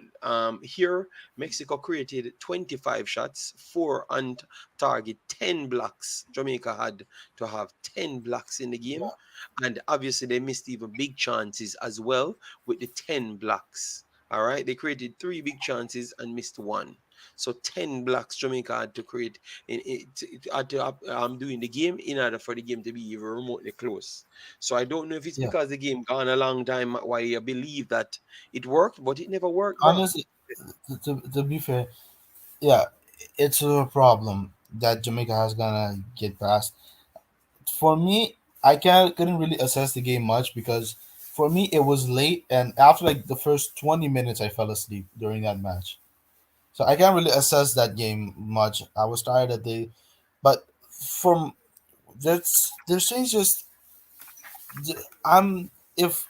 here Mexico created 25 shots, 4 on target, 10 blocks. Jamaica had to have 10 blocks in the game, and obviously they missed even big chances as well with the 10 blocks. All right, they created three big chances and missed one. So 10 blocks Jamaica had to create had to doing the game in order for the game to be even remotely close. So I don't know if it's Yeah, because the game gone a long time why you believe that it worked, but it never worked, bro. honestly, to be fair, yeah, it's a problem that Jamaica has gonna get past. For me, I couldn't really assess the game much because for me it was late, and after like the first 20 minutes, I fell asleep during that match. So I can't really assess that game much. I was tired at the, but from there's things just I'm if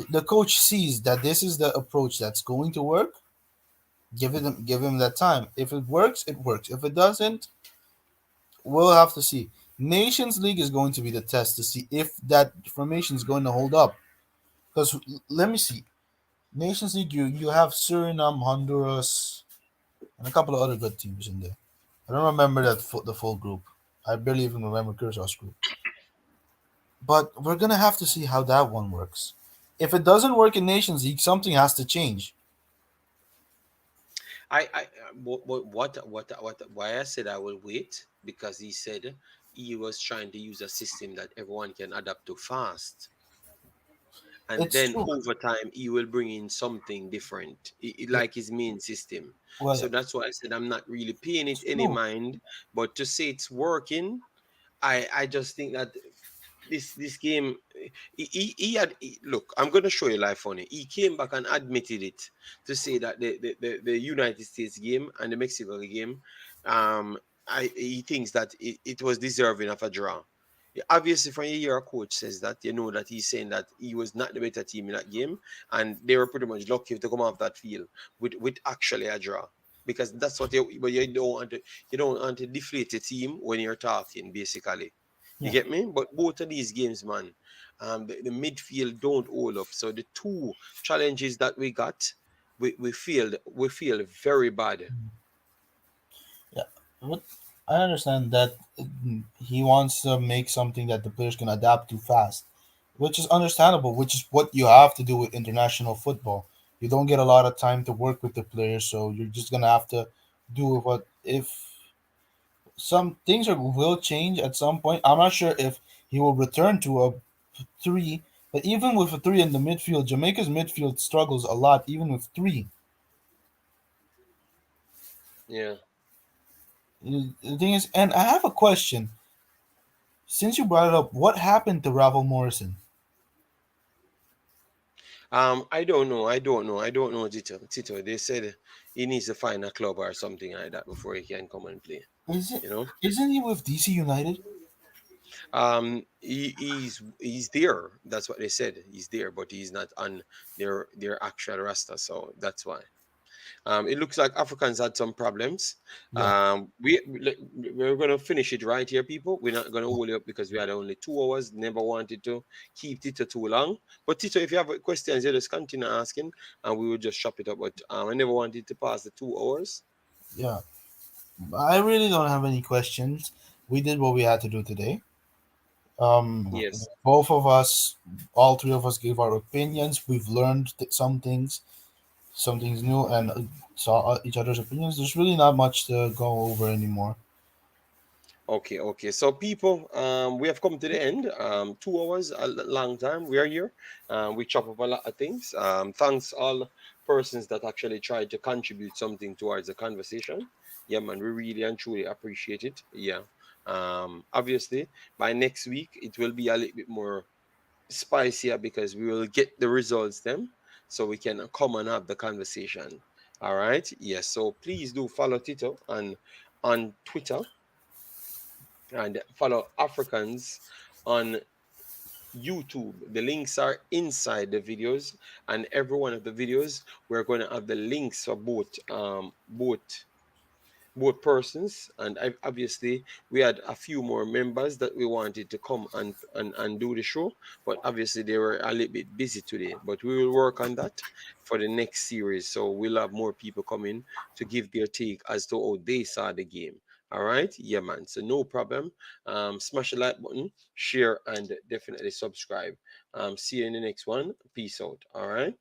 the coach sees that this is the approach that's going to work, give him that time. If it works, it works. If it doesn't, we'll have to see. Nations League is going to be the test to see if that formation is going to hold up. Because let me see, Nations League, you have Suriname, Honduras, and a couple of other good teams in there. I don't remember the full group. I barely even remember Cursaw's group. But we're gonna have to see how that one works. If it doesn't work in Nations League, something has to change. Why I said I will wait because he said he was trying to use a system that everyone can adapt to fast, and It's then true. over time he will bring in something different, Yeah, like his main system. well, So that's why I said I'm not really paying it it's any true. mind, but to say it's working, I just think that this game, he had look. I'm gonna show you live on it. He came back and admitted it to say that the United States game and the Mexico game, um, he thinks that it was deserving of a draw. Yeah, obviously, from your coach says that that he's saying that he was not the better team in that game, and they were pretty much lucky to come off that field with actually a draw because that's what you. But you don't want to deflate a team when you're talking basically. You Yeah. get me? But both of these games, man, the midfield don't hold up. So the two challenges that we got, we feel very bad. Yeah, but I understand that he wants to make something that the players can adapt to fast, which is understandable. Which is what you have to do with international football. You don't get a lot of time to work with the players, so you're just gonna have to do what if some things will change at some point. I'm not sure if he will return to a three. But even with a three in the midfield, Jamaica's midfield struggles a lot, even with three. Yeah. The thing is, and I have a question. Since you brought it up, what happened to Ravel Morrison? I don't know. I don't know. I don't know, Tito. Tito, they said he needs to find a club or something like that before he can come and play. Is it? You know, Isn't he with DC United? he's there. That's what they said. He's there, but he's not on their actual roster. So that's why. It looks like Africans had some problems. Yeah. We're gonna finish it right here, people. We're not gonna hold it up because we had only 2 hours. Never wanted to keep Tito too long. But Tito, if you have questions, you just continue asking, and we will just chop it up. But I never wanted to pass the 2 hours. Yeah. I really don't have any questions. We did what we had to do today. Um, Yes. both of us, all three of us, gave our opinions. We've learned some things new, and saw each other's opinions. There's really not much to go over anymore. Okay, okay. So people, we have come to the end. 2 hours, long time. We are here. We chop up a lot of things. Thanks all persons that actually tried to contribute something towards the conversation. Yeah, man, we really and truly appreciate it. Yeah. Obviously, by next week it will be a little bit more spicier because we will get the results them, so we can come and have the conversation. All right. Yes. So please do follow Tito on Twitter and follow Africans on YouTube. The links are inside the videos, and every one of the videos we're going to have the links for both persons. And obviously we had a few more members that we wanted to come and do the show, but obviously they were a little bit busy today, but we will work on that for the next series, so we'll have more people coming to give their take as to how they saw the game. All right, yeah, man, so no problem. Smash the like button, share, and definitely subscribe. See you in the next one. Peace out. All right.